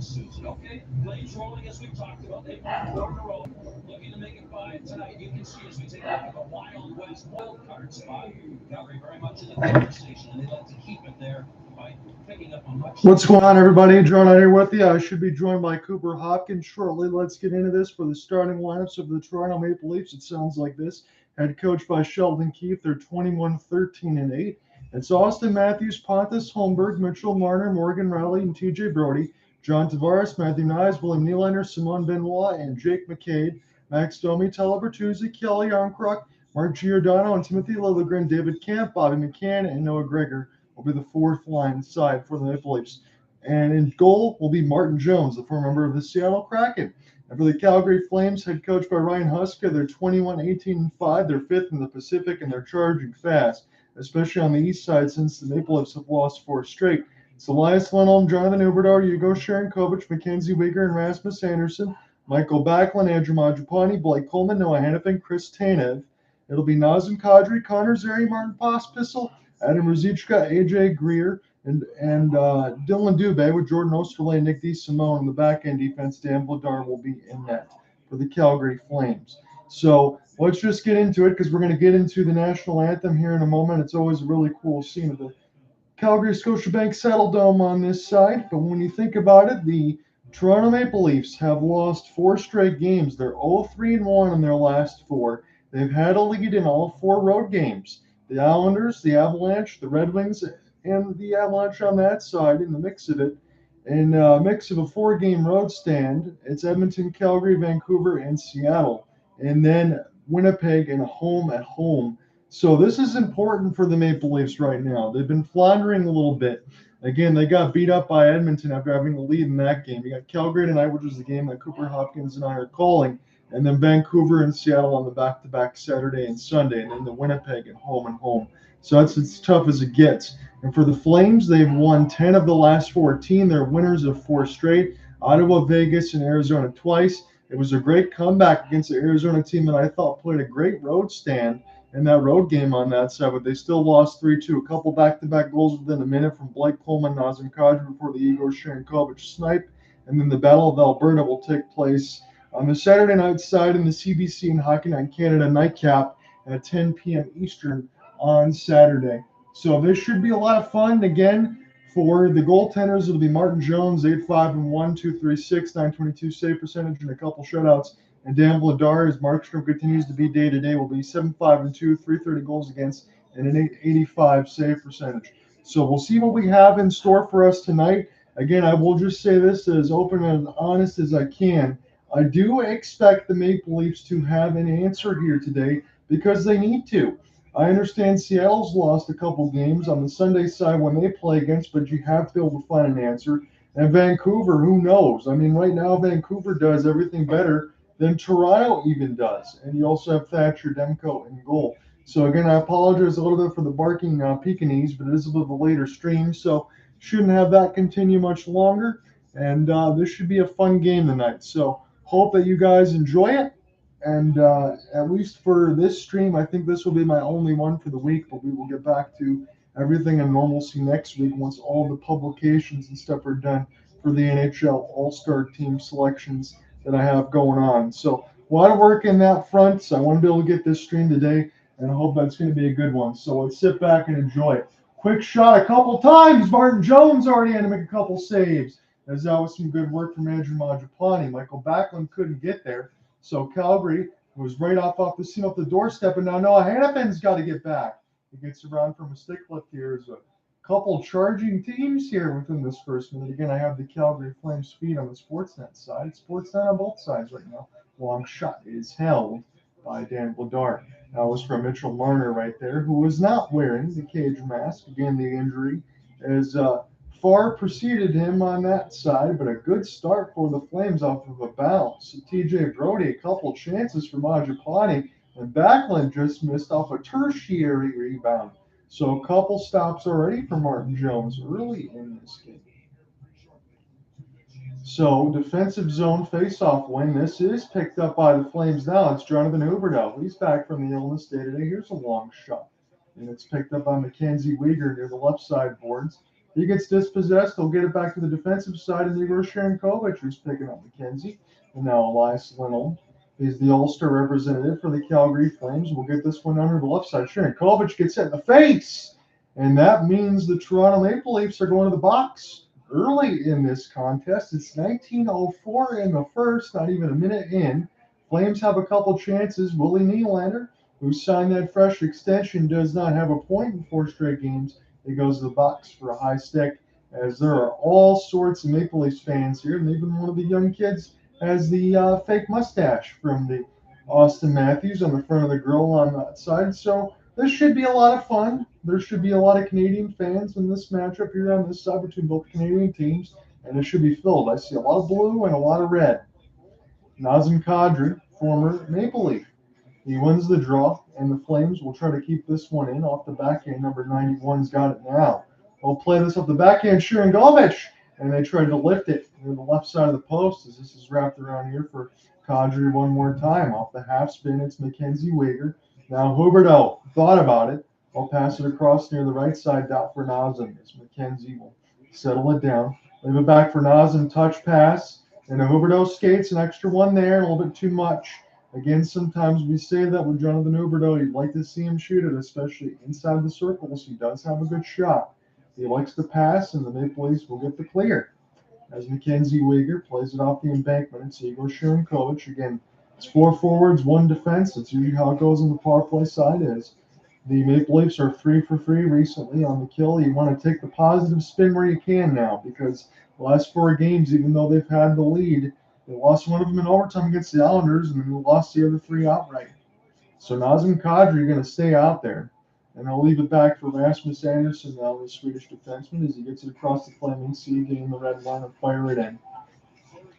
Susan. Okay, flames rolling as we talked about. They've won 4 in a row, looking to make it 5 tonight. You can see as we take a look at the Wild West wild card spot. Calgary very much in the conversation, and they like to keep it there by picking up on much. What's going on, everybody? John out here with you. I should be joined by Cooper Hopkins shortly. Let's get into this for the starting lineups of the Toronto Maple Leafs. It sounds like this. Head coached by Sheldon Keefe. They're 21-13-8. It's Auston, Matthews, Pontus, Holmberg, Mitchell, Marner, Morgan, Rielly, and TJ Brodie. John Tavares, Matthew Nyes, William Nylander, Simon Benoit, and Jake McCabe. Max Domi, Bertuzzi, Calle, Jarnkrok, Mark Giordano, and Timothy Liljegren, David Camp, Bobby McCann, and Noah Gregor will be the fourth line side for the Maple Leafs. And in goal will be Martin Jones, the former member of the Seattle Kraken. And for the Calgary Flames, head coached by Ryan Huska, they're 21-18-5. They're fifth in the Pacific, and they're charging fast, especially on the east side since the Maple Leafs have lost 4 straight. It's Elias, Lindholm, Jonathan Huberdeau, Yegor, Sharangovich, MacKenzie, Weegar, and Rasmus Anderson, Mikael, Backlund, Andrew Mangiapane, Blake Coleman, Noah Hanifin, Chris Tanev. It'll be Nazem, Kadri, Connor, Zary, Martin Pospisil, Adam Ruzicka, AJ Greer, and Dylan Dubé with Jordan Osterley and Nick DeSimone in the back-end defense. Dan Vladar will be in net for the Calgary Flames. So let's just get into it because we're going to get into the national anthem here in a moment. It's always a really cool scene of the Calgary Scotiabank Saddle Dome on this side. But when you think about it, the Toronto Maple Leafs have lost 4 straight games. They're 0-3-1 in their last 4. They've had a lead in all 4 road games. The Islanders, the Avalanche, the Red Wings, and the Avalanche on that side in the mix of it. In a mix of a 4-game road stand, it's Edmonton, Calgary, Vancouver, and Seattle. And then Winnipeg and home at home. So this is important for the Maple Leafs right now. They've been floundering a little bit. Again, they got beat up by Edmonton after having the lead in that game. You got Calgary tonight, which is the game that Cooper Hopkins and I are calling. And then Vancouver and Seattle on the back-to-back Saturday and Sunday, and then the Winnipeg at home and home. So that's as tough as it gets. And for the Flames, they've won 10 of the last 14. They're winners of 4 straight. Ottawa, Vegas, and Arizona twice. It was a great comeback against the Arizona team that I thought played a great road stand in that road game on that side, but they still lost 3-2. A couple back-to-back goals within a minute from Blake Coleman, Nazem Kadri before the Yegor Sharangovich snipe. And then the Battle of Alberta will take place on the Saturday night side in the CBC and Hockey Night Canada nightcap at 10 p.m. Eastern on Saturday. So this should be a lot of fun. Again, for the goaltenders, it'll be Martin Jones, 8-5-1, 236, 922 save percentage, and a couple shutouts. And Dan Vladar, as Markstrom continues to be day-to-day, will be 7-5-2, 330 goals against, and an 885 save percentage. So we'll see what we have in store for us tonight. Again, I will just say this as open and honest as I can. I do expect the Maple Leafs to have an answer here today because they need to. I understand Seattle's lost a couple games on the Sunday side when they play against, but you have to be able to find an answer. And Vancouver, who knows? I mean, right now Vancouver does everything better than Toronto even does. And you also have Thatcher Demko in goal. So again, I apologize a little bit for the barking Pekingese, but it is a little bit later stream, so shouldn't have that continue much longer. And this should be a fun game tonight. So hope that you guys enjoy it. And at least for this stream, I think this will be my only one for the week, but we will get back to everything in normalcy next week once all the publications and stuff are done for the NHL All-Star Team selections that I have going on. So a lot of work in that front. So I want to be able to get this stream today, and I hope that's going to be a good one. So let's sit back and enjoy it. Quick shot a couple times. Martin Jones already had to make a couple saves. As that was some good work from Andrew Mangiapane. Michael Backlund couldn't get there. So Calgary was right off the scene, off the doorstep, and now Noah Hanifin's got to get back. He gets around from a stick lift here. There's a couple charging teams here within this first minute. Again, I have the Calgary Flames feed on the Sportsnet side. Sportsnet on both sides right now. Long shot is held by Dan Vladar. That was from Mitchell Marner right there, who was not wearing the cage mask. Again, the injury is far preceded him on that side, but a good start for the Flames off of a bounce. TJ Brodie, a couple chances for Mangiapane, and Backlund just missed off a tertiary rebound. So a couple stops already for Martin Jones early in this game. So defensive zone faceoff win. This is picked up by the Flames now. It's Jonathan Huberdeau. He's back from the illness day today. Here's a long shot. And it's picked up by MacKenzie Weegar near the left side boards. He gets dispossessed. He'll get it back to the defensive side, and Yegor Sharangovich, who's picking up MacKenzie. And now Elias Lindholm is the All-Star representative for the Calgary Flames. We'll get this one under the left side. Sharangovich gets hit in the face, and that means the Toronto Maple Leafs are going to the box early in this contest. It's 19:04 in the first, not even a minute in. Flames have a couple chances. Willie Nylander, who signed that fresh extension, does not have a point in 4 straight games. He goes to the box for a high stick, as there are all sorts of Maple Leafs fans here, and even one of the young kids has the fake mustache from the Auston Matthews on the front of the grill on that side. So this should be a lot of fun. There should be a lot of Canadian fans in this matchup here on this side between both Canadian teams, and it should be filled. I see a lot of blue and a lot of red. Nazem Kadri, former Maple Leaf. He wins the draw, and the Flames will try to keep this one in off the backhand. Number 91's got it now. They'll play this off the backhand, Sharangovich, and they try to lift it to the left side of the post as this is wrapped around here for Kadri one more time. Off the half spin, it's MacKenzie Weegar. Now Huberdeau thought about it. I'll pass it across near the right side dot for Nazem as MacKenzie will settle it down. Leave it back for Nazem, touch pass, and a Huberdeau skates, an extra one there, a little bit too much. Again, sometimes we say that with Jonathan Huberdeau, you'd like to see him shoot it, especially inside the circles. He does have a good shot. He likes to pass, and the Maple Leafs will get the clear. As MacKenzie Weegar plays it off the embankment, it's Yegor Sharangovich. Again, it's 4 forwards, 1 defense. That's usually how it goes on the power play side. Is the Maple Leafs are 3 for 3 recently on the kill. You want to take the positive spin where you can now, because the last 4 games, even though they've had the lead, they lost one of them in overtime against the Islanders, and then they lost the other 3 outright. So Nazem Kadri going to stay out there, and I'll leave it back for Rasmus Andersson now, the Swedish defenseman, as he gets it across the Fleming Sea, getting the red line and fire it in.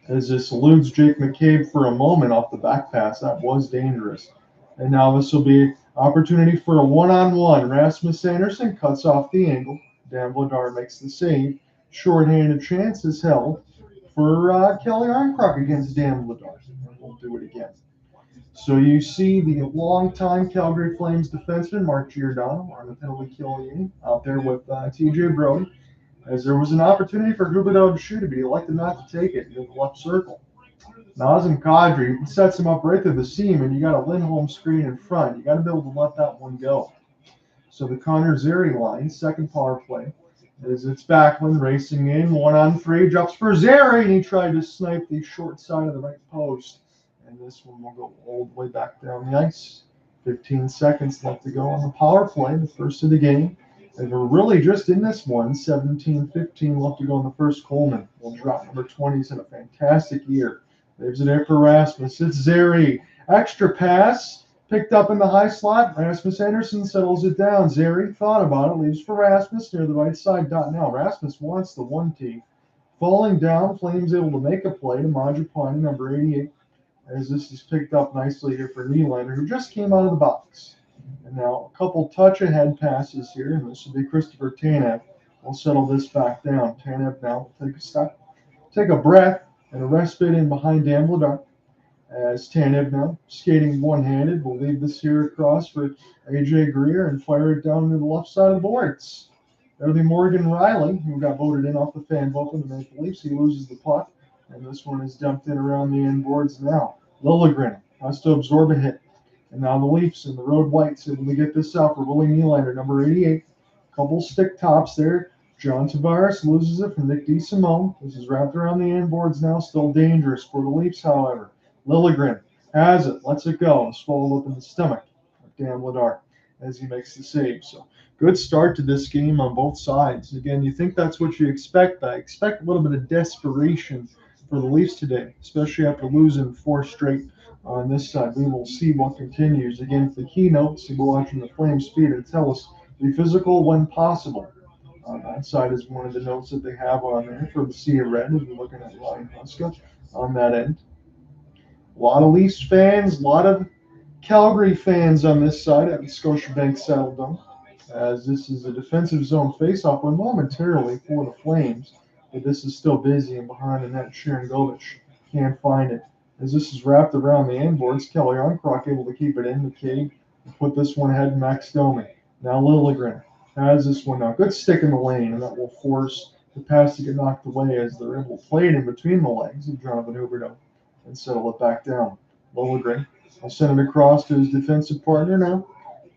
As this eludes Jake McCabe for a moment off the back pass, that was dangerous. And now this will be opportunity for a one-on-one. Rasmus Andersson cuts off the angle. Dan Vladar makes the save. Shorthanded chance is held for Calle Jarnkrok against Dan Vladar. And we'll do it again. So you see the longtime Calgary Flames defenseman, Mark Giordano, on the penalty kill unit out there with TJ Brody, as there was an opportunity for Huberdeau to shoot it, but he elected not to take it in the left circle. Nazem Kadri sets him up right through the seam, and you got a Lindholm screen in front. You got to be able to let that one go. So the Connor Zary line, second power play, as it's Backlund racing in, 1-on-3, drops for Zary, and he tried to snipe the short side of the right post. And this one will go all the way back down the ice. 15 seconds left to go on the power play, the first of the game. And we're really just in this one, 17-15 left to go in the first. Coleman will drop. Number 20. He's had a fantastic year. Leaves it there for Rasmus. It's Zary. Extra pass. Picked up in the high slot. Rasmus Andersson settles it down. Zary thought about it. Leaves for Rasmus near the right side dot now. Rasmus wants the 1T. Falling down. Flames able to make a play to Mangiapane, number 88. As this is picked up nicely here for Nylander, who just came out of the box. And now a couple touch-ahead passes here, and this will be Christopher Tanev. We'll settle this back down. Tanev now will take a step, take a breath, and a respite in behind Dan Vladar. As Tanev now, skating one-handed, will leave this here across for A.J. Greer and fire it down to the left side of the boards. That'll be Morgan Rielly, who got voted in off the fan vote for the Maple Leafs. He loses the puck. And this one is dumped in around the end boards now. Liljegren has to absorb a hit. And now the Leafs and the Road Whites able to get this out for Willie Nylander, number 88. Couple stick tops there. John Tavares loses it from Nick DeSimone. This is wrapped around the end boards now. Still dangerous for the Leafs, however. Liljegren has it. Lets it go. And swallowed up in the stomach of Dan Vladar as he makes the save. So good start to this game on both sides. Again, you think that's what you expect. I expect a little bit of desperation for the Leafs today, especially after losing 4 straight on this side. We will see what continues. Again, for the keynotes, we're watching the Flames feed and Telus, be physical when possible. On that side is one of the notes that they have on there for the Sea of Red, as we're looking at Ryan Huska on that end. A lot of Leafs fans, a lot of Calgary fans on this side at the Scotiabank Saddledome, as this is a defensive zone faceoff one momentarily for the Flames. But this is still busy, and behind the net, Sharangovich can't find it. As this is wrapped around the end boards, Calle able to keep it in. McCabe put this one ahead, Max Domi. Now Liljegren Has this one now. Good stick in the lane, and that will force the pass to get knocked away as they're able to play it in between the legs of Jonathan Huberdeau and settle it back down. Liljegren will send it across to his defensive partner now.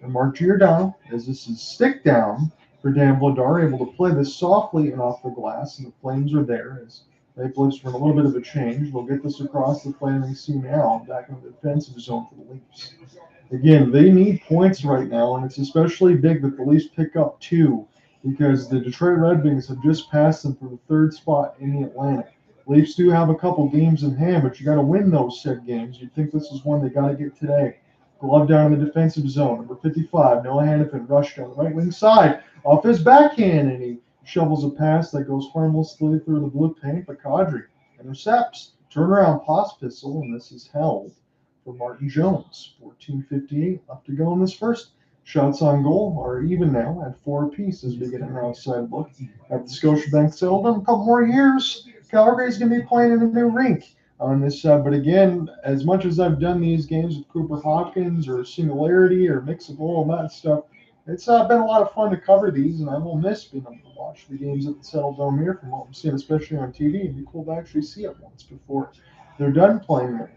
And Mark Giordano, as this is stick down for Dan Vladar, able to play this softly and off the glass, and the Flames are there as Maple Leafs run a little bit of a change. They'll get this across the Flaming Sea now, back in the defensive zone for the Leafs. Again, they need points right now, and it's especially big that the Leafs pick up 2 because the Detroit Red Wings have just passed them for the 3rd spot in the Atlantic. Leafs do have a couple games in hand, but you got to win those said games. You'd think this is one they got to get today. Glove down in the defensive zone. Number 55, Noah Hanifin, rushed down the right wing side off his backhand, and he shovels a pass that goes harmlessly through the blue paint, but Kadri intercepts. Turnaround pass pistol, and this is held for Martin Jones. 14:58 left to go in this first. Shots on goal are even now at 4 apiece as we get an outside look at the Scotiabank Saddledome. A couple more years, Calgary's going to be playing in a new rink on this side. But again, as much as I've done these games with Cooper Hopkins or Singularity or Mix of all of that stuff, it's been a lot of fun to cover these, and I will miss being able to watch the games at the Saddledome here from what I'm seeing, especially on TV. It'd be cool to actually see it once before they're done playing there.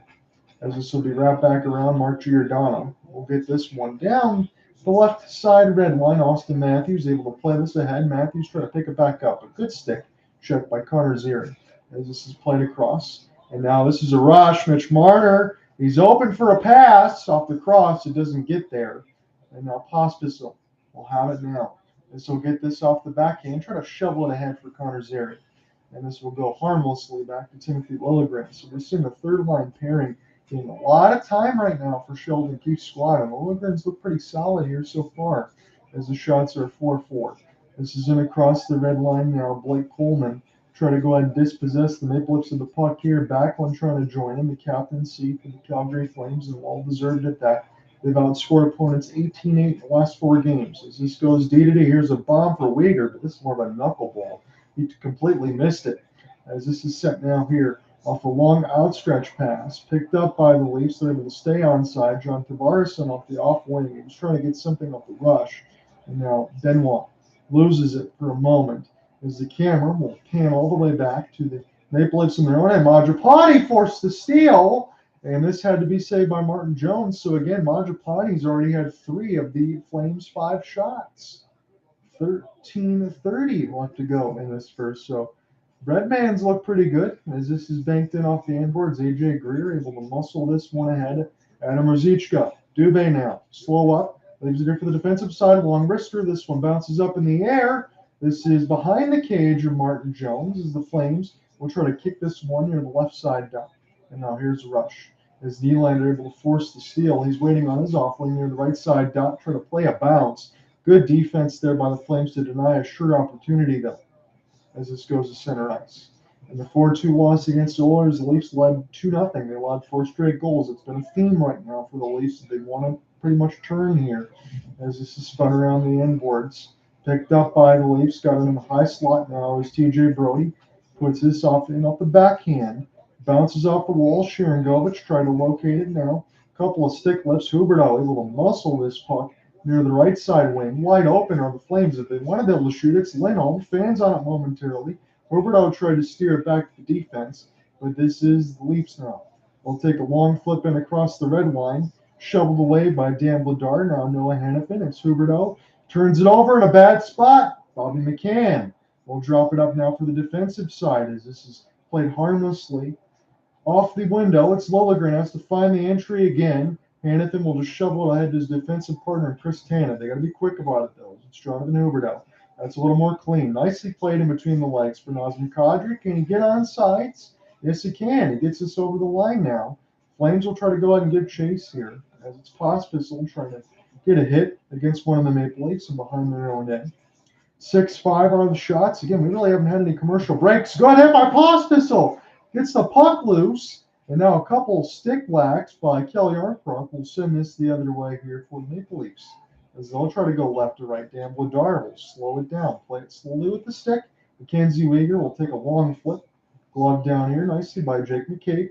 As this will be wrapped back around, Mark Giordano will get this one down the left side red line. Auston Matthews able to play this ahead. Matthews trying to pick it back up. A good stick checked by Connor Zary as this is played across. And now this is a rush. Mitch Marner, he's open for a pass off the cross. It doesn't get there. And now Pospisil will have it now. This will get this off the backhand. Try to shovel it ahead for Connor Zary. And this will go harmlessly back to Timothy Liljegren. So we're seeing the third line pairing getting a lot of time right now for Sheldon Keefe's squad. And Liljegren's look pretty solid here so far as the shots are 4-4. This is in across the red line now. Blake Coleman trying to go ahead and dispossess the Maple Leafs of the puck here. Backlund trying to join him. The captaincy for the Calgary Flames, and well deserved at that. They've outscored opponents 18-8 in the last 4 games. As this goes D-to-D, here's a bomb for Weegar, but this is more of a knuckleball. He completely missed it. As this is set now here off a long outstretched pass, picked up by the Leafs. They're able to stay onside. John Tavares off the off wing. He was trying to get something off the rush. And now Benoit loses it for a moment as the camera will pan all the way back to the Maple Leafs in their own end. Mangiapane forced the steal, and this had to be saved by Martin Jones. So again, Mangiapane's already had 3 of the Flames' 5 shots. 13:30 left to go in this first. So Redman's look pretty good as this is banked in off the end boards. AJ Greer able to muscle this one ahead. Adam Ruzicka. Dubé now. Slow up. Leaves it here for the defensive side. Long wrister. This one bounces up in the air. This is behind the cage of Martin Jones as the Flames will try to kick this one near the left side down. And now here's a rush. As Nylander able to force the steal. He's waiting on his off lane near the right side dot. Try to play a bounce. Good defense there by the Flames to deny a sure opportunity though, as this goes to center ice. In the 4-2 loss against the Oilers, the Leafs led 2-0. They allowed 4 straight goals. It's been a theme right now for the Leafs. They want to pretty much turn here as this is spun around the end boards. Picked up by the Leafs, got it in the high slot now as TJ Brody puts this off in off the backhand. Bounces off the wall. Sharangovich trying to locate it now. Couple of stick lifts. Huberdeau able to muscle this puck near the right side wing. Wide open are the Flames. If they want to be able to shoot it, it's Lindholm. Fans on it momentarily. Huberdeau tried to steer it back to the defense, but this is the Leafs now. They'll take a long flip in across the red line. Shoveled away by Dan Vladar. Now Noah Hanifin. It's Huberdeau. Turns it over in a bad spot. Bobby McCann will drop it up now for the defensive side as this is played harmlessly off the window. It's Liljegren has to find the entry again. Hanifin will just shovel it ahead to his defensive partner, Chris Tanev. They got to be quick about it, though. It's Jonathan Huberdeau. That's a little more clean. Nicely played in between the legs for Nazem Kadri. Can he get on sides? Yes, he can. He gets us over the line now. Flames will try to go ahead and give chase here as it's Pospisil trying to get a hit against one of the Maple Leafs and behind their own end. 6-5 are the shots. Again, we really haven't had any commercial breaks. Go ahead by Pospisil. Gets the puck loose. And now a couple stick whacks by Calle Jarnkrok will send this the other way here for the Maple Leafs. As they'll try to go left to right. Dan Vladar will slow it down. Play it slowly with the stick. MacKenzie Weegar will take a long flip. Glove down here nicely by Jake McCabe.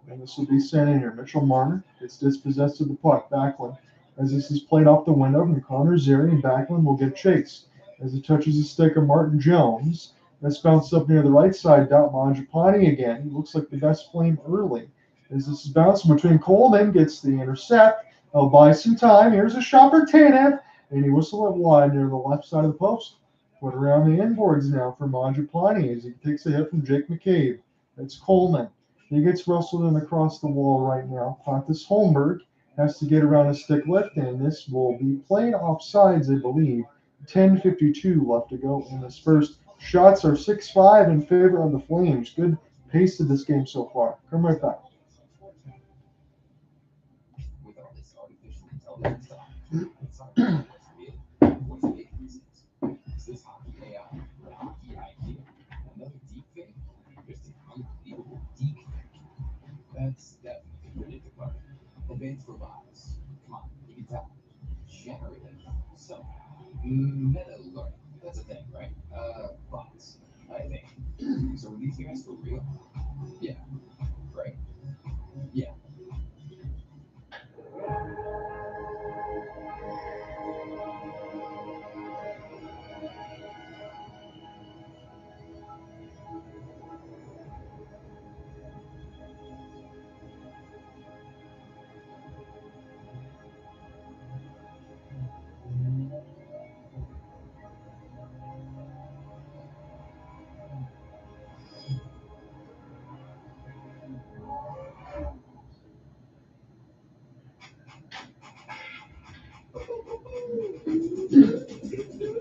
And this will be sent in here. Mitchell Marner gets dispossessed of the puck. Backlund as this is played off the window from Connor Zary, and Backlund will get chased. As it touches the stick of Martin Jones, that's bounced up near the right side. Mangiapane again. He looks like the best flame early. As this is bouncing between Coleman, gets the intercept. He'll buy some time. Here's a shot for Tanev, and he whistled it wide near the left side of the post. Put around the inboards now for Mangiapane as he takes a hit from Jake McCabe. It's Coleman. He gets wrestled in across the wall right now. Pontus Holmberg has to get around a stick lift, and this will be played offsides, I believe. 10:52 left to go in this first. Shots are 6-5 in favor of the Flames. Good pace to this game so far. Come right back. With all this artificial intelligence stuff, it's hard to know what's real, what's fake these days. Is this hockey AI or hockey IQ? Another deep fake? Just an unbelievable deep fake. That's definitely the predictive part. Advanced robotics. Come on, you can tell. Generated somehow. Meta learning. That's a thing, right? Bots. I think. So are these guys for real? Yeah. Right? Yeah.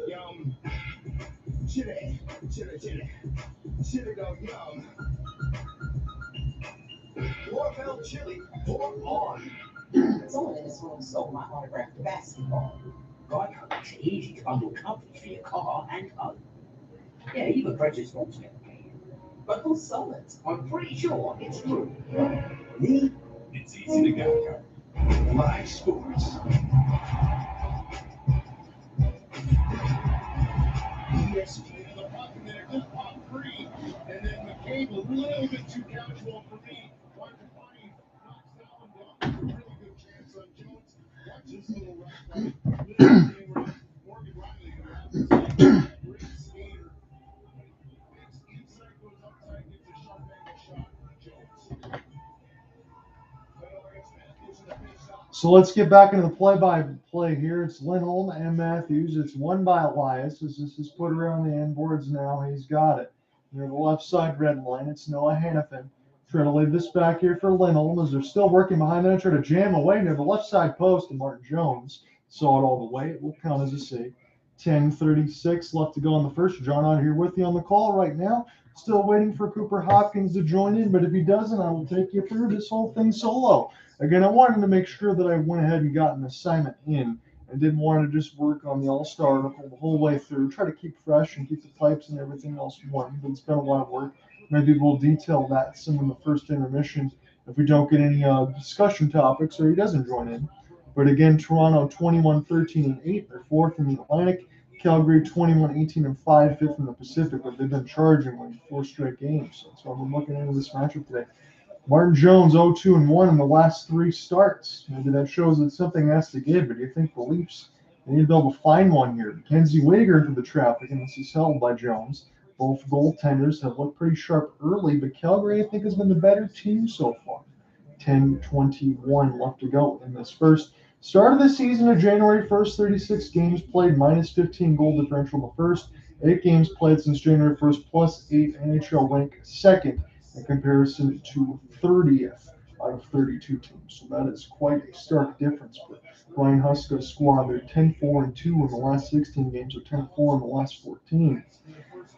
Yum. Chili. Chili dog yum. Warfell chili. Pour on. Someone in this room stole my autographed basketball. God, it's easy to bundle comforts for your car and home. Yeah, even purchase Sportsnet. But who stole it? I'm pretty sure it's true. Me? It's easy to get. Live sports. ESPN, the puck there, just pop free. And then McCabe a little bit too casual for me. Martin knocks that one down. Really good chance on Jones. Watch this little right play. Morgan Rielly. Great skater. Inside goes outside, gets a sharp angle shot on Jones. So let's get back into the play-by-play here. It's Lindholm and Matthews. It's won by Elias. As this is put around the inboards now, he's got it. Near the left side red line, it's Noah Hanifin. Trying to leave this back here for Lindholm as they're still working behind there. Try to jam away near the left side post, and Martin Jones saw it all the way. It will count as a save. 10:36 left to go in the first. John on here with you on the call right now. Still waiting for Cooper Hopkins to join in, but if he doesn't, I will take you through this whole thing solo. Again, I wanted to make sure that I went ahead and got an assignment in and didn't want to just work on the All-Star article the whole way through. Try to keep fresh and keep the types and everything else warm, but it's been a lot of work. Maybe we'll detail that some in the first intermission if we don't get any discussion topics or he doesn't join in. But again, Toronto 21-13-8. They're fourth in the Atlantic. Calgary 21-18-5, fifth in the Pacific, but they've been charging like 4 straight games. So I'm looking into this matchup today. Martin Jones 0-2-1 in the last 3 starts. Maybe that shows that something has to give, but do you think the Leafs need to be able to find one here? MacKenzie Weegar into the traffic, and this is held by Jones. Both goaltenders have looked pretty sharp early, but Calgary, I think, has been the better team so far. 10:21 left to go in this first. Start of the season of January 1st, 36 games played, minus 15 goal differential in the first. 8 games played since January 1st, plus 8 NHL rank second in comparison to 30th out of 32 teams. So that is quite a stark difference for Ryan Huska's squad. They're 10-4-2 in the last 16 games, or 10-4 in the last 14.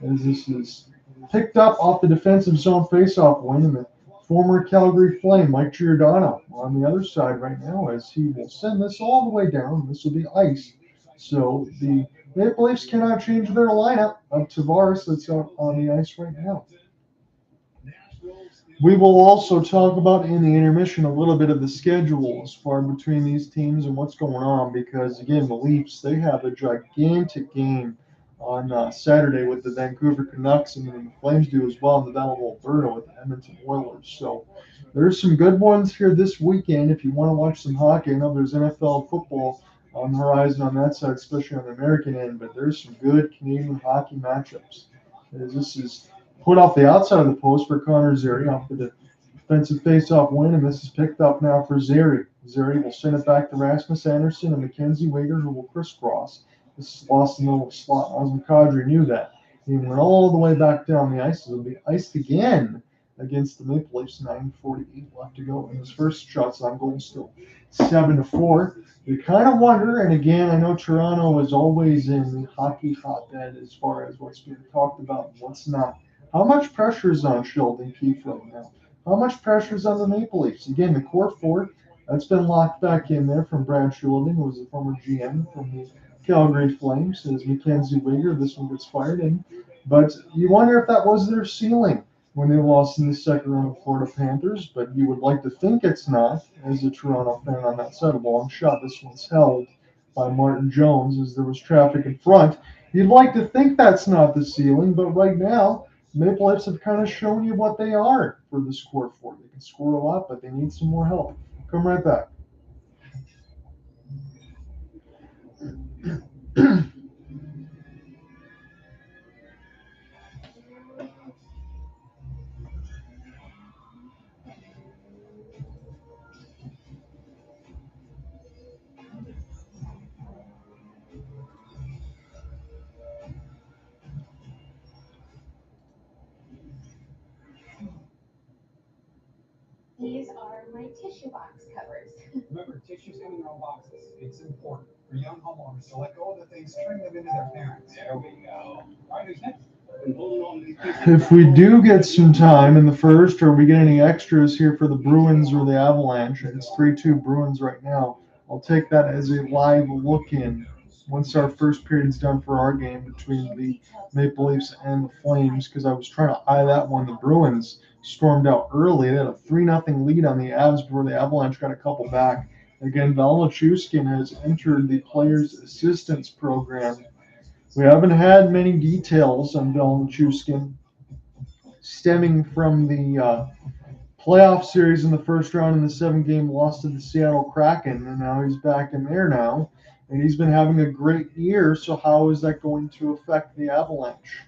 As this is picked up off the defensive zone faceoff win, and the former Calgary Flame, Mike Giordano, on the other side right now, as he will send this all the way down. This will be ice. So the Maple Leafs cannot change their lineup of Tavares that's out on the ice right now. We will also talk about in the intermission a little bit of the schedule as far between these teams and what's going on, because again, the Leafs, they have a gigantic game on Saturday with the Vancouver Canucks, and then the Flames do as well in the Battle of Alberta with the Edmonton Oilers. So there's some good ones here this weekend if you want to watch some hockey. I know there's NFL football on the horizon on that side, especially on the American end, but there's some good Canadian hockey matchups. As this is put off the outside of the post for Connor Zary off the defensive face-off win, and this is picked up now for Zary. Zary will send it back to Rasmus Andersson and MacKenzie Weegar, who will crisscross. This is lost in the little slot. Nazem Kadri knew that. He went all the way back down the ice. It'll be iced again against the Maple Leafs. 9:48 left to go in his first shots on goal, still 7-4. You kind of wonder, and again, I know Toronto is always in the hockey hotbed as far as what's being talked about and what's not. How much pressure is on Sheldon Keefe right now? How much pressure is on the Maple Leafs? Again, the core four, that's been locked back in there from Brad Sheldon, who was the former GM from the Calgary Flames, as MacKenzie Weegar. This one gets fired in. But you wonder if that was their ceiling when they lost in the second round of Florida Panthers, but you would like to think it's not, as a Toronto fan on that side. A long shot. This one's held by Martin Jones as there was traffic in front. You'd like to think that's not the ceiling, but right now, Maple Leafs have kind of shown you what they are for this core four. They can score a lot, but they need some more help. Come right back. These are my tissue box covers. Remember, tissues come in their own boxes. It's important for young homeowners to let go of the things, turn them into their parents. There we go. All right, who's next? If we do get some time in the first, or we get any extras here for the Bruins or the Avalanche, it's 3-2 Bruins right now. I'll take that as a live look-in once our first period's done for our game between the Maple Leafs and the Flames, because I was trying to eye that one. The Bruins stormed out early. They had a 3-0 lead on the Avs before the Avalanche got a couple back. Again, Valachuskin has entered the Players Assistance Program. We haven't had many details on Valachuskin stemming from the playoff series in the first round in the 7-game loss to the Seattle Kraken, and now he's back in there now, and he's been having a great year, so how is that going to affect the Avalanche?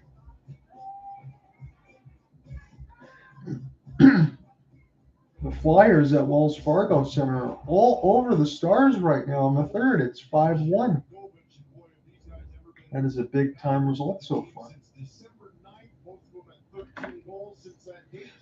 The Flyers at Wells Fargo Center are all over the Stars right now in the third. It's 5-1. That is a big-time result so far.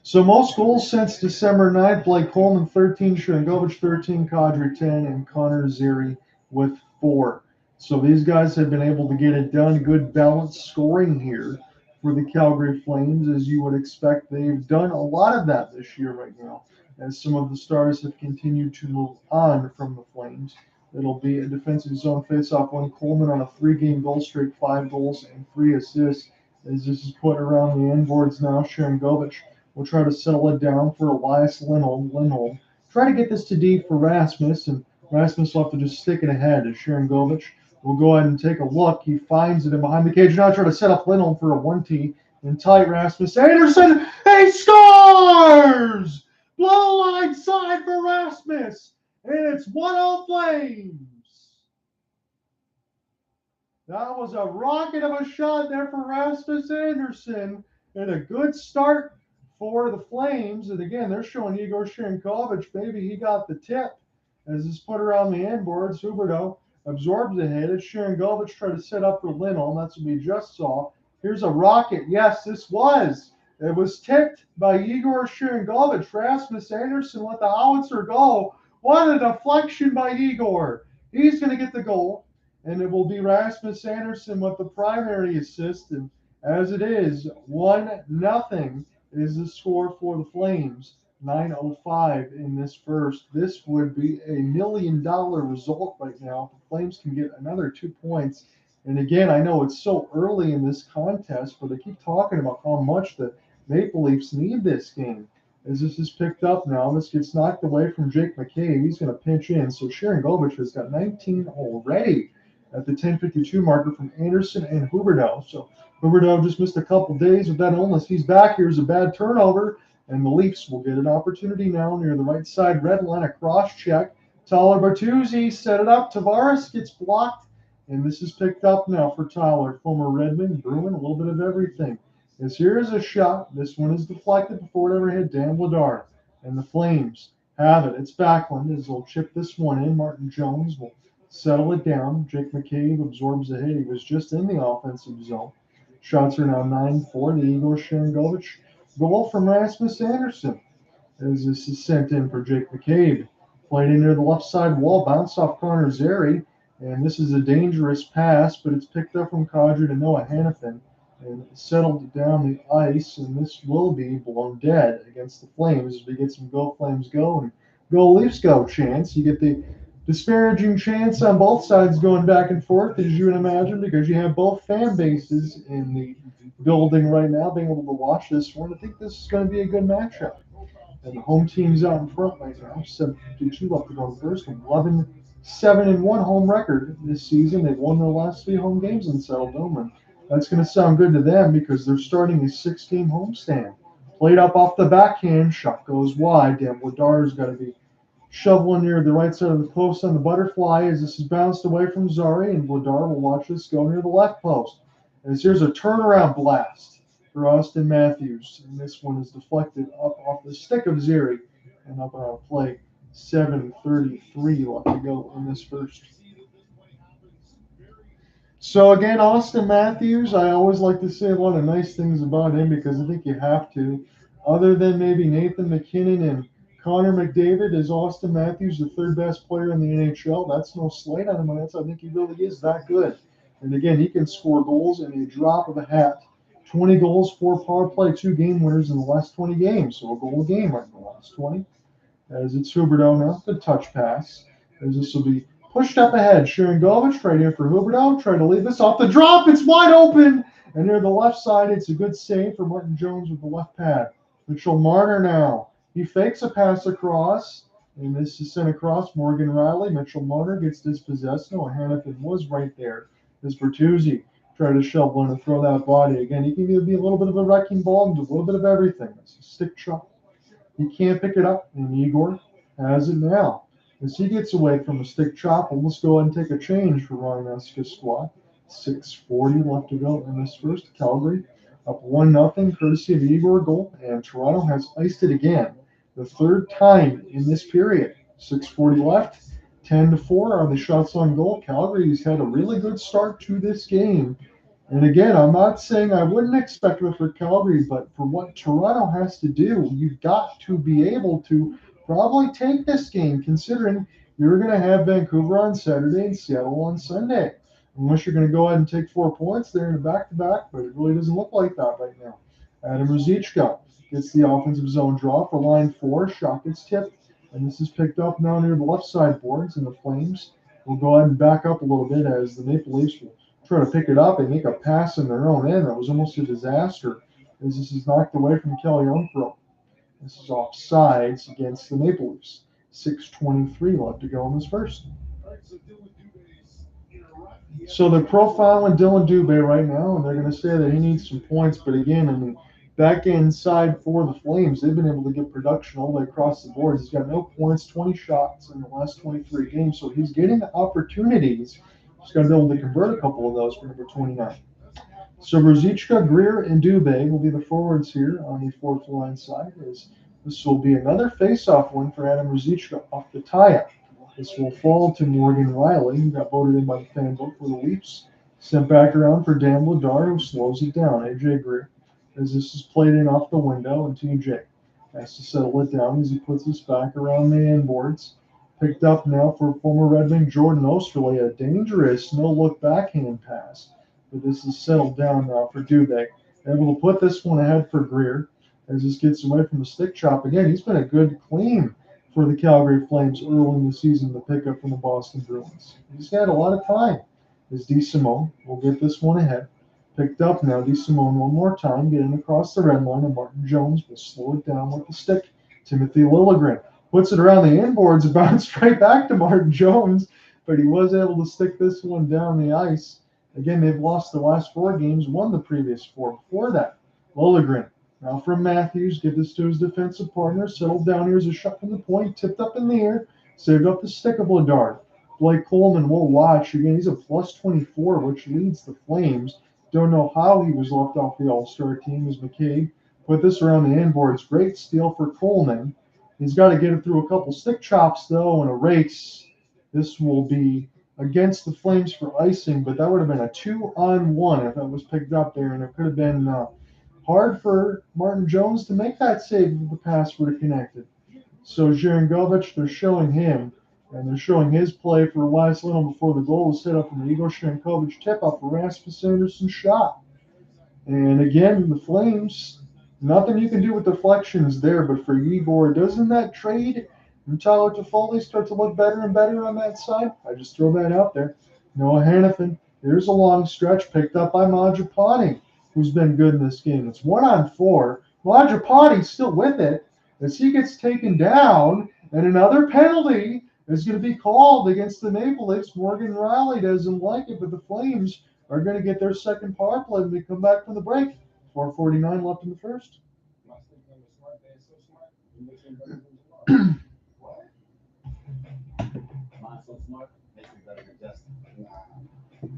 So most goals since December 9th, Blake Coleman 13, Sharangovich 13, Kadri 10, and Connor Zary with 4. So these guys have been able to get it done. Good balanced scoring here for the Calgary Flames, as you would expect. They've done a lot of that this year right now, as some of the Stars have continued to move on from the Flames. It'll be a defensive zone faceoff win. Coleman on a 3-game goal streak, 5 goals and 3 assists. As this is put around the end boards now, Sharangovich will try to settle it down for Elias Lindholm. Lindholm try to get this to D for Rasmus, and Rasmus will have to just stick it ahead as Sharangovich will go ahead and take a look. He finds it in behind the cage. Now try to set up Lindholm for a 1-T. And tight Rasmus Andersson. He scores! Blow line side for Rasmus. And it's 1-0 Flames. That was a rocket of a shot there for Rasmus Andersson. And a good start for the Flames. And again, they're showing Yegor Sharangovich. Maybe he got the tip. As it's put around the end boards, Huberdeau absorbs the hit. As Sharangovich tried to set up for Lindholm. That's what we just saw. Here's a rocket. Yes, this was. It was tipped by Yegor Sharangovich. Rasmus Andersson let the howitzer go. What a deflection by Yegor. He's going to get the goal. And it will be Rasmus Andersson with the primary assist. And as it is, 1-0 is the score for the Flames. 9:05 in this first. This would be $1 million result right now. The Flames can get another 2 points. And again, I know it's so early in this contest, but they keep talking about how much the Maple Leafs need this game. As this is picked up now, this gets knocked away from Jake McCabe. He's going to pinch in. So Sharangovich has got 19 already at the 10:52 marker from Andersson and Huberdeau. So Huberdeau just missed a couple days with that illness. He's back. Here's a bad turnover. And the Leafs will get an opportunity now near the right side red line, a cross check. Tyler Bertuzzi set it up. Tavares gets blocked. And this is picked up now for Tyler, former Redmond, Bruin, a little bit of everything. As here is a shot. This one is deflected before it ever hit Dan Vladar. And the Flames have it. It's Backlund as they'll chip this one in. Martin Jones will settle it down. Jake McCabe absorbs the hit. He was just in the offensive zone. Shots are now 9-4. The Yegor Sharangovich goal from Rasmus Anderson as this is sent in for Jake McCabe. Played in near the left side wall, bounced off corner Zary, and this is a dangerous pass, but it's picked up from Kadri to Noah Hanifin and settled down the ice, and this will be blown dead against the Flames as we get some Go Flames Go and Go Leafs Go chants. You get the disparaging chants on both sides going back and forth, as you would imagine, because you have both fan bases in the building right now being able to watch this one. I think this is going to be a good matchup. And the home team's out in front right now. 7:52 left to go in the first. 11-7-1 home record this season. They've won their last 3 home games in Sheldon, and that's going to sound good to them because they're starting a 6-game homestand. Played up off the backhand. Shot goes wide. Dan Vladar's got to be shoveling near the right side of the post on the butterfly as this is bounced away from Zary, and Vladar will watch this go near the left post. As here's a turnaround blast for Auston Matthews, and this one is deflected up off the stick of Zary and up on a play. 7:33 left to go in this first. So again, Auston Matthews, I always like to say a lot of nice things about him because I think you have to. Other than maybe Nathan MacKinnon and Connor McDavid, is Auston Matthews the 3rd best player in the NHL? That's no slight on him. I think he really is that good. And again, he can score goals in a drop of a hat. 20 goals, 4 power play, 2 game winners in the last 20 games. So a goal a game right in the last 20. As it's Huberdeau now, good touch pass. As this will be pushed up ahead. Sharangovich right here for Huberdeau. Trying to lead this off the drop. It's wide open. And near the left side, it's a good save for Martin Jones with the left pad. Mitchell Marner now. He fakes a pass across. And this is sent across. Morgan Rielly. Mitchell Marner gets dispossessed. No, Hanifin was right there. As Bertuzzi tried to shove one and throw that body. Again, he can either be a little bit of a wrecking ball and do a little bit of everything. It's a stick shot. He can't pick it up, and Yegor has it now. As he gets away from a stick chop, we'll just go ahead and take a change for Ryan Huska's squad. 6:40 left to go in this first. Calgary up 1-0, courtesy of Yegor goal, and Toronto has iced it again. The 3rd time in this period. 6:40 left. 10-4 are the shots on goal. Calgary's had a really good start to this game. And again, I'm not saying I wouldn't expect it for Calgary, but for what Toronto has to do, you've got to be able to probably take this game, considering you're going to have Vancouver on Saturday and Seattle on Sunday. Unless you're going to go ahead and take 4 points there in a back-to-back, but it really doesn't look like that right now. Adam Ruzicka gets the offensive zone draw for line 4. Shot gets tipped, and this is picked up now near the left side boards, and the Flames will go ahead and back up a little bit as the Maple Leafs will try to pick it up and make a pass in their own end. That was almost a disaster as this is knocked away from Jarnkrok. This is offsides against the Maple Leafs. 6:23 left to go in this first. So they're profiling Dylan Dubé right now, and they're going to say that he needs some points. But again, in the back end side for the Flames, they've been able to get production all the way across the board. He's got no points, 20 shots in the last 23 games. So he's getting opportunities. He's got to be able to convert a couple of those for number 29. So Ruzicka, Greer, and Dubé will be the forwards here on the 4th line side. This will be another face-off win for Adam Ruzicka off the tie-up. This will fall to Morgan Rielly, who got voted in by the fan vote for the Leafs. Sent back around for Dan Vladar, who slows it down. AJ Greer, as this is played in off the window, and TJ has to settle it down as he puts this back around the inboards. Picked up now for former Red Wing Jordan Osterley, a dangerous no-look backhand pass. But this is settled down now for Dubé. Able to put this one ahead for Greer as this gets away from the stick chop. Again, he's been a good clean for the Calgary Flames early in the season to pick up from the Boston Bruins. He's had a lot of time. As DeSimone will get this one ahead. Picked up now, DeSimone one more time, getting across the red line, and Martin Jones will slow it down with the stick. Timothy Liljegren puts it around the inboards and bounced right back to Martin Jones, but he was able to stick this one down the ice. Again, they've lost the last 4 games, won the previous 4 before that. Liljegren Now from Matthews, get this to his defensive partner. Settled down. Here's a shot from the point. Tipped up in the air. Saved up the stick of Bedard. Blake Coleman will watch. Again, he's a plus 24, which leads the Flames. Don't know how he was left off the All-Star team as McCabe put this around the inboards. Great steal for Coleman. He's got to get it through a couple stick chops, though, and a race. This will be against the Flames for icing, but that would have been a 2-on-1 if that was picked up there, and it could have been hard for Martin Jones to make that save if the pass would have connected. So Sharangovich, they're showing him, and they're showing his play for Elias Lindholm before the goal was set up from the Yegor Sharangovich tip-up for Rasmus Anderson's shot. And again, the Flames, nothing you can do with deflections there, but for Yegor, doesn't that trade and Tyler Toffoli start to look better and better on that side? I just throw that out there. Noah Hanifin, here's a long stretch picked up by Mangiapane, who's been good in this game. It's 1-on-4. Mangiapane's still with it as he gets taken down, and another penalty is going to be called against the Maple Leafs. Morgan Rielly doesn't like it, but the Flames are going to get their second power play when they come back from the break. 4:49 left in the first. Mine's so smart, makes me better than Justin. Nah.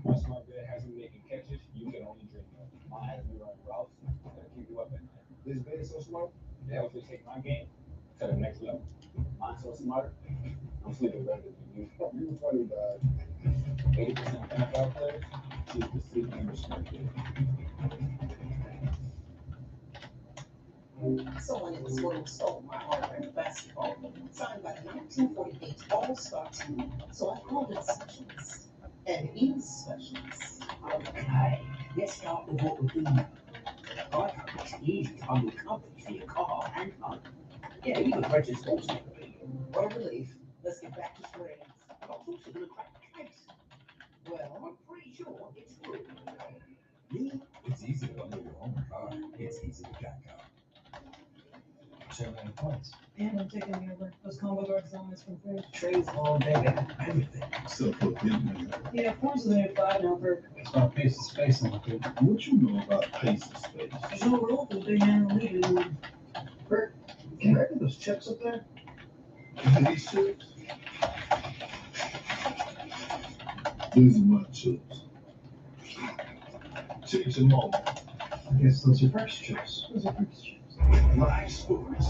My smart bed has me making catches you can only dream of. Mine has me running routes that'll keep you up at night. This bed is so smart, it helps me take my game to the next level. Mine's so smart, I'm sleeping better than you. You funny, dog. 80% of NFL players choose to sleep in their smart bed. Someone in this world stole my autographed basketball signed by the 1948 All-Star team, so I called it Specialist. And he's Specialist. Okay, let's start with what we're doing. It's easy to bundle company for your car and home. Yeah, even purchase Sportsnet. What a relief. Let's get back to trades. I'm also going to crack the case. Well, I'm pretty sure it's true. Me? It's easy to bundle your home or car. It's easy to jack out. So many points. And I'm taking over those combo guards on this from free. Trades all day, they have everything. Still put in there. Yeah, Forms is the new 5 now for. It's about pace of space on the field. What you know about pace of space? There's no rule for the big man in the league anymore. Bert, can you reckon those chips up there? These chips? These are my chips. Chips and malt. I guess those are first chips. Those are first chips. Live sports.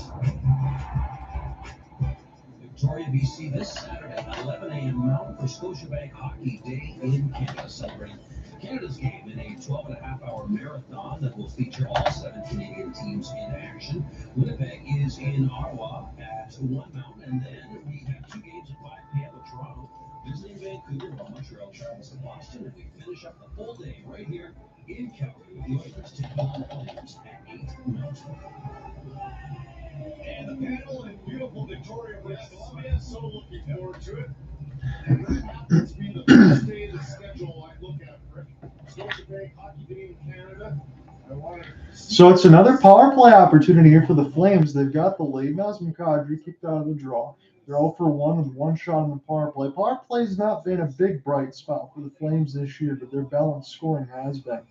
Victoria, BC this Saturday at 11 a.m. Mountain for Scotiabank Hockey Day in Canada, celebrating Canada's game in a 12.5-hour marathon that will feature all 7 Canadian teams in action. Winnipeg is in Ottawa at 1 Mountain, and then we have 2 games at 5 p.m. at Toronto, visiting Vancouver, while Montreal travels to Boston, and we finish up the full day right here in Calgary with the Oilers taking on the Flames at 8 Mountain. And the panel in beautiful Victoria, British Columbia. So looking forward to it. And that happens to be the first day of the schedule I look at, Rick. Scotiabank Hockey Day in Canada. So it's another power play opportunity here for the Flames. They've got the lead. Nazem Kadri kicked out of the draw. They're 0 for 1 with 1 shot on the power play. Power play's not been a big bright spot for the Flames this year, but their balanced scoring has been.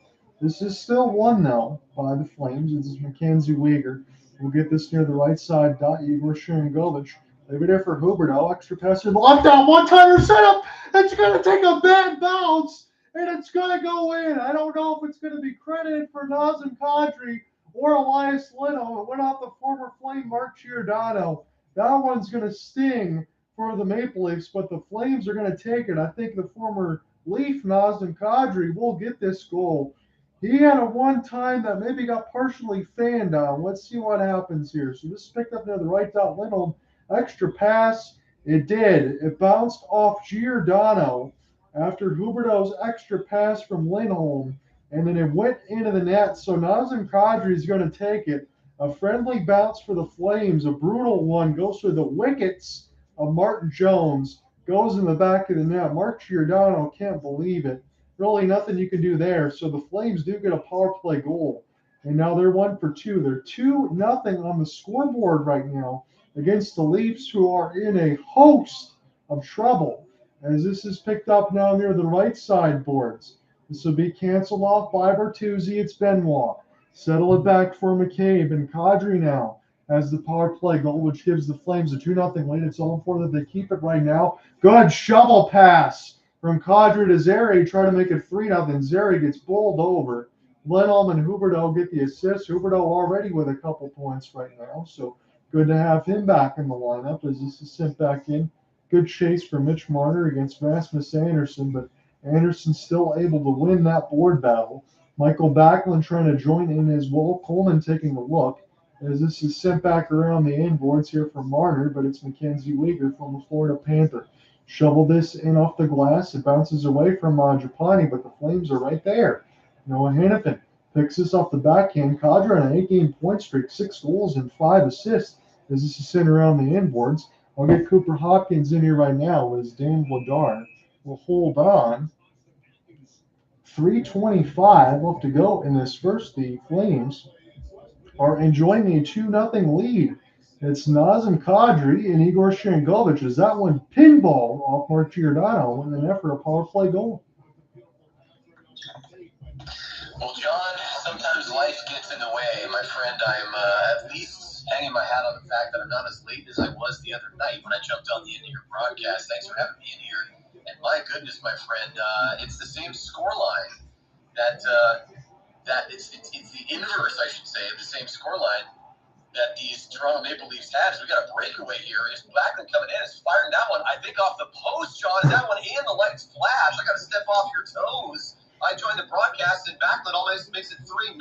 This is still won, though, by the Flames. This is MacKenzie Weegar. We'll get this near the right side. Yegor Sharangovich. Leave it there for Huberdeau. Extra pass to the left down. One-timer setup. It's going to take a bad bounce, and it's going to go in. I don't know if it's going to be credited for Nazem Kadri or Elias Lindholm. It went off the former Flame Mark Giordano. That one's going to sting for the Maple Leafs, but the Flames are going to take it. I think the former Leaf Nazem Kadri will get this goal. He had a one-time that maybe got partially fanned on. Let's see what happens here. So this is picked up near the right dot. Lindholm, extra pass. It did. It bounced off Giordano after Huberdeau's extra pass from Lindholm, and then it went into the net. So Nazem Kadri is going to take it. A friendly bounce for the Flames. A brutal one goes through the wickets of Martin Jones. Goes in the back of the net. Mark Giordano can't believe it. Really nothing you can do there. So the Flames do get a power play goal. And now they're 1 for 2. They're 2-0 on the scoreboard right now against the Leafs, who are in a host of trouble. As this is picked up now near the right side boards. This will be canceled off by Bertuzzi. It's Benoit. Settle it back for McCabe, and Kadri now has the power play goal, which gives the Flames a 2-0 lead. It's all important that they keep it right now. Good shovel pass from Kadri to Zary. Try to make it 3-0. Zary gets bowled over. Lindholm and Huberdeau get the assist. Huberdeau already with a couple points right now, so good to have him back in the lineup as this is sent back in. Good chase for Mitch Marner against Rasmus Anderson, but Anderson still able to win that board battle. Michael Backlund trying to join in as well. Coleman taking a look as this is sent back around the end boards here from Marner, but it's MacKenzie Weegar from the Florida Panther. Shovel this in off the glass. It bounces away from Mangiapane, but the Flames are right there. Noah Hanifin picks this off the backhand. Kadri on an 8-game point streak, 6 goals and 5 assists as this is sent around the end boards. I'll get Cooper Hopkins in here right now as Dan Vladar will hold on. 3:25 left to go in this first. The Flames are enjoying a 2-0 lead. It's Nazem Kadri and Yegor Sharangovich as that one pinball off Mark Giordano in an effort, a power play goal. Well, John, sometimes life gets in the way, my friend. I'm at least hanging my hat on the fact that I'm not as late as I was the other night when I jumped on the end of your broadcast. Thanks for having me in here. And my goodness, my friend, it's the same scoreline that it's the inverse, I should say, of the same scoreline that these Toronto Maple Leafs had. So we got a breakaway here. Is Backlund coming in? Is firing that one, I think, off the post, John. Is that one in? The lights flash. I got to step off your toes. I joined the broadcast, and Backlund almost makes it 3-0.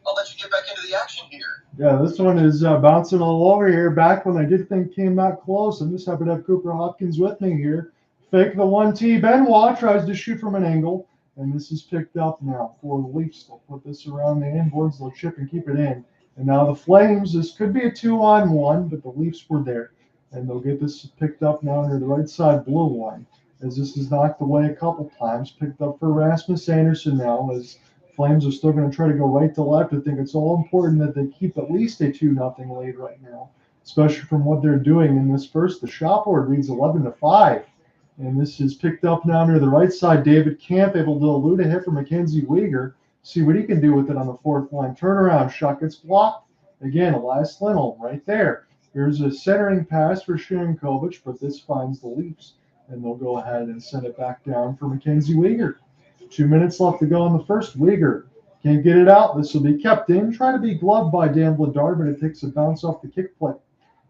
I'll let you get back into the action here. Yeah, this one is bouncing all over here. Backlund, I did think came back close. I'm just happy to have Cooper Hopkins with me here. Fake the 1T. Benoit tries to shoot from an angle, and this is picked up now for the Leafs. They'll put this around the inboards. They'll chip and keep it in. And now the Flames, this could be a 2-on-1, but the Leafs were there. And they'll get this picked up now under the right side blue line, as this is knocked away a couple times. Picked up for Rasmus Anderson now, as Flames are still going to try to go right to left. I think it's all important that they keep at least a 2-0 lead right now, especially from what they're doing in this first. The shot board reads 11-5. And this is picked up now near the right side. David Camp able to elude a hit from MacKenzie Weegar. See what he can do with it on the fourth line. Turnaround shot gets blocked. Again, Elias Lindholm right there. Here's a centering pass for Sharangovich, but this finds the Leafs. And they'll go ahead and send it back down for MacKenzie Weegar. 2 minutes left to go in the first. Weegar can't get it out. This will be kept in. Trying to be gloved by Dan Vladar, but it takes a bounce off the kick play.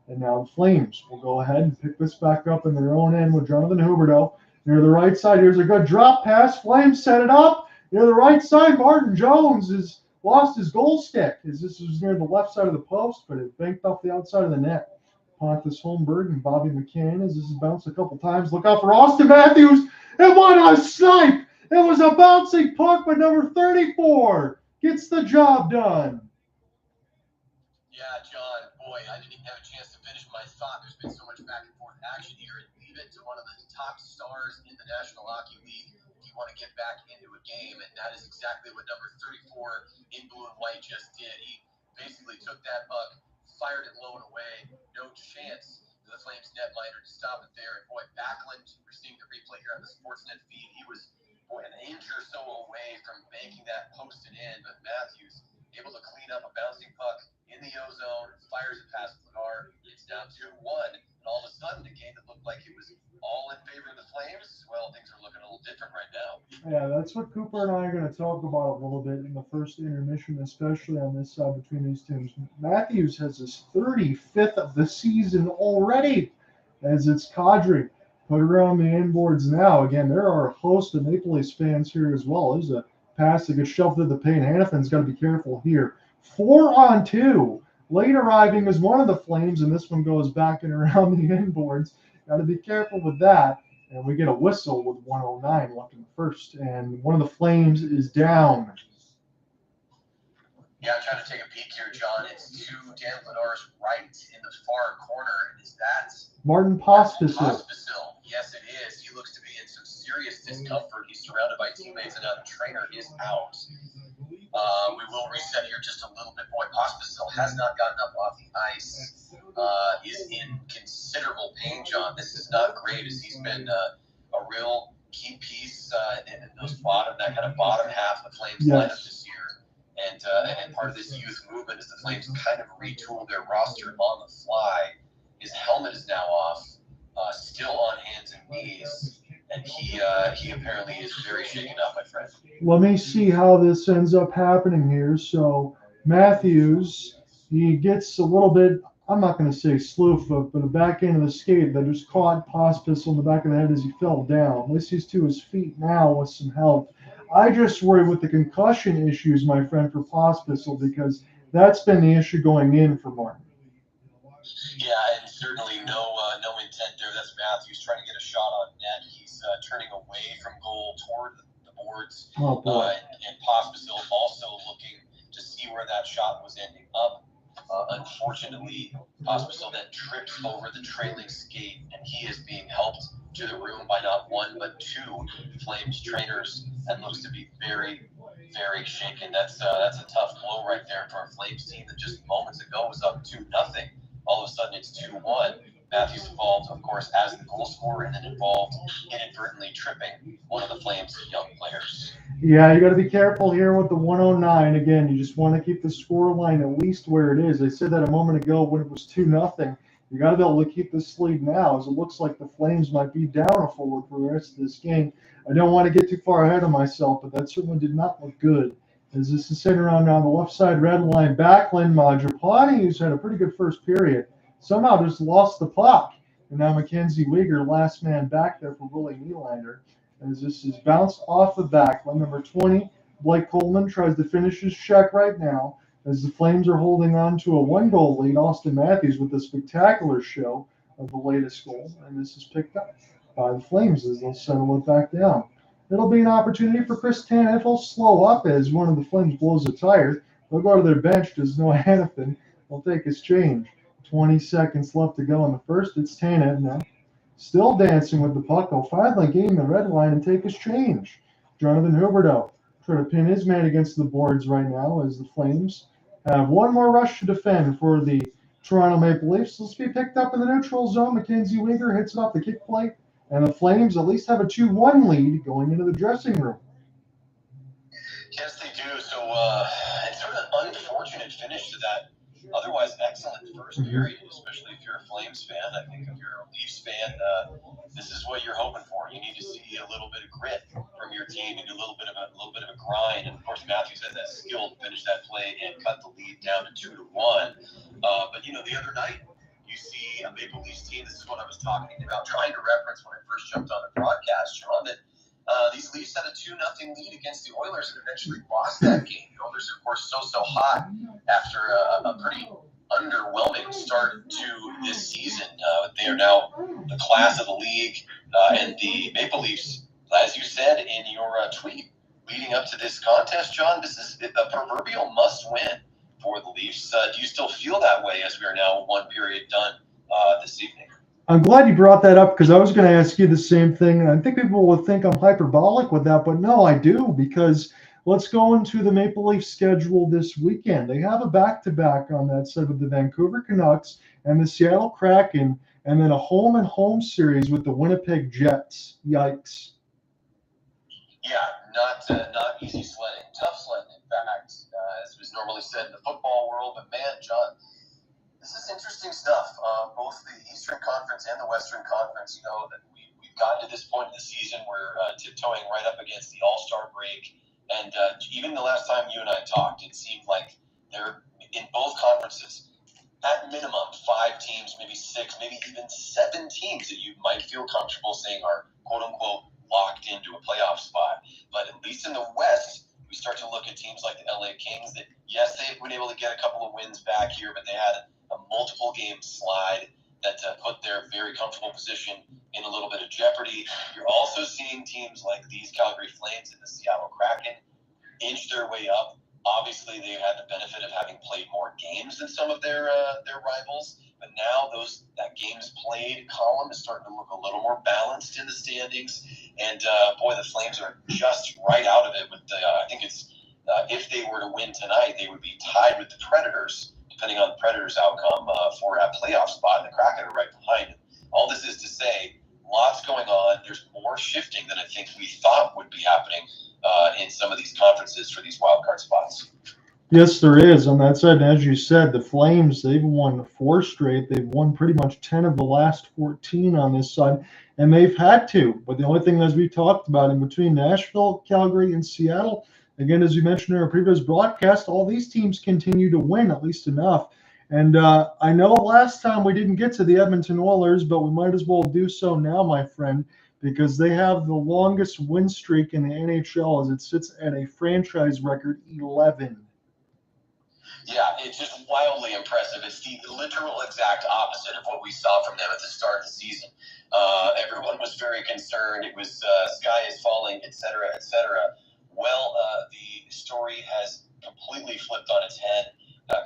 And now the Flames will go ahead and pick this back up in their own end with Jonathan Huberdeau. Near the right side, here's a good drop pass. Flames set it up. Near the right side, Martin Jones has lost his goal stick, as this was near the left side of the post, but it banked off the outside of the net. Pontus Holmberg and Bobby McCann as this is bounced a couple times. Look out for Auston Matthews. And what a snipe! It was a bouncing puck, but number 34 gets the job done. Yeah, John, boy, I didn't even have a chance to finish my thought. There's been so much back and forth action here. And leave it to one of the top stars in the National Hockey League if you want to get back into a game. And that is exactly what number 34 in blue and white just did. He basically took that puck, fired it low and away. No chance for the Flames netminder to stop it there. And boy, Backlund, we're seeing the replay here on the Sportsnet feed. He was, boy, an inch or so away from making that posted in. But Matthews able to clean up a bouncing puck in the O-zone, fires it past Vladar. It's now 2-1. And all of a sudden, a game that looked like it was all in favor of the Flames, well, things are looking a little different right now. Yeah, that's what Cooper and I are going to talk about a little bit in the first intermission, especially on this side between these teams. Matthews has his 35th of the season already, as it's Kadri. Put around the inboards now. Again, there are a host of Maple Leafs fans here as well. There's a pass that gets shoved through the paint. Hanifin's got to be careful here. 4-on-2. Late arriving is one of the Flames, and this one goes back and around the inboards. Got to be careful with that. And we get a whistle with 1:09 left in the first. And one of the Flames is down. Yeah, I'm trying to take a peek here, John. It's to Dan Vladar's right in the far corner. Is that Martin Pospisil? Yes, it is. He looks to be in some serious discomfort. He's surrounded by teammates, and now the trainer is out. We will reset here just a little bit. Boy, Pospisil has not gotten up off the ice. Is in considerable pain, John. This is not great, as he's been a real key piece in that kind of bottom half of the Flames lineup this year. And and part of this youth movement is the Flames kind of retool their roster on the fly. His helmet is now off, still on hands and knees, and he apparently is very shaken up, my friend. Let me see how this ends up happening here. So Matthews, he gets a little bit, I'm not going to say slew foot, but the back end of the skate that just caught Pospisil in the back of the head as he fell down. At least he's to his feet now with some help. I just worry with the concussion issues, my friend, for Pospisil, because that's been the issue going in for Martin. Yeah, and certainly no intent there. That's Matthews trying to get a shot on net. He's turning away from goal toward the boards. Oh, boy. And Pospisil also looking to see where that shot was ending up. Unfortunately, Pospisil then trips over the trailing skate, and he is being helped to the room by not one but two Flames trainers, and looks to be very, very shaken. That's a tough blow right there for a Flames team that just moments ago was up 2-0. All of a sudden, it's 2-1. Matthews involved, of course, as the goal scorer, and then involved inadvertently tripping one of the Flames' young players. Yeah, you got to be careful here with the 109. Again, you just want to keep the score line at least where it is. I said that a moment ago when it was 2-0. You got to be able to keep this lead now, as it looks like the Flames might be down a forward for the rest of this game. I don't want to get too far ahead of myself, but that certainly did not look good. As this is sitting around on the left side red line, Backlund, Mangiapane, who's had a pretty good first period, somehow just lost the puck. And now MacKenzie, Weegar, last man back there for Rielly, Nylander. As this is bounced off the Backlund. Number 20, Blake Coleman, tries to finish his check right now. As the Flames are holding on to a 1-goal lead, Auston Matthews with a spectacular show of the latest goal. And this is picked up by the Flames as they'll settle it back down. It'll be an opportunity for Chris Tanev. He'll slow up as one of the Flames blows a tire. They'll go to their bench. There's no Hanifin. They'll take his change. 20 seconds left to go in the first. It's Tanev now. Still dancing with the puck. He'll finally gain the red line and take his change. Jonathan Huberdeau trying to pin his man against the boards right now as the Flames have one more rush to defend for the Toronto Maple Leafs. Let's be picked up in the neutral zone. MacKenzie Weegar hits it off the kick plate. And the Flames at least have a 2-1 lead going into the dressing room. Yes, they do. So it's sort of an unfortunate finish to that otherwise excellent first period, especially if you're a Flames fan. I think if you're a Leafs fan, this is what you're hoping for. You need to see a little bit of grit from your team and a little bit of a grind. And of course, Matthews has that skill to finish that play and cut the lead down to 2-1. But the other night, you see a Maple Leafs team. This is what I was talking about, trying to reference when I first jumped on the broadcast, Sean, that these Leafs had a 2-0 lead against the Oilers and eventually lost that game. The Oilers, of course, so hot after a pretty underwhelming start to this season. They are now the class of the league, and the Maple Leafs, as you said in your tweet leading up to this contest, John, this is a proverbial must-win for the Leafs. Do you still feel that way as we are now one period done this evening? I'm glad you brought that up because I was going to ask you the same thing. And I think people will think I'm hyperbolic with that, but no, I do, because let's go into the Maple Leafs schedule this weekend. They have a back-to-back on that side with the Vancouver Canucks and the Seattle Kraken, and then a home-and-home series with the Winnipeg Jets. Yikes. Yeah, not easy sledding. Tough sledding, in fact, as was normally said in the football world. But man, John, this is interesting stuff. Both the Eastern Conference and the Western Conference, that we've gotten to this point in the season, we're tiptoeing right up against the All-Star break. And even the last time you and I talked, it seemed like there, in both conferences, at minimum 5 teams, maybe 6, maybe even 7 teams that you might feel comfortable saying are quote-unquote locked into a playoff spot. But at least in the West, we start to look at teams like the LA Kings that, yes, they've been able to get a couple of wins back here, but they had a multiple game slide that put their very comfortable position in a little bit of jeopardy. You're also seeing teams like these Calgary Flames and the Seattle Kraken inch their way up. Obviously, they had the benefit of having played more games than some of their rivals, but now that games played column is starting to look a little more balanced in the standings. And boy, the Flames are just right out of it. With I think it's if they were to win tonight, they would be tied with the Predators, depending on the Predators' outcome for a playoff spot. And the Kraken are right behind it. All this is to say, lots going on. There's more shifting than I think we thought would be happening in some of these conferences for these wild card spots. Yes, there is on that side. And as you said, the Flames, they've won 4 straight. They've won pretty much 10 of the last 14 on this side, and they've had to. But the only thing, as we talked about, in between Nashville, Calgary, and Seattle, again, as you mentioned in our previous broadcast, all these teams continue to win, at least enough. And I know last time we didn't get to the Edmonton Oilers, but we might as well do so now, my friend, because they have the longest win streak in the NHL as it sits at a franchise record 11. Yeah, it's just wildly impressive. It's the literal exact opposite of what we saw from them at the start of the season. Everyone was very concerned. It was sky is falling, et cetera, et cetera. Well, the story has completely flipped on its head.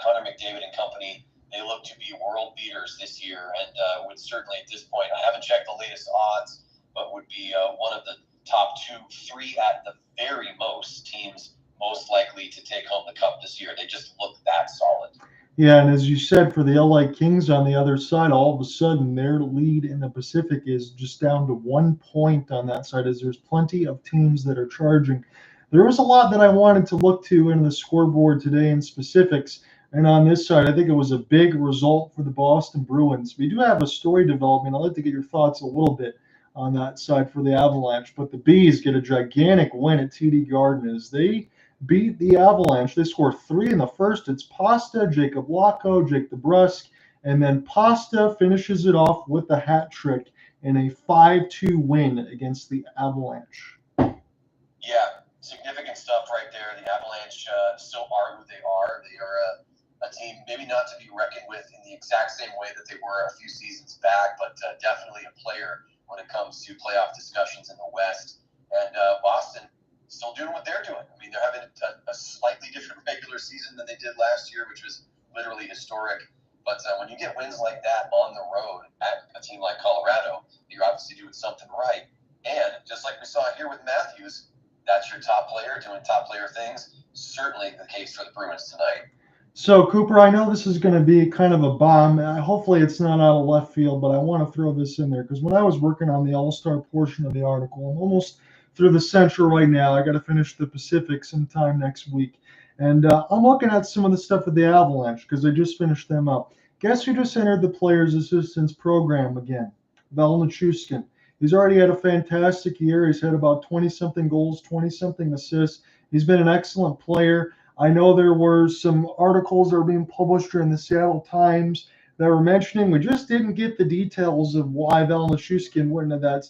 Connor McDavid and company, they look to be world beaters this year, and would certainly at this point, I haven't checked the latest odds, but would be one of the top 2, 3 at the very most teams most likely to take home the cup this year. They just look that solid. Yeah, and as you said, for the LA Kings on the other side, all of a sudden their lead in the Pacific is just down to 1 point on that side, as there's plenty of teams that are charging. There was a lot that I wanted to look to in the scoreboard today in specifics. And on this side, I think it was a big result for the Boston Bruins. We do have a story development. I'd like to get your thoughts a little bit on that side for the Avalanche. But the Bees get a gigantic win at TD Garden as they beat the Avalanche. They score 3 in the first. It's Pasta, Jacob Lacko, Jake DeBrusk, and then Pasta finishes it off with a hat trick in a 5-2 win against the Avalanche. Yeah, significant stuff right there. The Avalanche still are who they are. They are a team maybe not to be reckoned with in the exact same way that they were a few seasons back, but definitely a player when it comes to playoff discussions in the West. And Boston still doing what they're doing. I mean, they're having a slightly different regular season than they did last year, which was literally historic. But when you get wins like that on the road at a team like Colorado, you're obviously doing something right. And just like we saw here with Matthews, that's your top player doing top player things. Certainly the case for the Bruins tonight. So, Cooper, I know this is going to be kind of a bomb. Hopefully it's not out of left field, but I want to throw this in there because when I was working on the All-Star portion of the article, I'm almost through the Central right now. I got to finish the Pacific sometime next week. And I'm looking at some of the stuff with the Avalanche because I just finished them up. Guess who just entered the Players Assistance Program again? Val Nichushkin. He's already had a fantastic year. He's had about 20-something goals, 20-something assists. He's been an excellent player. I know there were some articles that were being published during the Seattle Times that were mentioning we just didn't get the details of why Val Nichushkin went into that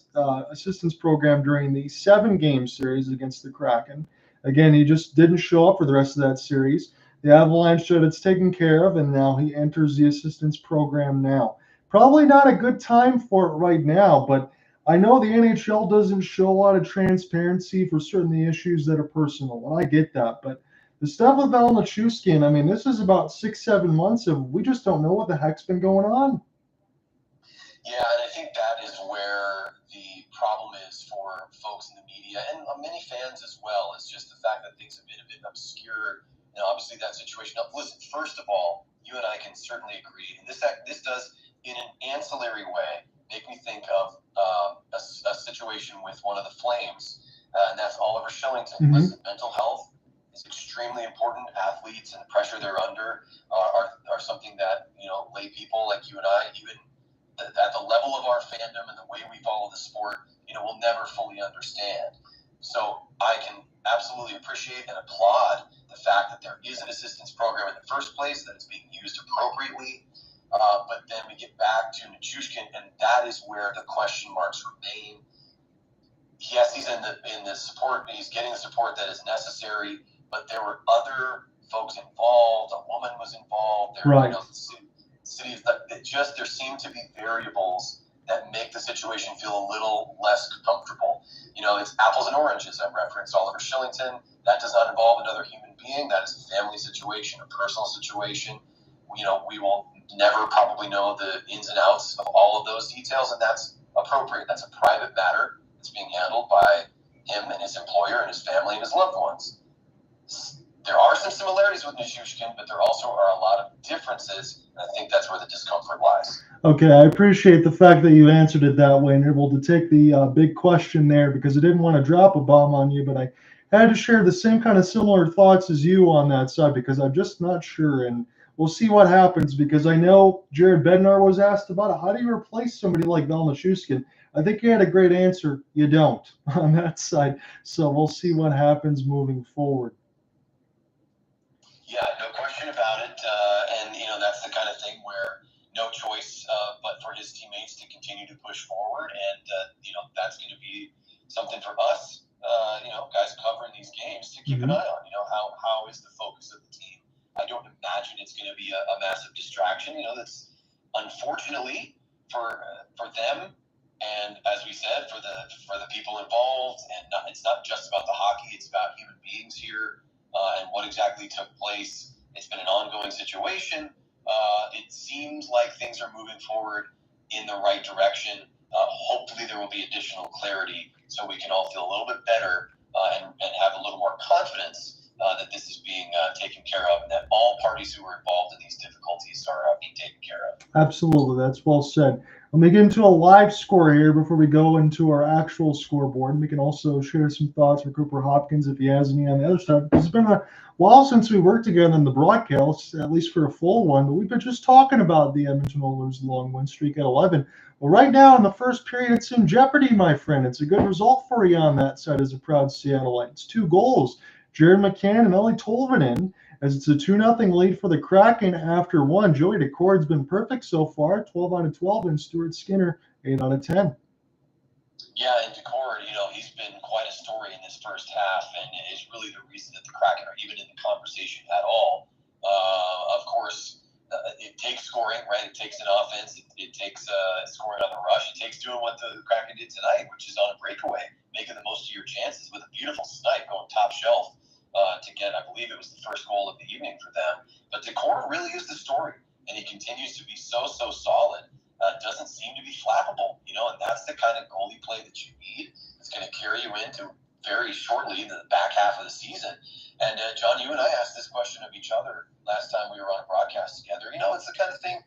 assistance program during the 7-game series against the Kraken. Again, he just didn't show up for the rest of that series. The Avalanche said it's taken care of, and now he enters the assistance program now. Probably not a good time for it right now, but I know the NHL doesn't show a lot of transparency for certain issues that are personal, and I get that, but the stuff with Val Nichushkin, I mean, this is about 6-7 months of we just don't know what the heck's been going on. Yeah, and I think that is where the problem is for folks in the media and many fans as well. It's just the fact that things have been a bit obscured, and obviously that situation. Now, listen, first of all, you and I can certainly agree, and this does, in an ancillary way, make me think of a situation with one of the Flames, and that's Oliver Shillington. Mm-hmm. Listen, mental health is extremely important. Athletes and the pressure they're under are something that, lay people like you and I, even at the level of our fandom and the way we follow the sport, we'll never fully understand. So I can absolutely appreciate and applaud the fact that there is an assistance program in the first place, that it's being used appropriately. But then we get back to Nichushkin, and that is where the question marks remain. Yes, he's in the support. He's getting the support that is necessary. But there were other folks involved. A woman was involved. There, right. Cities that there seem to be variables that make the situation feel a little less comfortable. It's apples and oranges. I referenced Oliver Shillington. That does not involve another human being. That is a family situation, a personal situation. We will never probably know the ins and outs of all of those details, and that's appropriate. That's a private matter. It's being handled by him and his employer and his family and his loved ones. There are some similarities with Nichushkin, but there also are a lot of differences, and I think that's where the discomfort lies. Okay, I appreciate the fact that you answered it that way and able to take the big question there because I didn't want to drop a bomb on you, but I had to share the same kind of similar thoughts as you on that side because I'm just not sure. And we'll see what happens because I know Jared Bednar was asked about it. How do you replace somebody like Valnichuskin? I think he had a great answer. You don't on that side. So we'll see what happens moving forward. Yeah, no question about it. And, that's the kind of thing where no choice but for his teammates to continue to push forward. And, that's going to be something for us, guys covering these games to keep an eye on. How is the focus of the team? I don't imagine it's going to be a massive distraction. That's unfortunately for them. And as we said, for the people involved, and it's not just about the hockey; it's about human beings here and what exactly took place. It's been an ongoing situation. It seems like things are moving forward in the right direction. Hopefully, there will be additional clarity so we can all feel a little bit better and have a little more confidence that this is being taken care of and that all parties who are involved in these difficulties are being taken care of. Absolutely, that's well said. Let me get into a live score here before we go into our actual scoreboard. We can also share some thoughts for Cooper Hopkins if he has any on the other side. It's been a while since we worked together in the broadcast, at least for a full one, but we've been just talking about the Edmonton Oilers' long win streak at 11. Well, right now in the first period, it's in jeopardy, my friend. It's a good result for you on that side as a proud Seattleite. It's 2 goals. Jared McCann and Ellie Tolvanen, as it's a 2-0 lead for the Kraken after 1. Joey Decord's been perfect so far, 12 out of 12, and Stuart Skinner, 8 out of 10. Yeah, and Decord, he's been quite a story in this first half, and is really the reason that the Kraken are even in the conversation at all. Of course, it takes scoring, right? It takes an offense. It takes scoring on the rush. It takes doing what the Kraken did tonight, which is on a breakaway, making the most of your chances with a beautiful snipe going top shelf to get, I believe it was the first goal of the evening for them. But Decord really is the story, and he continues to be so solid. Doesn't seem to be flappable, and that's the kind of goalie play that you need. It's going to carry you into very shortly into the back half of the season. And John, you and I asked this question of each other last time we were on a broadcast together. It's the kind of thing,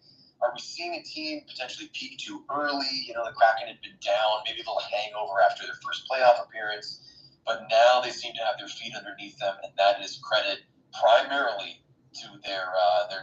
are we seeing a team potentially peak too early? The Kraken had been down, maybe a little hangover after their first playoff appearance, but now they seem to have their feet underneath them, and that is credit primarily to their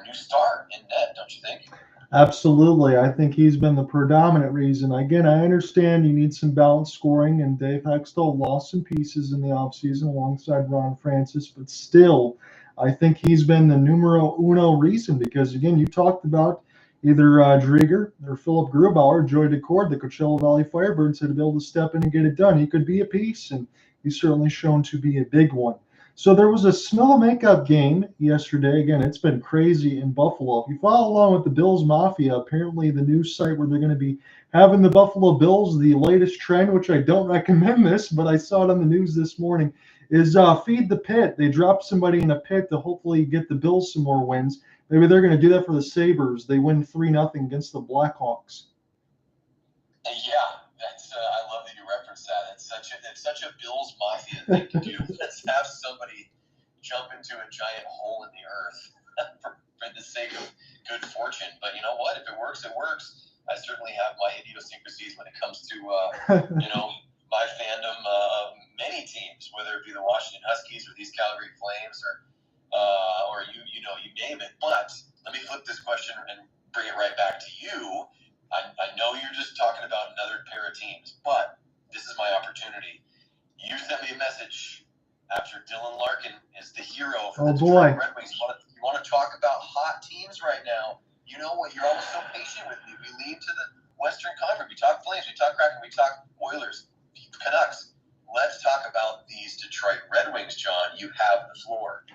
new star in net, don't you think? Absolutely. I think he's been the predominant reason. Again, I understand you need some balanced scoring, and Dave Hextall lost some pieces in the offseason alongside Ron Francis, but still, I think he's been the numero uno reason because, again, you talked about either Drieger or Philip Grubauer, Joey Decord, the Coachella Valley Firebirds had to be able to step in and get it done. He could be a piece, and he's certainly shown to be a big one. So there was a smell of makeup game yesterday. Again, it's been crazy in Buffalo. If you follow along with the Bills Mafia, apparently the news site where they're going to be having the Buffalo Bills, the latest trend, which I don't recommend this, but I saw it on the news this morning, is feed the pit. They dropped somebody in a pit to hopefully get the Bills some more wins. Maybe they're going to do that for the Sabres. They win 3-0 against the Blackhawks. Yeah, that's I love that you referenced that. It's such a Bills Mafia thing to do. Let's have somebody jump into a giant hole in the earth for the sake of good fortune. But you know what? If it works, it works. I certainly have my idiosyncrasies when it comes to my fandom of many teams, whether it be the Washington Huskies or these Calgary Flames or you name it. But let me flip this question and bring it right back to you. I know you're just talking about another pair of teams, but this is my opportunity. You sent me a message after Dylan Larkin is the hero for the Detroit Red Wings. You want to talk about hot teams right now? You know what? You're always so patient with me. We lean to the Western Conference. We talk Flames, we talk Kraken, we talk Oilers, Canucks. Let's talk about these Detroit Red Wings, John. You have the floor.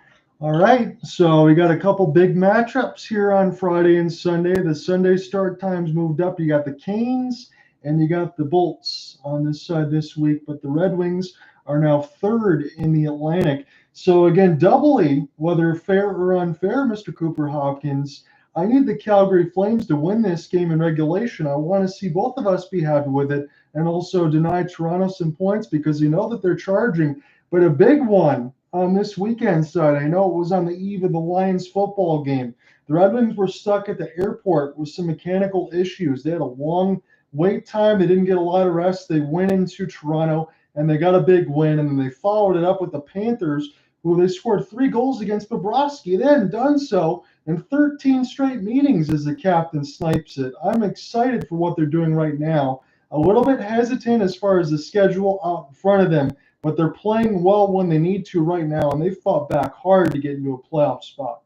All right, so we got a couple big matchups here on Friday and Sunday. The Sunday start times moved up. You got the Canes and you got the Bolts on this side this week, but the Red Wings are now third in the Atlantic. So again, doubly, whether fair or unfair, Mr. Cooper Hopkins, I need the Calgary Flames to win this game in regulation. I want to see both of us be happy with it and also deny Toronto some points because you know that they're charging. But a big one on this weekend side, I know it was on the eve of the Lions football game. The Red Wings were stuck at the airport with some mechanical issues. They had a long wait time. They didn't get a lot of rest. They went into Toronto and they got a big win, and then they followed it up with the Panthers, who they scored 3 goals against Bobrovsky. They hadn't done so in 13 straight meetings as the captain snipes it. I'm excited for what they're doing right now. A little bit hesitant as far as the schedule out in front of them, but they're playing well when they need to right now, and they fought back hard to get into a playoff spot.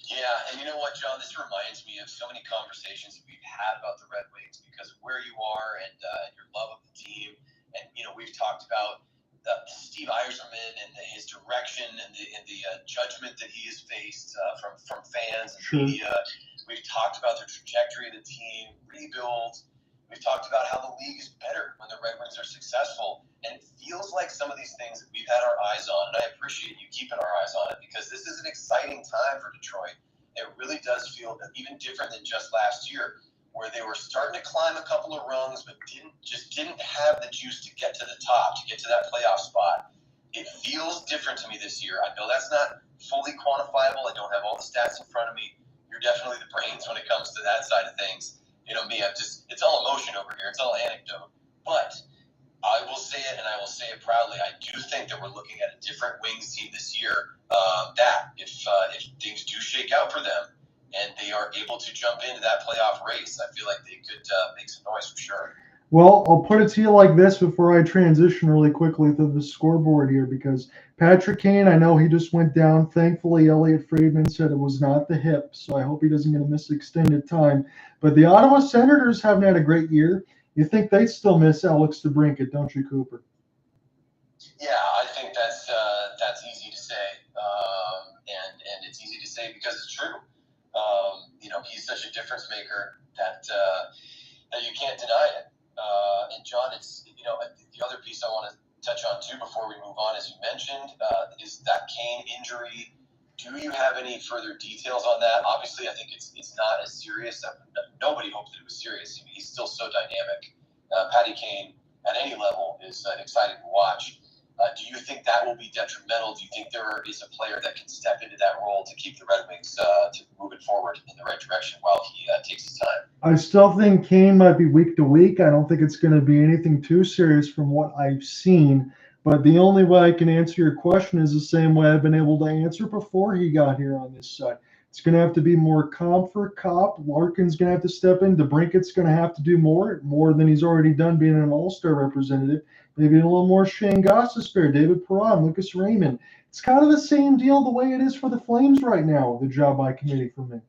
Yeah, and you know what, John? This reminds me of so many conversations that we've had about the Red Wings because of where you are and your love of the team. And, we've talked about Steve Yzerman and his direction and the judgment that he has faced from fans and media. We've talked about the trajectory of the team, rebuild. We've talked about how the league is better when the Red Wings are successful. And it feels like some of these things that we've had our eyes on, and I appreciate you keeping our eyes on it because this is an exciting time for Detroit. It really does feel even different than just last year, where they were starting to climb a couple of rungs, but didn't have the juice to get to the top, to get to that playoff spot. It feels different to me this year. I know that's not fully quantifiable. I don't have all the stats in front of me. You're definitely the brains when it comes to that side of things. Me, it's all emotion over here. It's all anecdote. But I will say it, and I will say it proudly. I do think that we're looking at a different Wings team this year. That if things do shake out for them and they are able to jump into that playoff race, I feel like they could make some noise for sure. Well, I'll put it to you like this before I transition really quickly to the scoreboard here, because Patrick Kane, I know he just went down. Thankfully, Elliot Friedman said it was not the hip, so I hope he doesn't get to miss extended time. But the Ottawa Senators haven't had a great year. You think they still miss Alex DeBrincat, don't you, Cooper? Yeah, I think that's easy to say, and it's easy to say because it's true. He's such a difference maker that you can't deny it. And John, it's the other piece I want to touch on too before we move on, as you mentioned, is that Kane injury. Do you have any further details on that? Obviously, I think it's not as serious. Nobody hoped that it was serious. I mean, he's still so dynamic. Patty Kane at any level is exciting to watch. Do you think that will be detrimental? Do you think there is a player that can step into that role to keep the Red Wings to move it forward in the right direction while he takes his time? I still think Kane might be week to week. I don't think it's going to be anything too serious from what I've seen. But the only way I can answer your question is the same way I've been able to answer before he got here on this side. It's going to have to be more comp for cop. Larkin's going to have to step in. DeBrincat's going to have to do more than he's already done being an all-star representative. Maybe a little more Shane Gostisbehere, David Perron, Lucas Raymond. It's kind of the same deal the way it is for the Flames right now, the job by committee for me.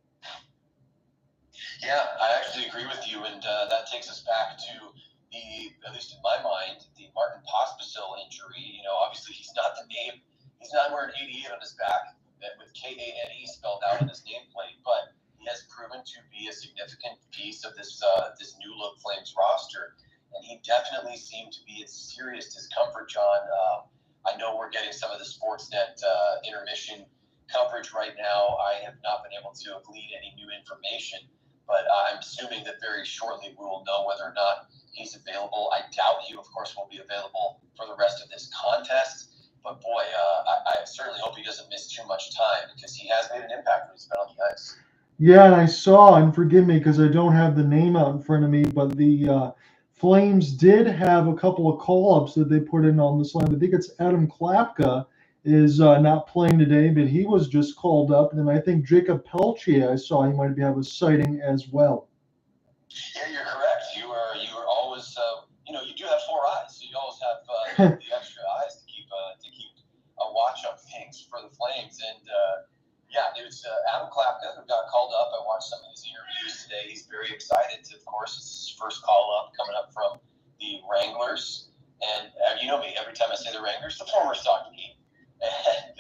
Yeah, I actually agree with you, and that takes us back to at least in my mind, the Martin Pospisil injury. Obviously he's not the name. He's not wearing 88 on his back with Kane spelled out on his nameplate, but he has proven to be a significant piece of this new look Flames roster. And he definitely seemed to be in serious discomfort, John. I know we're getting some of the Sportsnet intermission coverage right now. I have not been able to glean any new information, but I'm assuming that very shortly we will know whether or not he's available. I doubt he, of course, will be available for the rest of this contest. But boy, I certainly hope he doesn't miss too much time because he has made an impact when he's been on the ice. Yeah, and I saw, and forgive me because I don't have the name out in front of me, but the Flames did have a couple of call-ups that they put in on this line. I think it's Adam Klapka is not playing today, but he was just called up. And then I think Jacob Peltier, I saw he might have a sighting as well. Yeah, you're correct. You are always, you do have 4 eyes, so you always have the extra eyes to keep a watch on things for the Flames. And yeah, it was Adam Klapka who got called up. I watched some of his interviews today. He's very excited. Of course, it's his first call up coming up from the Wranglers. And you know me, every time I say the Wranglers, the former Stockton Heat. And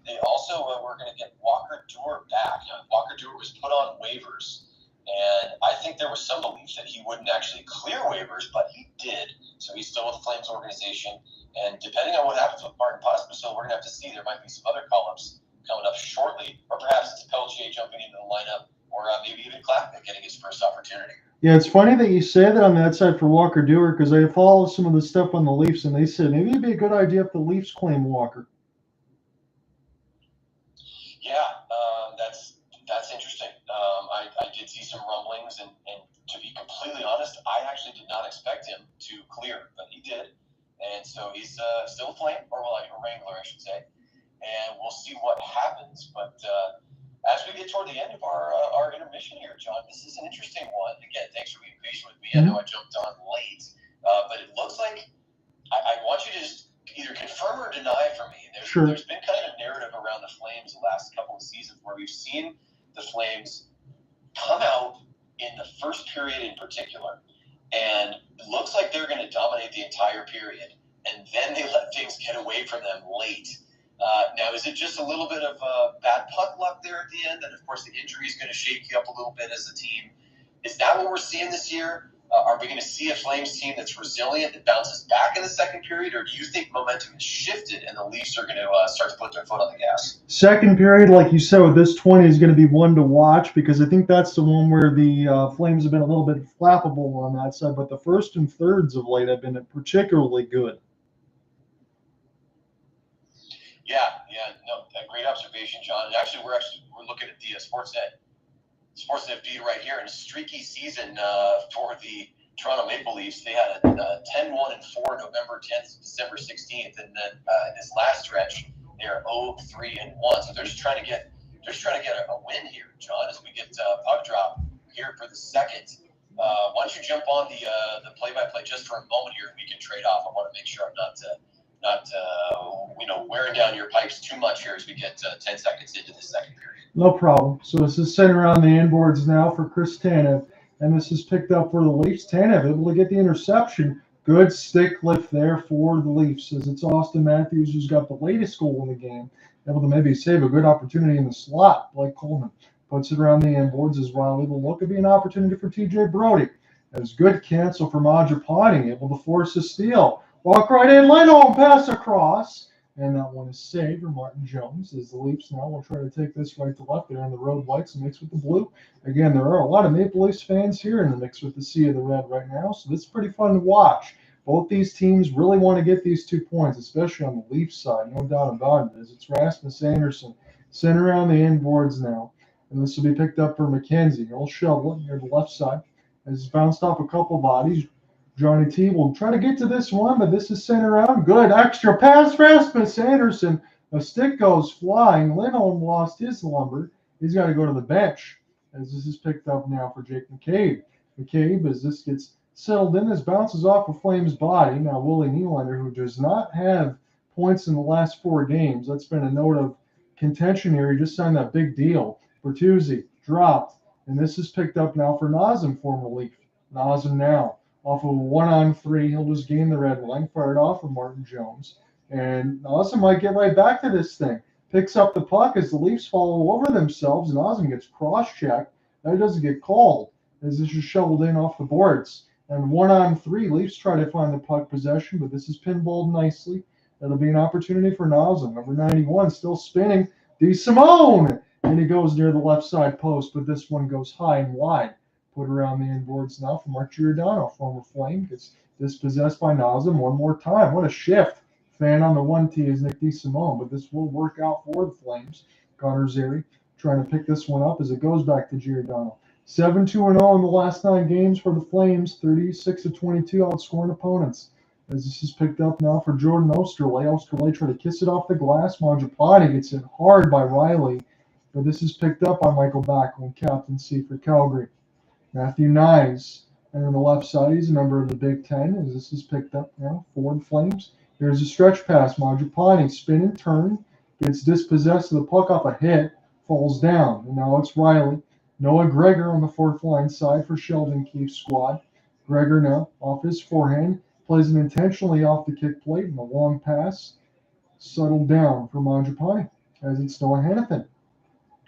they also were going to get Walker Duehr back. Walker Duehr was put on waivers. And I think there was some belief that he wouldn't actually clear waivers, but he did. So he's still with the Flames organization. And depending on what happens with Martin Pospisil, we're going to have to see. There might be some other call-ups coming up shortly, or perhaps it's Peltier jumping into the lineup, or maybe even Klapka getting his first opportunity. Yeah, it's funny that you say that on that side for Walker Duehr, because I follow some of the stuff on the Leafs, and they said maybe it'd be a good idea if the Leafs claim Walker. Yeah, that's interesting. I did see some rumblings, and to be completely honest, I actually did not expect him to clear, but he did. And so he's still a Flame, or well, a Wrangler, I should say. And we'll see what happens. But as we get toward the end of our intermission here, John, this is an interesting one. Again, thanks for being patient with me. I know I jumped on late, but it looks like I want you to just either confirm or deny for me. There's been kind of a narrative around the Flames the last couple of seasons where we've seen the Flames come out in the first period in particular, and it looks like they're going to dominate the entire period, and then they let things get away from them late. Now, is it just a little bit of bad puck luck there at the end? And, of course, the injury is going to shake you up a little bit as a team. Is that what we're seeing this year? Are we going to see a Flames team that's resilient, that bounces back in the second period? Or do you think momentum has shifted and the Leafs are going to start to put their foot on the gas? Second period, like you said, with this 20 is going to be one to watch because I think that's the one where the Flames have been a little bit flappable on that side. But the first and thirds of late have been particularly good. Yeah, no, a great observation, John. And actually, we're looking at the Sportsnet feed right here. In a streaky season for the Toronto Maple Leafs, they had a 10-1-4 November 10th, December 16th, and then in this last stretch, they're 0-3-1. So they're just trying to get a win here, John. As we get puck drop here for the second. Why don't you jump on the play-by-play just for a moment here? We can trade off. I want to make sure I'm not wearing down your pipes too much here as we get 10 seconds into the second period. No problem. So this is sent around the inboards now for Chris Tanev, and this is picked up for the Leafs. Tanev able to get the interception. Good stick lift there for the Leafs as it's Auston Matthews who's got the latest goal in the game, able to maybe save a good opportunity in the slot like Coleman. Puts it around the inboards as Rielly will look at be an opportunity for TJ Brody. As good cancel for Mangiapane, able to force a steal. Walk right in, Lindholm pass across. And that one is saved for Martin Jones as the Leafs now will try to take this right to left. They're in the road whites and mix with the blue. Again, there are a lot of Maple Leafs fans here in the mix with the sea of the red right now, so this is pretty fun to watch. Both these teams really want to get these 2 points, especially on the Leafs side, no doubt about it. As it's Rasmus Anderson sent around the inboards now, and this will be picked up for MacKenzie. He'll shovel it near the left side as it's bounced off a couple bodies. Johnny T will try to get to this one, but this is sent around. Good extra pass, Rasmus Anderson. A stick goes flying. Lindholm lost his lumber. He's got to go to the bench as this is picked up now for Jake McCabe. McCabe, as this gets settled in, this bounces off a Flames body. Now Willie Nylander, who does not have points in the last 4 games. That's been a note of contention here. He just signed that big deal. Bertuzzi dropped, and this is picked up now for Nazem, former Leaf. Nazem now. Off of a 1-on-3, he'll just gain the red line, fired off of Martin Jones. And Nazem might get right back to this thing. Picks up the puck as the Leafs fall over themselves, and Nazem gets cross-checked. That doesn't get called as this is shoveled in off the boards. And 1-on-3, Leafs try to find the puck possession, but this is pinballed nicely. That'll be an opportunity for Nazem. Number 91 still spinning. DeSimone! And he goes near the left side post, but this one goes high and wide. Put around the inboards now for Mark Giordano, former Flame. Gets dispossessed by Nazem one more time. What a shift. Fan on the 1T is Nick DeSimone, but this will work out for the Flames. Connor Zary trying to pick this one up as it goes back to Giordano. 7-2-0 in the last 9 games for the Flames. 36-22 outscoring opponents. As this is picked up now for Jordan Osterley. Osterley trying to kiss it off the glass. Mangiapane gets hit hard by Rielly, but this is picked up by Mikael Backlund, captaincy for Calgary. Matthew Nyes, and on the left side, he's a member of the Big Ten, as this is picked up now for the Flames. Here's a stretch pass. Mangiapane, spin and turn, gets dispossessed of the puck off a hit, falls down. And now it's Rielly. Noah Gregor on the 4th line side for Sheldon Keefe's squad. Gregor now off his forehand, plays it intentionally off the kick plate, and a long pass settled down for Mangiapane, as it's Noah Hanifin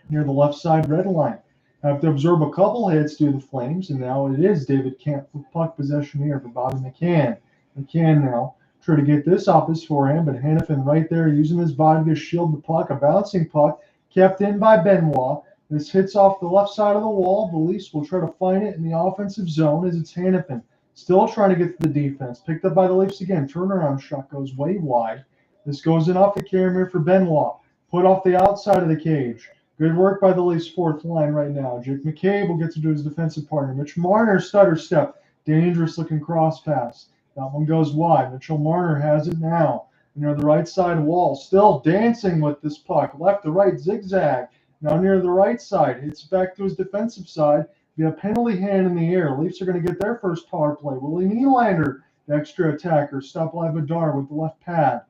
near the left side red line. Have to absorb a couple hits due to the Flames, and now it is David Kampf with puck possession here for Bobby McCann. McCann now try to get this off his forehand, but Hanifin right there using his body to shield the puck. A bouncing puck kept in by Benoit. This hits off the left side of the wall. The Leafs will try to find it in the offensive zone as it's Hanifin. Still trying to get to the defense. Picked up by the Leafs again. Turnaround shot goes way wide. This goes in off the carrier for Benoit. Put off the outside of the cage. Good work by the Leafs' 4th line right now. Jake McCabe will get to do his defensive partner. Mitch Marner stutter step. Dangerous looking cross pass. That one goes wide. Mitchell Marner has it now. Near the right side wall. Still dancing with this puck. Left to right zigzag. Now near the right side. Hits back to his defensive side. Via penalty hand in the air. Leafs are going to get their first power play. Willie Nylander, the extra attacker. Stopped by Bedard with the left pad.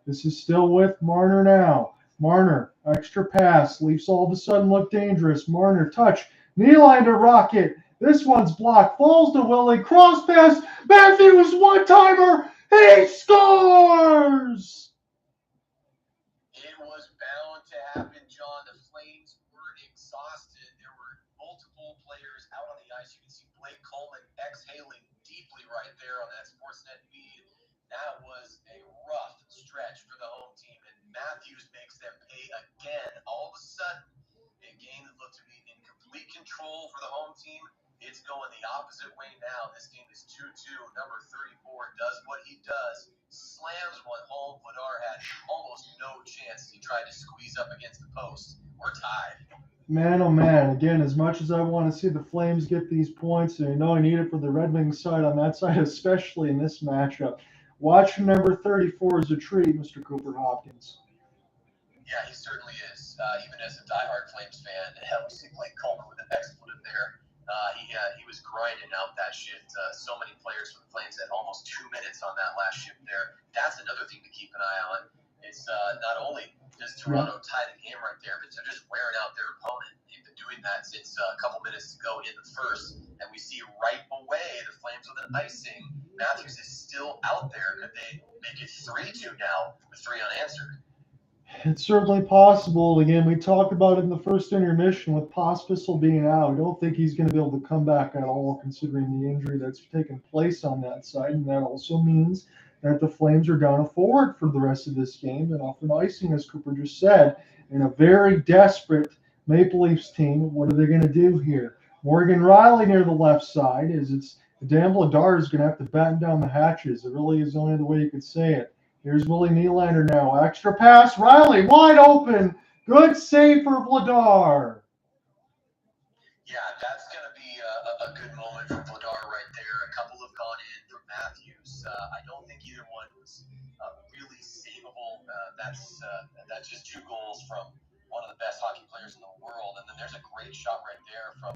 This is still with Marner now. Marner, extra pass. Leafs all of a sudden look dangerous. Marner, touch. Nylander, rocket. This one's blocked. Falls to Willie. Cross pass. Matthews, one-timer. He scores! It was bound to happen, John. The Flames were exhausted. There were multiple players out on the ice. You can see Blake Coleman exhaling deeply right there on that Sportsnet feed. That was a rough stretch for the home team, and Matthews makes them pay again. All of a sudden, a game that looked to be in complete control for the home team, it's going the opposite way now. This game is 2-2. Number 34 does what he does. Slams one home. Bedard had almost no chance. He tried to squeeze up against the post. We're tied. Man, oh man. Again, as much as I want to see the Flames get these points, and I know I need it for the Red Wings side on that side, especially in this matchup. Watching number 34 is a treat, Mr. Cooper Hopkins. Yeah, he certainly is. Even as a diehard Flames fan, we see Blake Coleman with an expletive there. He was grinding out that shift. So many players for the Flames had almost 2 minutes on that last shift there. That's another thing to keep an eye on. It's not only does Toronto tie the game right there, but they're just wearing out their opponent. They've been doing that since a couple minutes to go in the first, and we see right away the Flames with an icing. Matthews is still out there. Could they make it 3-2 now with 3 unanswered? It's certainly possible. Again, we talked about it in the first intermission with Pospisil being out. I don't think he's going to be able to come back at all, considering the injury that's taken place on that side. And that also means that the Flames are down a forward for the rest of this game. And off an icing, as Cooper just said, in a very desperate Maple Leafs team. What are they going to do here? Morgan Rielly near the left side. Dan Bedard is going to have to batten down the hatches. It really is only the way you could say it. Here's Willie Nylander now. Extra pass. Rielly wide open. Good save for Bedard. Yeah, that's going to be a good moment for Bedard right there. A couple have gone in from Matthews. I don't think either one was really savable. That's just 2 goals from one of the best hockey players in the world. And then there's a great shot right there from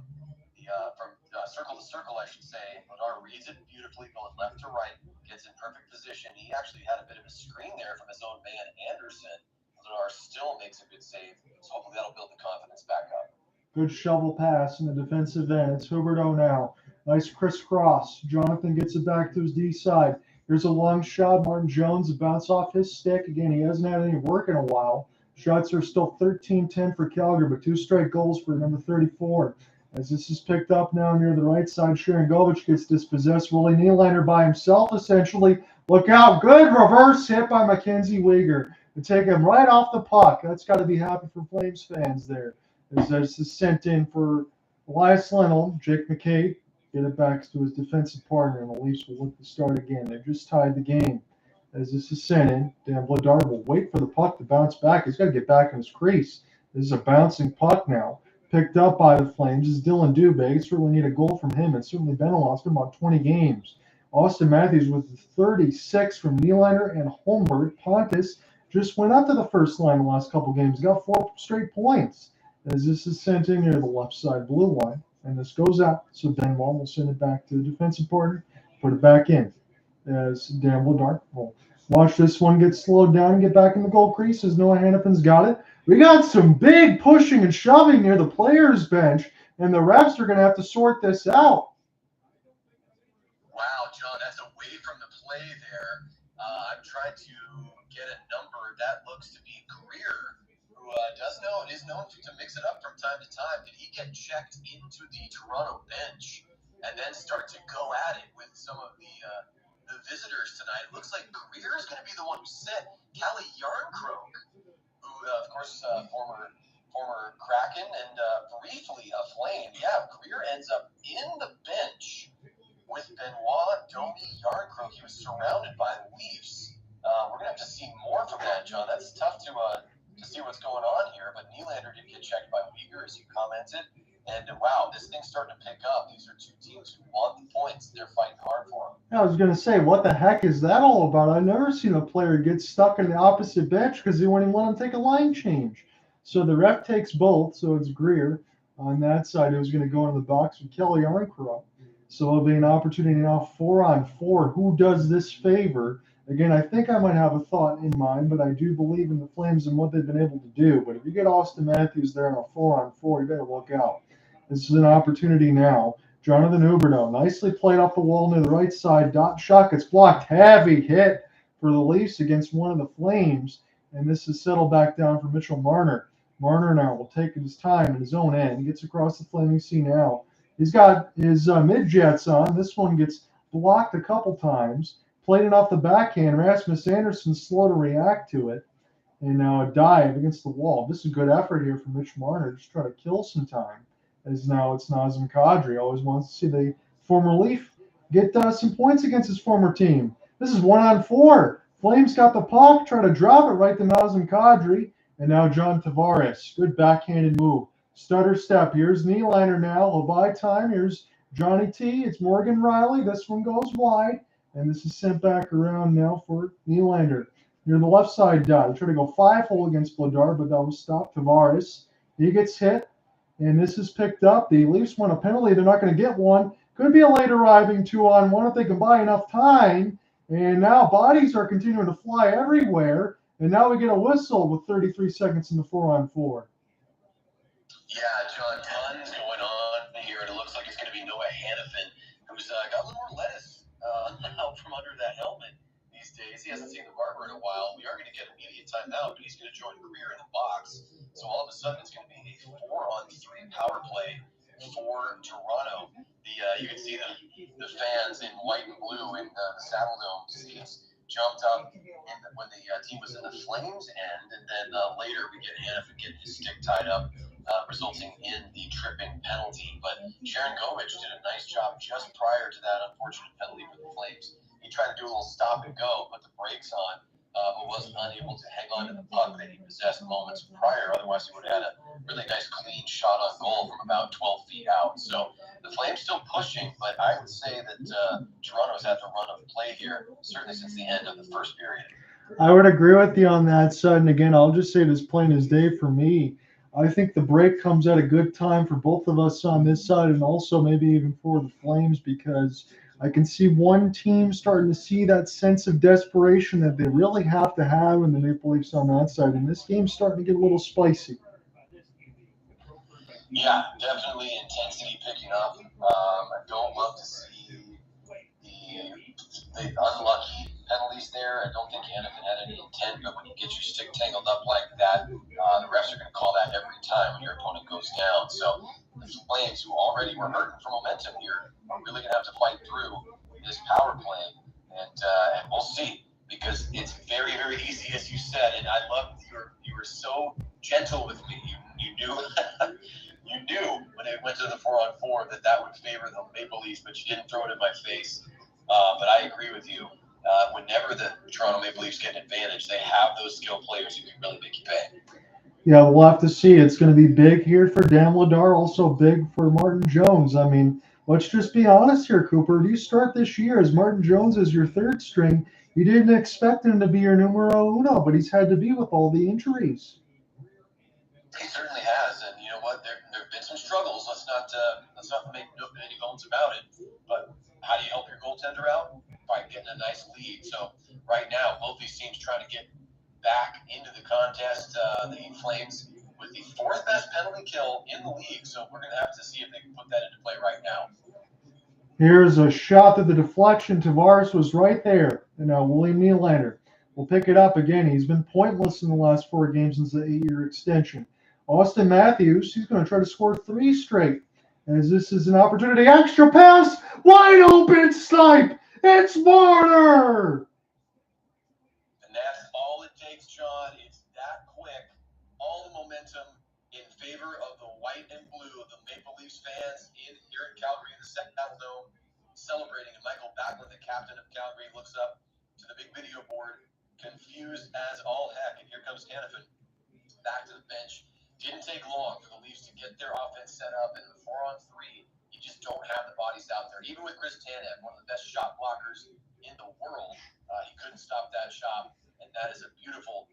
circle to circle, I should say. Bedard reads it beautifully, going left to right, gets in perfect position. He actually had a bit of a screen there from his own man, Anderson. Bedard still makes a good save, so hopefully that'll build the confidence back up. Good shovel pass in the defensive end. It's Huberdeau now. Nice crisscross. Jonathan gets it back to his D side. Here's a long shot. Martin Jones, a bounce off his stick. Again, he hasn't had any work in a while. Shots are still 13-10 for Calgary, but 2 straight goals for number 34. As this is picked up now near the right side, Sharangovich gets dispossessed. Willie Nylander by himself, essentially. Look out. Good reverse hit by MacKenzie Weegar to take him right off the puck. That's got to be happy for Flames fans there. As this is sent in for Elias Lindholm, Jake McCabe, get it back to his defensive partner, and the Leafs will look to start again. They've just tied the game. As this is sent in, Dan Bedard will wait for the puck to bounce back. He's got to get back in his crease. This is a bouncing puck now. Picked up by the Flames is Dylan Dubé. Certainly need a goal from him. It's certainly been a lot. It's been about 20 games. Auston Matthews with 36 from Nylander and Holmberg. Pontus just went up to the first line the last couple games. Got 4 straight points. As this is sent in near the left side blue line. And this goes out. So Benoit will send it back to the defensive partner. Put it back in. As Dan Bedard will watch this one get slowed down and get back in the goal crease as Noah Hanifin's got it. We got some big pushing and shoving near the players' bench, and the refs are going to have to sort this out. Wow, John, that's away from the play there. I'm trying to get a number. That looks to be Greer, who is known to mix it up from time to time. Did he get checked into the Toronto bench and then start to go at it with some of the visitors tonight? It looks like Greer is going to be the one who set Calle Jarnkrok, who, of course, former Kraken and briefly a Flame. Yeah, Greer ends up in the bench with Benoit, Domi, Jarnkrok. He was surrounded by the Leafs. We're going to have to see more from that, John. That's tough to see what's going on here. But Nylander did get checked by Weegar, as you commented. And, wow, this thing's starting to pick up. These are 2 teams who want the points. They're fighting hard for them. I was going to say, what the heck is that all about? I've never seen a player get stuck in the opposite bench because they wouldn't even let him take a line change. So the ref takes both, so it's Greer on that side who's going to go into the box with Calle Jarnkrok. So it'll be an opportunity now 4-on-4. Who does this favor? Again, I think I might have a thought in mind, but I do believe in the Flames and what they've been able to do. But if you get Auston Matthews there on a 4-on-4, you better look out. This is an opportunity now. Jonathan Huberdeau, nicely played off the wall near the right side. Shot gets blocked. Heavy hit for the Leafs against one of the Flames. And this is settled back down for Mitchell Marner. Marner now will take his time in his own end. He gets across the Flaming Sea now. He's got his mid-jets on. This one gets blocked a couple times. Played it off the backhand. Rasmus Anderson slow to react to it. And now a dive against the wall. This is a good effort here from Mitch Marner. Just trying to kill some time. As now it's Nazem Kadri. Always wants to see the former Leaf get some points against his former team. This is 1-on-4. Flames got the puck, try to drop it right to Nazem Kadri. And now John Tavares. Good backhanded move. Stutter step. Here's Nylander now. He'll buy time. Here's Johnny T. It's Morgan Rielly. This one goes wide. And this is sent back around now for Nylander. Near the left side dot. Trying to go 5-hole against Vladar, but that was stopped. Tavares. He gets hit. And this is picked up. The Leafs want a penalty. They're not going to get one. Could be a late arriving 2-on-1 if they can buy enough time. And now bodies are continuing to fly everywhere. And now we get a whistle with 33 seconds in the 4-on-4. Yeah, John, tons going on here. And it looks like it's going to be Noah Hanifin, who's got a little more lettuce out from under that helmet these days. He hasn't seen the barber in a while. We are going to get immediate timeout, but he's going to join Greer in the box. So all of a sudden, it's going to be a 4-on-3 power play for Toronto. You can see the fans in white and blue in the Saddle Dome seats jumped up when the team was in the Flames end, and then later we get Hanifin getting his stick tied up, resulting in the tripping penalty. But Sharangovich did a nice job just prior to that unfortunate penalty for the Flames. He tried to do a little stop and go, put the brakes on, but was unable to hang on to the puck that he possessed moments prior. Otherwise, he would have had a really nice, clean shot on goal from about 12 feet out. So the Flames still pushing, but I would say that Toronto's had the run of play here, certainly since the end of the first period. I would agree with you on that side. And again, I'll just say it as plain as day for me. I think the break comes at a good time for both of us on this side and also maybe even for the Flames because I can see one team starting to see that sense of desperation that they really have to have in the Maple Leafs on that side. And this game's starting to get a little spicy. Yeah, definitely intensity picking up. I don't love to see the unlucky penalties there. I don't think Hanifin had any intent, but when you get your stick tangled up like that, the refs are going to call that every time when your opponent goes down. So the Flames, who already were hurting for momentum here, are really going to have to fight through this power play, and we'll see. Because it's very, very easy, as you said, and I love you were so gentle with me. You knew you knew when it went to the 4-on-4 that would favor the Maple Leafs, but you didn't throw it in my face. But I agree with you. Whenever the Toronto Maple Leafs get an advantage, they have those skilled players who can really make you pay. Yeah, we'll have to see. It's going to be big here for Dan Vladar, also big for Martin Jones. I mean, let's just be honest here, Cooper. You start this year as Martin Jones as your third string. You didn't expect him to be your numero uno, but he's had to be with all the injuries. He certainly has, and you know what? There have been some struggles. Let's not make any bones about it. But how do you help your goaltender out? By getting a nice lead. So right now, both these teams trying to get back into the contest. The Flames with the fourth best penalty kill in the league. So we're going to have to see if they can put that into play right now. Here's a shot at the deflection. Tavares was right there. And now William Nylander will pick it up again. He's been pointless in the last 4 games since the 8-year extension. Auston Matthews, he's going to try to score 3 straight. As this is an opportunity. Extra pass! Wide open snipe! It's Marner! And that's all it takes, John. It's that quick. All the momentum in favor of the white and blue of the Maple Leafs fans here in Calgary in the Saddle Dome, celebrating. And Mikael Backlund, the captain of Calgary, looks up to the big video board, confused as all heck. And here comes Hanifin back to the bench. Didn't take long for the Leafs to get their offense set up. And in the 4-on-3, you just don't have the bodies out there. Even with Chris Tanev, one of the best shot blockers in the world, he couldn't stop that shot. And that is a beautiful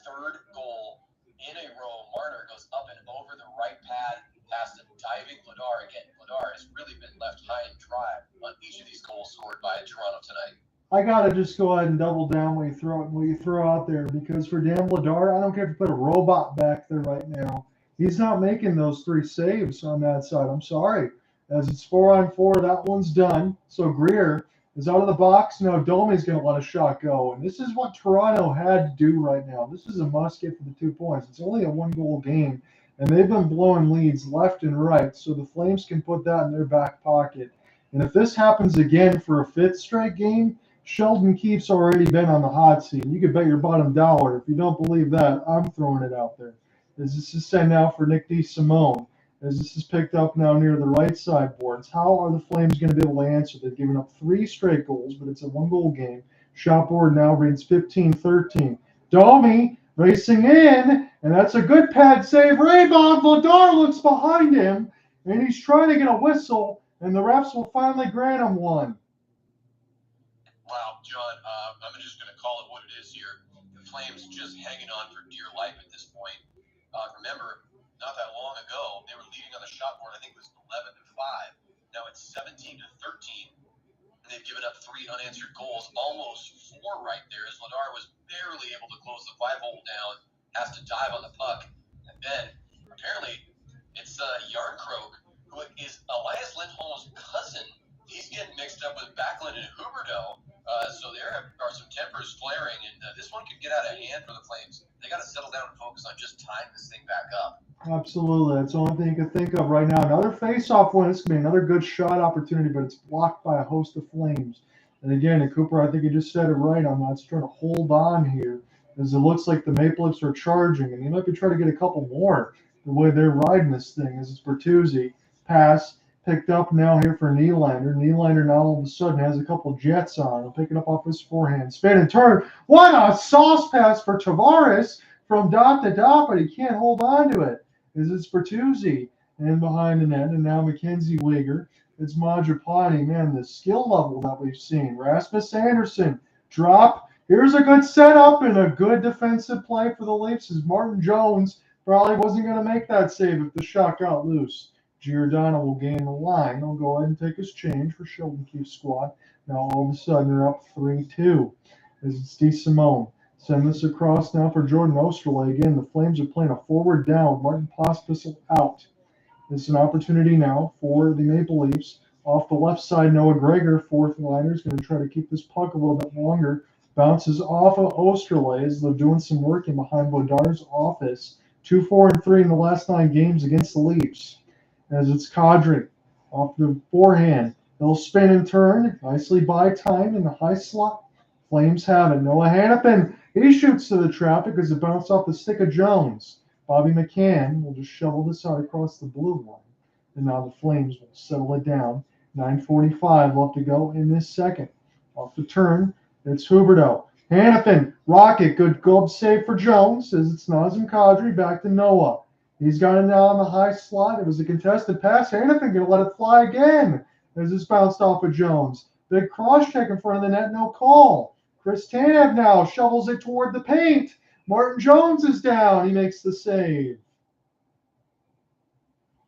third goal in a row. Marner goes up and over the right pad past a diving Vladar. Again, Vladar has really been left high and dry on each of these goals scored by Toronto tonight. I gotta just go ahead and double down what you throw out there, because for Dan Vladar, I don't care if you put a robot back there right now. He's not making those 3 saves on that side. I'm sorry. As it's 4-on-4, that one's done. So Greer is out of the box. Now Domi's going to let a shot go. And this is what Toronto had to do right now. This is a must get for the 2 points. It's only a 1-goal game, and they've been blowing leads left and right. So the Flames can put that in their back pocket. And if this happens again for a 5th straight game, Sheldon Keefe's already been on the hot seat. You could bet your bottom dollar. If you don't believe that, I'm throwing it out there. As this is sent out for Nick DeSimone. As this is picked up now near the right side boards. How are the Flames going to be able to answer? They've given up 3 straight goals, but it's a 1-goal game. Shot board now reads 15-13. Domi racing in, and that's a good pad save. Rebound. Vladar looks behind him, and he's trying to get a whistle, and the refs will finally grant him one. Wow, John, I'm just going to call it what it is here. The Flames just hanging on for dear life at this point. Remember, not that long ago, they were leading on the shot board. I think it was 11-5. Now it's 17-13. And they've given up 3 unanswered goals, almost 4 right there, as Vladar was barely able to close the 5-hole down, has to dive on the puck. And then, apparently, it's Jarnkrok, who is Elias Lindholm's cousin. He's getting mixed up with Backlund and Huberdeau. So there are some tempers flaring, and this one could get out of hand for the Flames. They got to settle down and focus on just tying this thing back up. Absolutely. That's the only thing you can think of right now. Another face-off win. This could be another good shot opportunity, but it's blocked by a host of Flames. And again, and Cooper, I think you just said it right on that. It's trying to hold on here, as it looks like the Maple Leafs are charging, and they might be trying to get a couple more the way they're riding this thing. As it's Bertuzzi. Pass. Picked up now here for Nylander. Nylander now all of a sudden has a couple jets on. He'll pick it up off his forehand. Spin and turn. What a sauce pass for Tavares from dot to dot, but he can't hold on to it. As it's Bertuzzi in behind the net. And now MacKenzie Weegar. It's Mangiapane. Man, the skill level that we've seen. Rasmus Andersson. Drop. Here's a good setup and a good defensive play for the Leafs, as Martin Jones probably wasn't going to make that save if the shot got loose. Giordano will gain the line. He'll go ahead and take his change for Sheldon Keefe's squad. Now all of a sudden they're up 3-2. As it's DeSimone. Send this across now for Jordan Osterley. Again, the Flames are playing a forward down. Martin Pospisil out. It's an opportunity now for the Maple Leafs. Off the left side, Noah Gregor, 4th liner, is going to try to keep this puck a little bit longer. Bounces off of Osterley as they're doing some work in behind Vladar's office. 2-4-3 in the last 9 games against the Leafs. As it's Kadri off the forehand. They'll spin and turn. Nicely by time in the high slot. Flames have it. Noah Hanifin, he shoots to the trap because it bounced off the stick of Jones. Bobby McCann will just shovel this out across the blue line. And now the Flames will settle it down. 9:45 left to go in this second. Off the turn, it's Huberdeau. Hanifin, rocket, good glove save for Jones as it's Nazem Kadri back to Noah. He's got it now on the high slot. It was a contested pass. Hanifin going to let it fly again as it's bounced off of Jones. Big cross check in front of the net, no call. Chris Tanev now shovels it toward the paint. Martin Jones is down. He makes the save.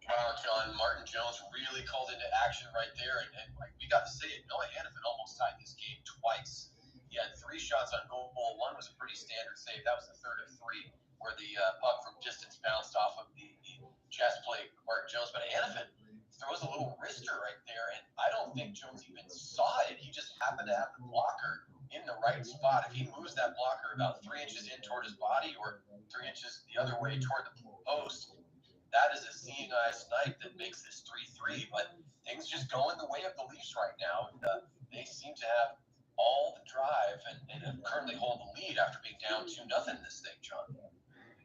Wow, John, Martin Jones really called into action right there. And like we got to say it, Noah Hanifin almost tied this game twice. He had 3 shots on goal. One was a pretty standard save. That was the third of 3. Where the puck from distance bounced off of the chest plate of Martin Jones. But Hanifin throws a little wrister right there, and I don't think Jones even saw it. He just happened to have the blocker in the right spot. If he moves that blocker about 3 inches in toward his body or 3 inches the other way toward the post, that is a seeing eye snipe that makes this 3-3. But things just going the way of the Leafs right now. And, they seem to have all the drive and currently hold the lead after being down 2-0 this thing, John.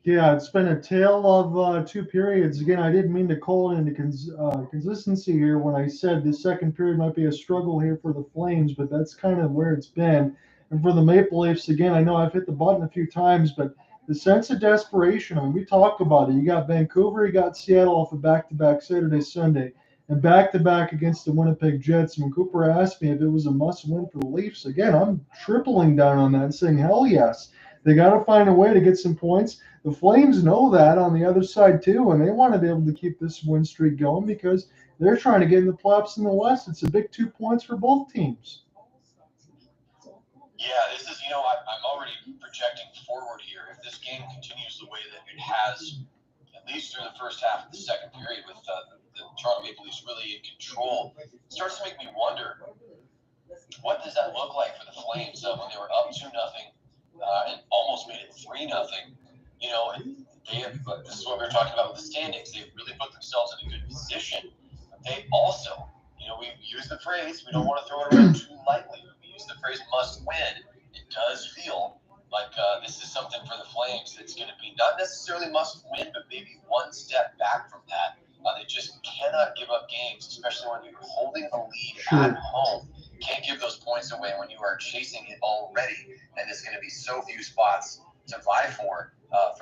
Yeah, it's been a tale of 2 periods. Again, I didn't mean to call it into consistency here when I said the second period might be a struggle here for the Flames, but that's kind of where it's been. And for the Maple Leafs, again, I know I've hit the button a few times, but the sense of desperation, I mean, we talked about it. You got Vancouver, you got Seattle off a back-to-back Saturday, Sunday. and back-to-back against the Winnipeg Jets. When Cooper asked me if it was a must-win for the Leafs, again, I'm tripling down on that and saying, hell yes. They got to find a way to get some points. The Flames know that on the other side, too, and they want to be able to keep this win streak going because they're trying to get in the playoffs in the West. It's a big 2 points for both teams. Yeah, this is, I'm already projecting forward here. If this game continues the way that it has, at least through the first half of the second period, with the Toronto Maple Leafs really in control, it starts to make me wonder, what does that look like for the Flames when they were up 2-0 and almost made it 3-0? And they have, this is what we were talking about with the standings. They've really put themselves in a good position. But they also, we use the phrase, we don't want to throw it around too lightly. We use the phrase must win. It does feel like this is something for the Flames that's going to be not necessarily must win, but maybe one step back from that. They just cannot give up games, especially when you're holding the lead at home. Can't give those points away when you are chasing it already, and there's going to be so few spots to vie for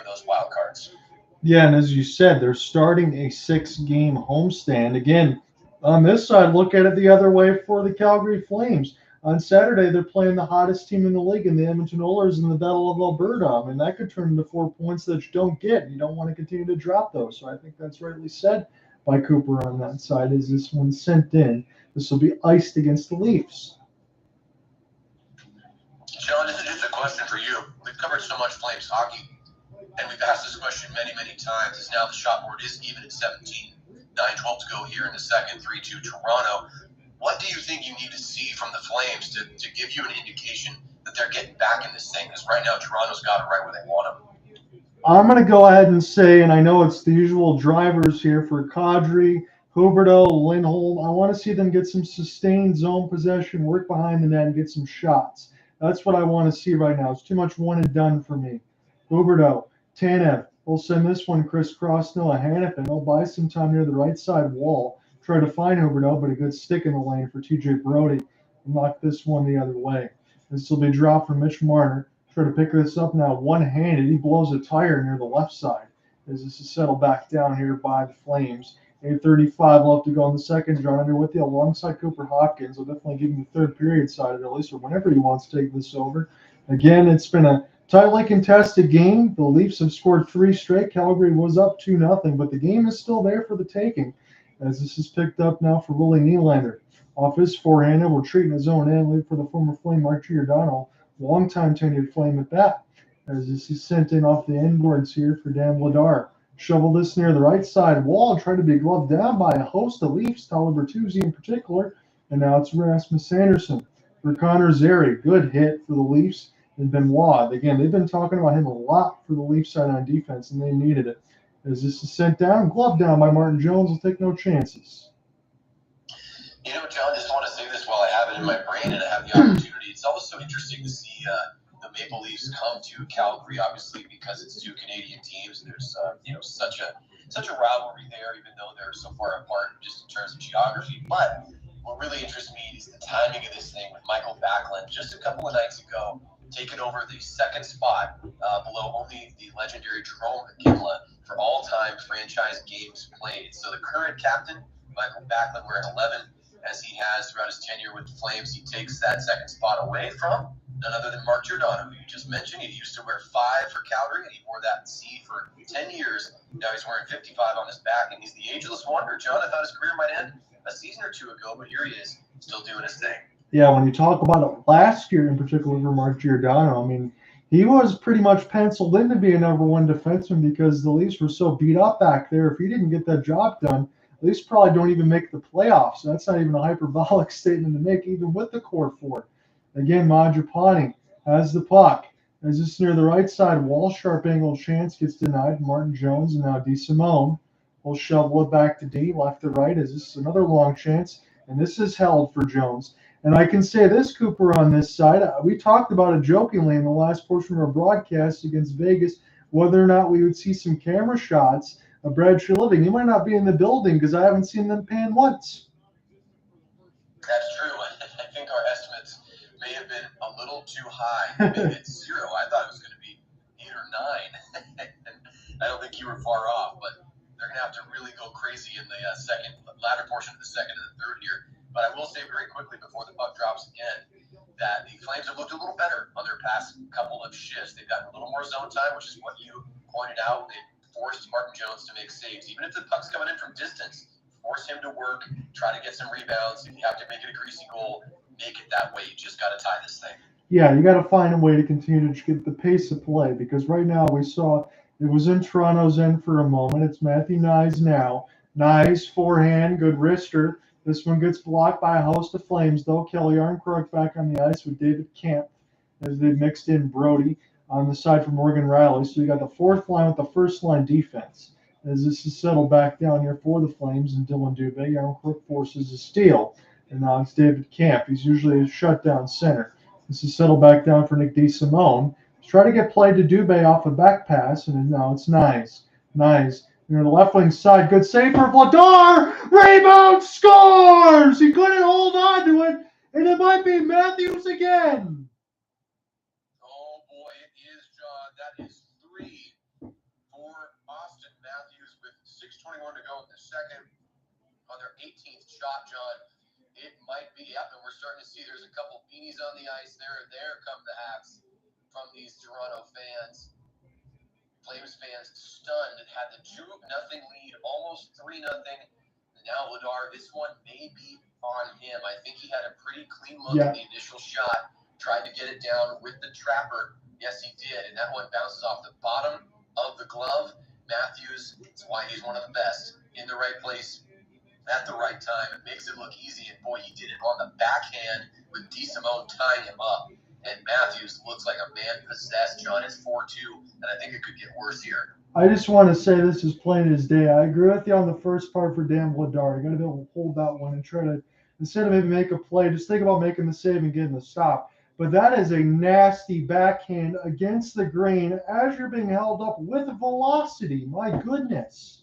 those wild cards. Yeah, and as you said, they're starting a 6-game homestand. Again, on this side, look at it the other way for the Calgary Flames. On Saturday, they're playing the hottest team in the league in the Edmonton Oilers in the Battle of Alberta. I mean, that could turn into 4 points that you don't get. You don't want to continue to drop those. So I think that's rightly said by Cooper on that side. Is this one sent in? This will be iced against the Leafs. Sheldon, this is just a question for you. We've covered so much Flames hockey, and we've asked this question many, many times. As now the shot board is even at 17. 9-12 to go here in the second, 3-2 Toronto. What do you think you need to see from the Flames to give you an indication that they're getting back in this thing? Because right now Toronto's got it right where they want them. I'm going to go ahead and say, and I know it's the usual drivers here for Kadri, Huberdeau, Lindholm. I want to see them get some sustained zone possession, work behind the net, and get some shots. That's what I want to see right now. It's too much one and done for me. Huberdeau, Tanev. We'll send this one crisscross Noah Hanifin. I'll buy some time near the right side wall. Try to find Huberdeau, but a good stick in the lane for TJ Brody. Knock this one the other way. This will be dropped from Mitch Marner. Try to pick this up now one-handed. He blows a tire near the left side as this is settled back down here by the Flames. 8:35 left to go in the second. John Under with you alongside Cooper Hopkins. I'll definitely give him the third period side at least, or whenever he wants to take this over. Again, it's been a tightly contested game. The Leafs have scored 3 straight. Calgary was up 2-0, but the game is still there for the taking as this is picked up now for Willie Nylander. Off his forehand, we're treating his own end. Lead for the former Flame, Mark Giordano. Long-time tenured Flame at that. As this is sent in off the endboards here for Dan Vladar. Shovel this near the right side wall and try to be gloved down by a host of Leafs, Tyler Bertuzzi in particular. And now it's Rasmus Anderson. For Connor Zary, good hit for the Leafs. And Benoit, again, they've been talking about him a lot for the Leafs side on defense, and they needed it. As this is sent down, gloved down by Martin Jones, will take no chances. John, just want to say this while I have it in my brain and I have the opportunity. It's always so interesting to see the Maple Leafs come to Calgary, obviously, because it's 2 Canadian teams. There's such a rivalry there, even though they're so far apart just in terms of geography. But what really interests me is the timing of this thing with Mikael Backlund just a couple of nights ago, taking over the second spot below only the legendary Jerome McKinley for all-time franchise games played. So the current captain, Mikael Backlund, wearing 11, as he has throughout his tenure with the Flames. He takes that second spot away from none other than Mark Giordano, who you just mentioned. He used to wear 5 for Calgary, and he wore that C for 10 years. Now he's wearing 55 on his back, and he's the ageless wonder. John, I thought his career might end a season or 2 ago, but here he is, still doing his thing. Yeah, when you talk about it last year in particular for Mark Giordano, I mean, he was pretty much penciled in to be a number 1 defenseman because the Leafs were so beat up back there. If he didn't get that job done, the Leafs probably don't even make the playoffs. So that's not even a hyperbolic statement to make, even with the core 4. Again, Mangiapane has the puck. As this near the right side wall, sharp angle chance gets denied. Martin Jones and now DeSimone will shovel it back to D, left to right, as this is another long chance. And this is held for Jones. And I can say this, Cooper, on this side. We talked about it jokingly in the last portion of our broadcast against Vegas, whether or not we would see some camera shots of Brad Treliving. He might not be in the building because I haven't seen them pan once. That's true. I think our estimates may have been a little too high. Maybe it's 0. I thought it was going to be 8 or 9. And I don't think you were far off, but they're going to have to really go crazy in the latter portion of the second and the third here. But I will say very quickly before the puck drops again that the Flames have looked a little better on their past couple of shifts. They've gotten a little more zone time, which is what you pointed out. They forced Martin Jones to make saves. Even if the puck's coming in from distance, force him to work, try to get some rebounds. If you have to make it a greasy goal, make it that way. You just got to tie this thing. Yeah, you got to find a way to continue to get the pace of play because right now we saw it was in Toronto's end for a moment. It's Matthew Nyes now. Nyes, forehand, good wrister. This one gets blocked by a host of Flames, though. Calle Jarnkrok back on the ice with David Kemp as they mixed in Brody on the side for Morgan Rielly. So you got the fourth line with the first line defense. As this is settled back down here for the Flames and Dylan Dubé, Jarnkrok forces a steal. And now it's David Kemp. He's usually a shutdown center. This is settled back down for Nick DeSimone. He's trying to get played to Dubé off a back pass, and now it's Nyes. Nyes. You're on the left wing side. Good save for Vladar. Rebound scores. He couldn't hold on to it, and it might be Matthews again. Oh boy, it is, John. That is 3 for Auston Matthews with 6:21 to go in the second on their 18th shot, John. It might be, and we're starting to see there's a couple beanies on the ice there. There come the hats from these Toronto fans. Flames fans stunned and had the 2-0 lead, almost 3-0. Now Vladar, this one may be on him. I think he had a pretty clean look at the initial shot, tried to get it down with the trapper. Yes, he did, and that one bounces off the bottom of the glove. Matthews, that's why he's one of the best, in the right place at the right time. It makes it look easy, and boy, he did it on the backhand with DeSimone tying him up. And Matthews looks like a man possessed, John. It's 4-2, and I think it could get worse here. I just want to say this is plain as day. I agree with you on the first part for Dan Vladar. You got to be able to hold that one and try to, instead of maybe make a play, just think about making the save and getting the stop. But that is a nasty backhand against the grain as you're being held up with velocity. My goodness.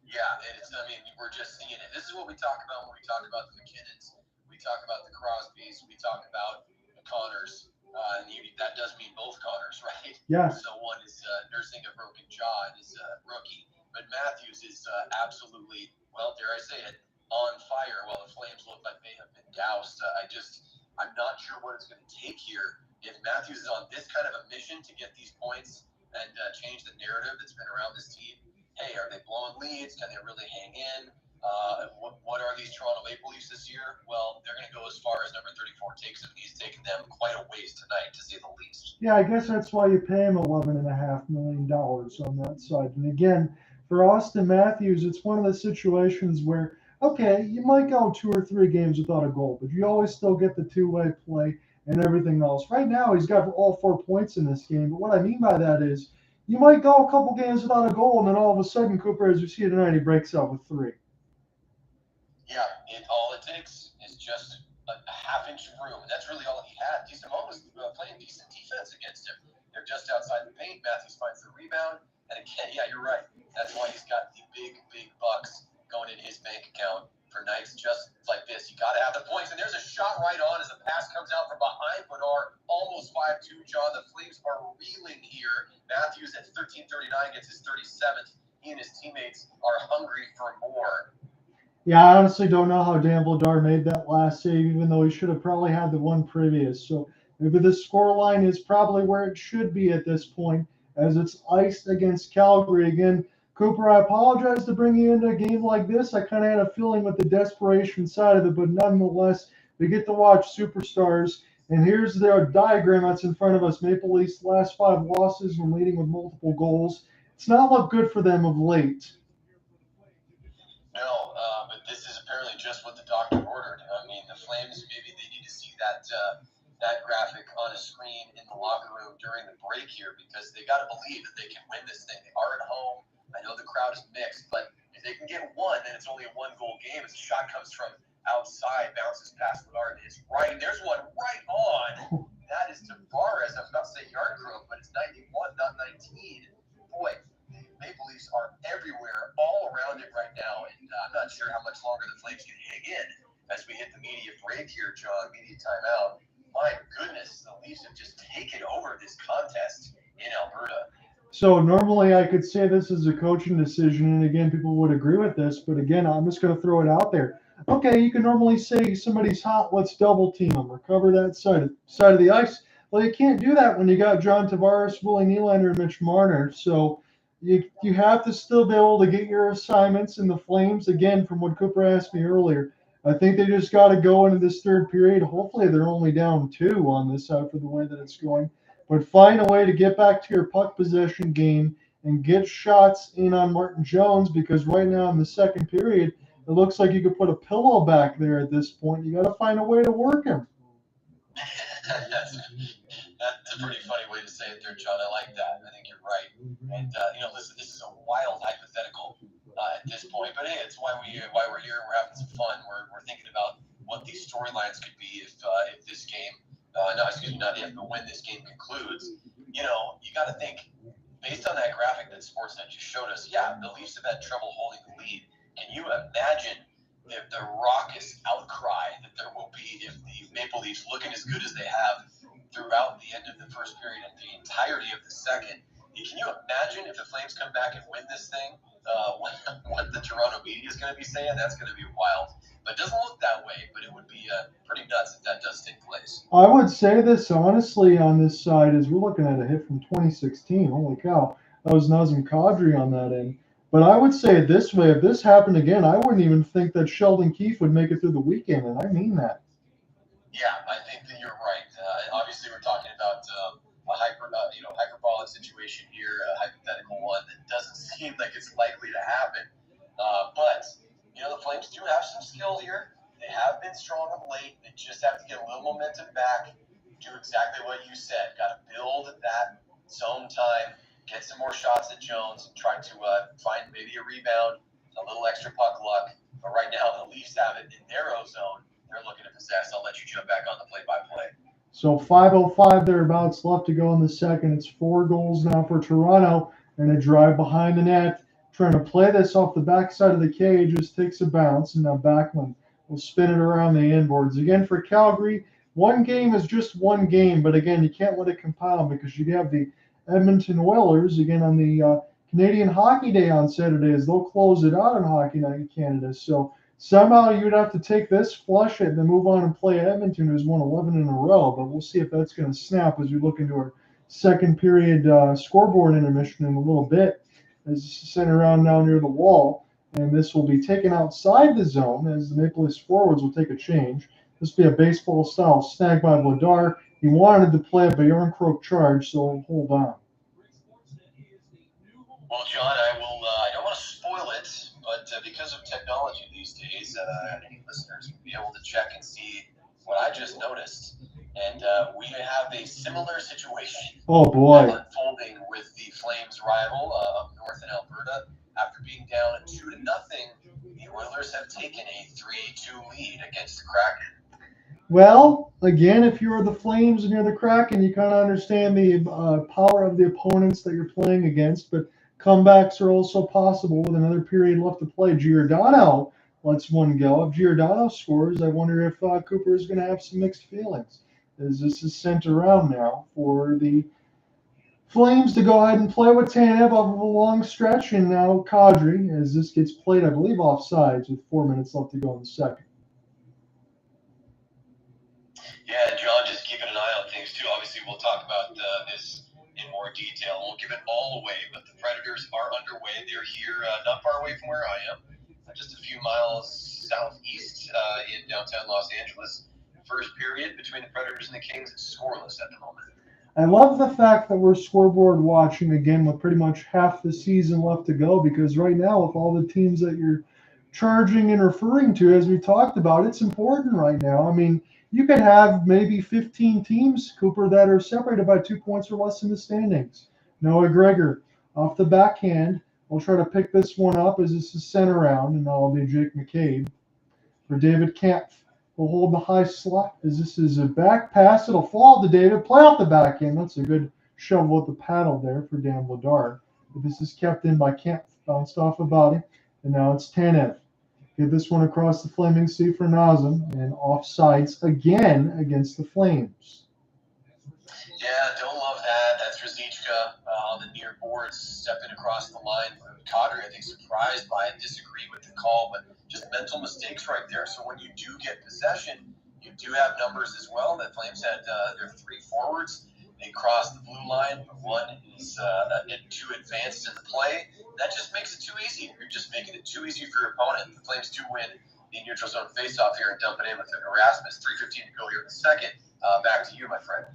Yeah, and it's, I mean, we're just seeing it. This is what we talk about when we talk about the McKinnons. We talk about the Crosbys. We talk about the Connors. And that does mean both Connors, right? Yes. So one is nursing a broken jaw and is a rookie. But Matthews is absolutely, well, dare I say it, on fire while the Flames look like they have been doused. I'm not sure what it's going to take here. If Matthews is on this kind of a mission to get these points and change the narrative that's been around this team, hey, are they blowing leads? Can they really hang in? What are these Toronto Maple Leafs this year? Well, they're going to go as far as number 34 takes them. He's taken them quite a ways tonight, to say the least. Yeah, I guess that's why you pay him $11.5 million on that side. And again, for Auston Matthews, it's one of the situations where, okay, you might go 2 or 3 games without a goal, but you always still get the two-way play and everything else. Right now, he's got all 4 points in this game. But what I mean by that is you might go a couple games without a goal, and then all of a sudden, Cooper, as you see tonight, he breaks out with 3. Yeah, all it takes is just a half-inch of room, and that's really all he had. DeSimone was playing decent defense against him. They're just outside the paint. Matthews finds the rebound, and again, yeah, you're right. That's why he's got the big bucks going in his bank account for nights just like this. You got to have the points, and there's a shot right on as the pass comes out from behind Vladar, almost 5-2. John, the Flames are reeling here. Matthews at 13:39 gets his 37th. He and his teammates are hungry for more. Yeah, I honestly don't know how Dan Vladar made that last save, even though he should have probably had the one previous. So maybe the scoreline is probably where it should be at this point, as it's iced against Calgary. Again, Cooper, I apologize to bring you into a game like this. I kind of had a feeling with the desperation side of it, but nonetheless, we get to watch superstars. And here's their diagram that's in front of us. Maple Leafs last 5 losses and leading with multiple goals. It's not looked good for them of late. No, but this is apparently just what the doctor ordered. I mean, the Flames, maybe they need to see that graphic on a screen in the locker room during the break here, because they got to believe that they can win this thing. They are at home. I know the crowd is mixed, but if they can get one, then it's only a 1-goal game. As a shot comes from outside, bounces past Vladar, and hits right. There's one right on. That is Tavares. I was about to say Jarnkrok, but it's 91, not 19. Boy, Maple Leafs are everywhere, all around it right now, and I'm not sure how much longer the Flames can hang in as we hit the media break here, John, media timeout. My goodness, the Leafs have just taken over this contest in Alberta. So normally I could say this is a coaching decision, and again, people would agree with this, but again, I'm just going to throw it out there. okay, you can normally say somebody's hot, let's double team them or cover that side of the ice. Well, you can't do that when you got John Tavares, Willie Nylander, and Mitch Marner. So you have to still be able to get your assignments. In the Flames, again, from what Cooper asked me earlier, I think they just got to go into this third period. Hopefully, they're only down 2 on this side for the way that it's going. But find a way to get back to your puck possession game and get shots in on Martin Jones, because right now in the second period, it looks like you could put a pillow back there at this point. You got to find a way to work him. That's a pretty funny way to say it there, John. I like that. I think you're right. And listen, this is a wild hypothetical at this point, but hey, it's why we're here. We're having some fun. We're thinking about what these storylines could be if this game, not if, but when this game concludes. You got to think based on that graphic that Sportsnet just showed us. Yeah, the Leafs have had trouble holding the lead. Can you imagine the raucous outcry that there will be if the Maple Leafs, looking as good as they have throughout the end of the first period and the entirety of the second? Can you imagine if the Flames come back and win this thing? What the Toronto media is going to be saying? That's going to be wild. But it doesn't look that way, but it would be pretty nuts if that does take place. I would say this honestly on this side is we're looking at a hit from 2016. Holy cow. That was Nazem Kadri on that end. But I would say it this way. If this happened again, I wouldn't even think that Sheldon Keefe would make it through the weekend, and I mean that. Yeah, I think that you're right. Obviously, we're talking about a hyperbolic situation here, a hypothetical one that doesn't seem like it's likely to happen. But the Flames do have some skill here. They have been strong of late. They just have to get a little momentum back. Do exactly what you said. Got to build that zone time. Get some more shots at Jones. Try to find maybe a rebound, a little extra puck luck. But right now, the Leafs have it in their own zone. They're looking to possess. I'll let you jump back on the play-by-play. So 5:05 thereabouts left to go in the second. It's 4 goals now for Toronto, and a drive behind the net. Trying to play this off the backside of the cage, just takes a bounce, and now Backlund will spin it around the inboards. Again, for Calgary, one game is just one game, but again, you can't let it compound because you have the Edmonton Oilers, again, on the Canadian Hockey Day on Saturdays. They'll close it out on Hockey Night in Canada. So somehow you'd have to take this, flush it, and then move on and play Edmonton, who's won 11 in a row. But we'll see if that's going to snap as we look into our second period scoreboard intermission in a little bit. As this is sent around now near the wall, and this will be taken outside the zone as the Maple Leafs forwards will take a change. This will be a baseball-style snag by Vladar. He wanted to play a Jarnkrok charge, so hold on. Well, John, I don't want to spoil it, but because of technology these days, any listeners will be able to check and see what I just noticed. And we have a similar situation unfolding with the Flames rival up north in Alberta. After being down 2-0, the Oilers have taken a 3-2 lead against the Kraken. Well, again, if you're the Flames and you're the Kraken, you kind of understand the power of the opponents that you're playing against, but comebacks are also possible with another period left to play. Giordano lets one go. If Giordano scores, I wonder if Cooper is going to have some mixed feelings, as this is sent around now for the Flames to go ahead and play with Tanev off of a long stretch, and now Kadri, as this gets played, I believe, offsides with 4 minutes left to go in the second. Yeah, John, just keeping an eye on things, too. Obviously, we'll talk about this in more detail. We'll give it all away, but the Predators are underway. They're here not far away from where I am, just a few miles southeast in downtown Los Angeles. First period between the Predators and the Kings is scoreless at the moment. I love the fact that we're scoreboard watching again with pretty much half the season left to go, because right now with all the teams that you're charging and referring to, as we talked about, it's important right now. I mean, you could have maybe 15 teams, Cooper, that are separated by 2 points or less in the standings. Noah Gregor off the backhand. We'll try to pick this one up as this is sent around, and that'll be Jake McCabe. For David Kampf, will hold the high slot as this is a back pass. It'll fall to David. Play off the backhand. That's a good shovel at the paddle there for Dan Vladar. But this is kept in by Kampf. Bounced off a body. And now it's Tanev. Get this one across the Flaming Sea for Nazem. And offsides again against the Flames. Yeah, don't love that. That's Rosichka on the near boards, stepping across the line. Kadri, I think, surprised by it, disagreed with the call, but just mental mistakes right there. So when you do get possession, you do have numbers as well. The Flames had their 3 forwards. They crossed the blue line. One is too advanced in the play. That just makes it too easy. You're just making it too easy for your opponent. The Flames do win the neutral zone faceoff here and dump it in with Erasmus. 3:15 to go here in the second. Back to you, my friend.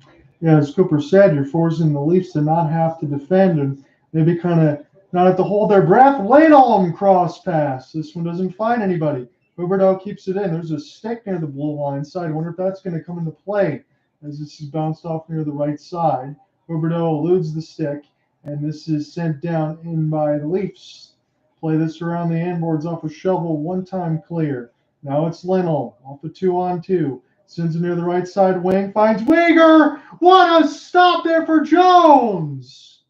Yeah, as Cooper said, you're forcing the Leafs to not have to defend and maybe kind of not have to hold their breath. Lindholm cross pass. This one doesn't find anybody. Huberdeau keeps it in. There's a stick near the blue line side. I wonder if that's going to come into play as this is bounced off near the right side. Huberdeau eludes the stick, and this is sent down in by the Leafs. Play this around the inboards off a shovel, one-time clear. Now it's Lindholm off the 2-on-2. Sends it near the right side wing. Finds Weegar. What a stop there for Jones.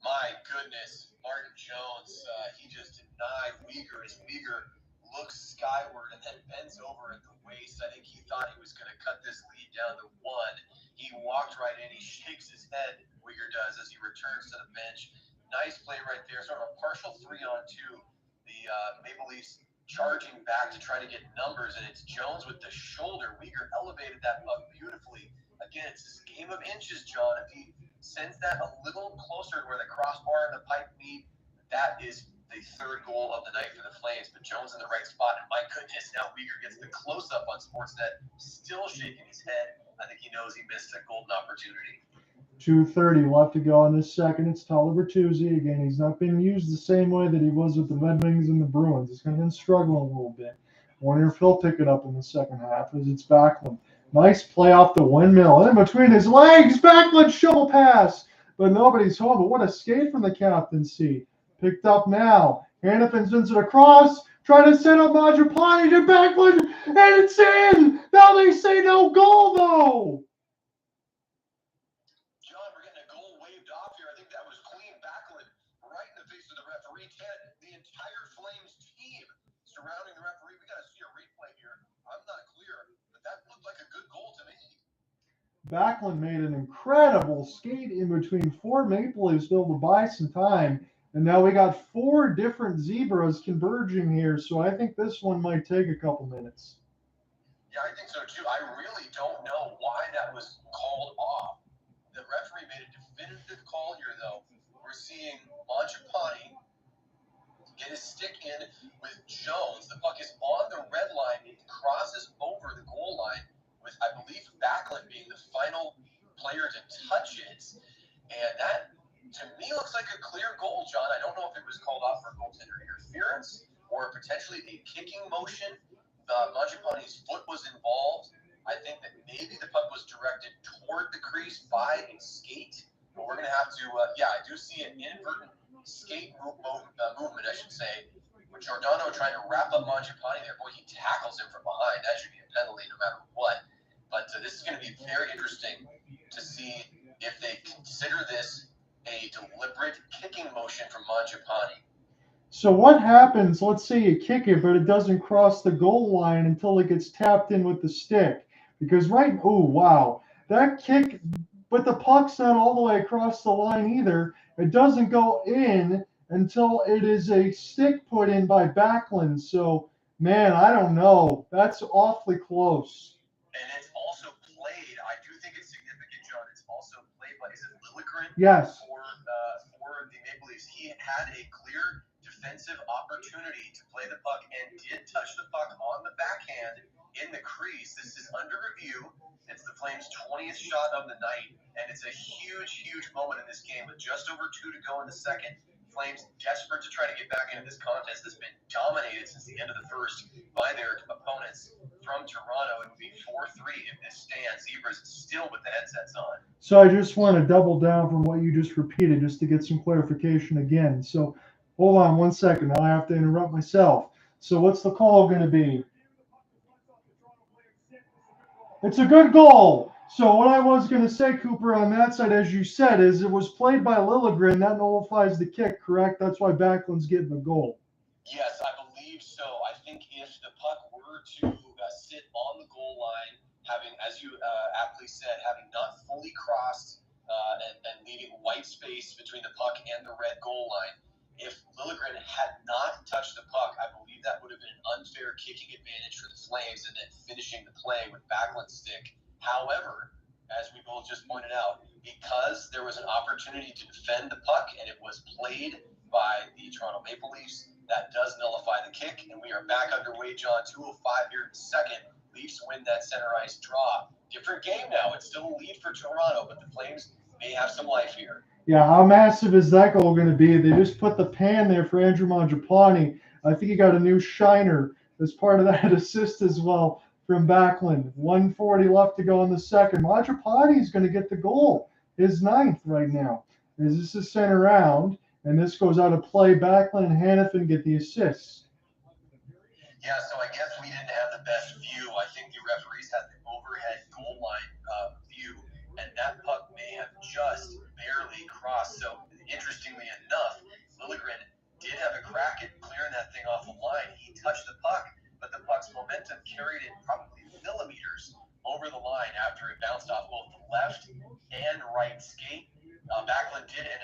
My goodness, Martin Jones, he just denied Weegar as Weegar looks skyward and then bends over at the waist. I think he thought he was going to cut this lead down to 1. He walked right in. He shakes his head, Weegar does, as he returns to the bench. Nice play right there, sort of a partial 3-on-2. The Maple Leafs charging back to try to get numbers, and it's Jones with the shoulder. Weegar elevated that puck beautifully. Again, it's this game of inches, John. If he sends that a little closer to where the crossbar and the pipe meet, that is the 3rd goal of the night for the Flames. But Jones in the right spot, and my goodness, now Weegar gets the close-up on Sportsnet, still shaking his head. I think he knows he missed a golden opportunity. 2:30 left to go in this second. It's Bertuzzi again. He's not being used the same way that he was with the Red Wings and the Bruins. He's kind of been struggling a little bit. Wonder if he'll pick it up in the second half as it's Backlund. Nice play off the windmill. In between his legs, Backlund shovel pass. But nobody's home. But what a skate from the captaincy. Picked up now. Hanifin sends it across. Trying to set up Mangiapane to Backlund. And it's in. Now they say no goal, though. Surrounding the referee, we got to see a replay here. I'm not clear, but that looked like a good goal to me. Backlund made an incredible skate in between 4 Maple Leafs to be able to buy some time, and now we got 4 different zebras converging here. So I think this one might take a couple minutes. Yeah, I think so too. I really don't know why that was called off. The referee made a definitive call here, though. We're seeing Mangiapane get his stick in with Jones. The puck is on the red line. It crosses over the goal line with, I believe, Backlund being the final player to touch it. And that, to me, looks like a clear goal, John. I don't know if it was called off for goaltender interference or potentially a kicking motion. Mangiapane's foot was involved. I think that maybe the puck was directed toward the crease by a skate. But we're going to have to, I do see an inadvertent skate movement, I should say, with Giordano trying to wrap up Mangiapane there. Boy, he tackles him from behind. That should be a penalty no matter what. But this is going to be very interesting to see if they consider this a deliberate kicking motion from Mangiapane. So what happens, let's say you kick it, but it doesn't cross the goal line until it gets tapped in with the stick. Because that kick, but the puck's not all the way across the line either. It doesn't go in until it is a stick put in by Backlund. So, man, I don't know. That's awfully close. And it's also played. I do think it's significant, John. It's also played by, is it Liljegren? Yes. For the Maple Leafs. He had a clear defensive opportunity to play the puck and did touch the puck on the backhand in the crease. This is under review. It's the Flames' 20th shot of the night, and it's a huge, huge moment in this game with just over 2 to go in the second. Flames desperate to try to get back into this contest that's been dominated since the end of the first by their opponents from Toronto. It would be 4-3 if this stands. Zebras still with the headsets on. So I just want to double down from what you just repeated just to get some clarification again. So hold on 1 second. Now I have to interrupt myself. So what's the call going to be? It's a good goal. So what I was going to say, Cooper, on that side, as you said, is it was played by Liljegren. That nullifies the kick, correct? That's why Backlund's getting the goal. Yes, I believe so. I think if the puck were to sit on the goal line, having, as you aptly said, having not fully crossed and leaving white space between the puck and the red goal line, If Liljegren had not touched the puck, I believe that would have been an unfair kicking advantage for the Flames and then finishing the play with Backlund's stick. However, as we both just pointed out, because there was an opportunity to defend the puck and it was played by the Toronto Maple Leafs, that does nullify the kick, and we are back underway, John. 2:05 here in the second. Leafs win that center ice draw. Different game now. It's still a lead for Toronto, but the Flames may have some life here. Yeah, how massive is that goal going to be? They just put the pan there for Andrew Mangiapane. I think he got a new shiner as part of that assist as well from Backlund. 1:40 left to go in the second. Mangiapane is going to get the goal, his 9th right now. As this is sent around, and this goes out of play. Backlund and Hanifin get the assists. Yeah, so I guess we didn't have the best view. I think the referees had the overhead goal line view, and that puck may have just barely crossed. So interestingly enough, Liljegren did have a crack at clearing that thing off the line. He touched the puck, but the puck's momentum carried it probably millimeters over the line after it bounced off both the left and right skate. Backlund did end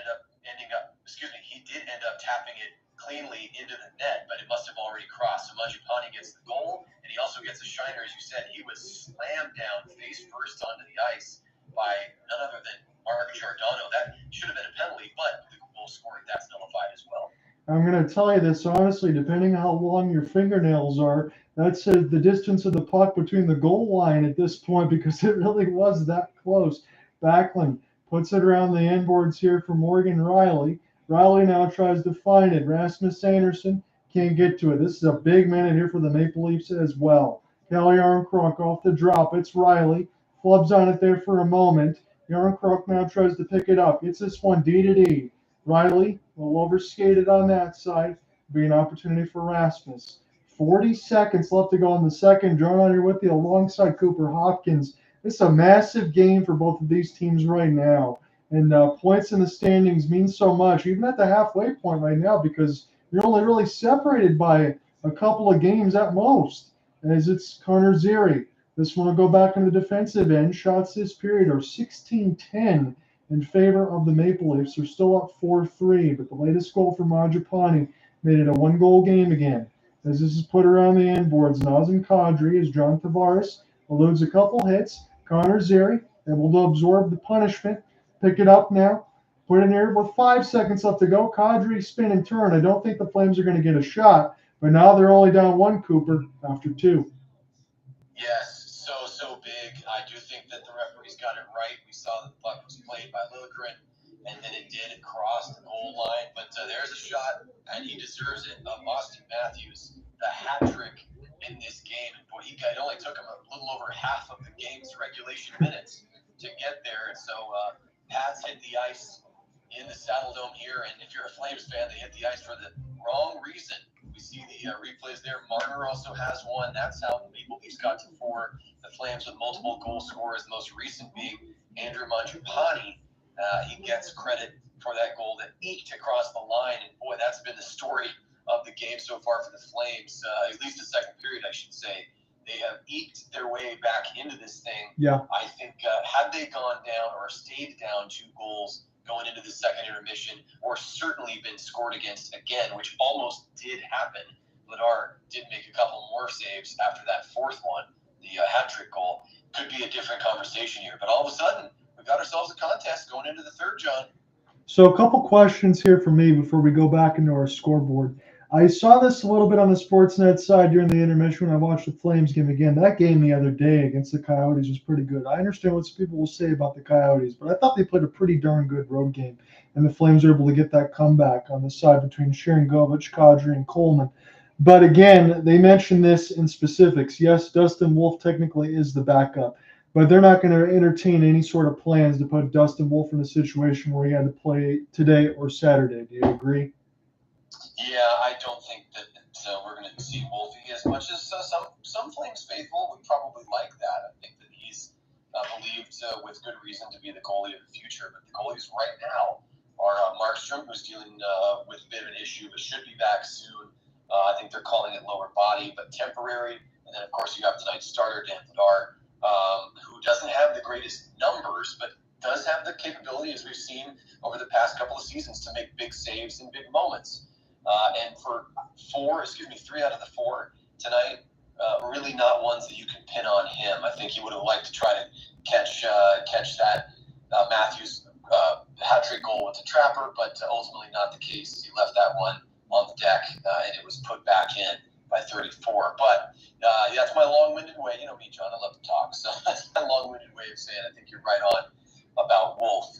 up tapping it cleanly into the net, but it must have already crossed. So Mangiapane gets the goal, and he also gets a shiner, as you said. He was slammed down face first onto the ice by none other than Mark Giordano. That should have been a penalty, but the goal scored, that's nullified as well. I'm going to tell you this honestly, depending on how long your fingernails are, that's the distance of the puck between the goal line at this point, because it really was that close. Backlund puts it around the inboards here for Morgan Rielly. Rielly now tries to find it. Rasmus Andersson can't get to it. This is a big minute here for the Maple Leafs as well. Calle Jarnkrok off the drop. It's Rielly. Flubs on it there for a moment. Jarnkrok now tries to pick it up. It's this one D to D. Rielly, a little overskated on that side. Be an opportunity for Rasmus. 40 seconds left to go in the second. John on here with you alongside Cooper Hopkins. This is a massive game for both of these teams right now. And points in the standings mean so much, even at the halfway point right now, because you're only really separated by a couple of games at most, as it's Connor Zary. This one will go back on the defensive end. Shots this period are 16-10 in favor of the Maple Leafs. They're still up 4-3, but the latest goal for Mangiapane made it a one-goal game again. As this is put around the inboards, Nazem Kadri, as John Tavares eludes a couple hits. Connor Zary able to absorb the punishment. Pick it up now. Put it in here with 5 seconds left to go. Kadri spin and turn. I don't think the Flames are going to get a shot, but now they're only down one, Cooper, after 2. Yes, so big. I do think that the referees got it right. We saw that the puck was played by Liljegren, and then it did cross the goal line. But there's a shot, and he deserves it, of Auston Matthews, the hat trick in this game. And boy, it only took him a little over half of the game's regulation minutes to get there. And so Pats hit the ice in the Saddle Dome here, and if you're a Flames fan, they hit the ice for the wrong reason. We see the replays there. Marner also has one. That's how the Maple Leafs got to 4. The Flames with multiple goal scorers, the most recent being Andrew Mangiapane. He gets credit for that goal that eked across the line, and boy, that's been the story of the game so far for the Flames, at least the second period, I should say. They have eked their way back into this thing. Yeah. I think had they gone down or stayed down 2 goals going into the second intermission, or certainly been scored against again, which almost did happen. Ladar did make a couple more saves after that 4th one, the hat-trick goal. Could be a different conversation here, but all of a sudden, we've got ourselves a contest going into the third, John. So a couple questions here for me before we go back into our scoreboard. I saw this a little bit on the Sportsnet side during the intermission when I watched the Flames game again. That game the other day against the Coyotes was pretty good. I understand what some people will say about the Coyotes, but I thought they played a pretty darn good road game, and the Flames were able to get that comeback on the side between Sharangovich, Kadri, and Coleman. But again, they mentioned this in specifics. Yes, Dustin Wolf technically is the backup, but they're not going to entertain any sort of plans to put Dustin Wolf in a situation where he had to play today or Saturday. Do you agree? Yeah, I don't think that we're going to see Wolfie as much as some Flames faithful would probably like that. I think that he's believed with good reason to be the goalie of the future. But the goalies right now are Markstrom, who's dealing with a bit of an issue, but should be back soon. I think they're calling it lower body, but temporary. And then, of course, you have tonight's starter, Dan Ladar, who doesn't have the greatest numbers, but does have the capability, as we've seen over the past couple of seasons, to make big saves in big moments. And for 3 out of the 4 tonight, really not ones that you can pin on him. I think he would have liked to try to catch that Matthews hat trick goal with the trapper, but ultimately not the case. He left that one on the deck, and it was put back in by 34. But that's my long-winded way. You know me, John, I love to talk. So that's my long-winded way of saying I think you're right on about Wolf,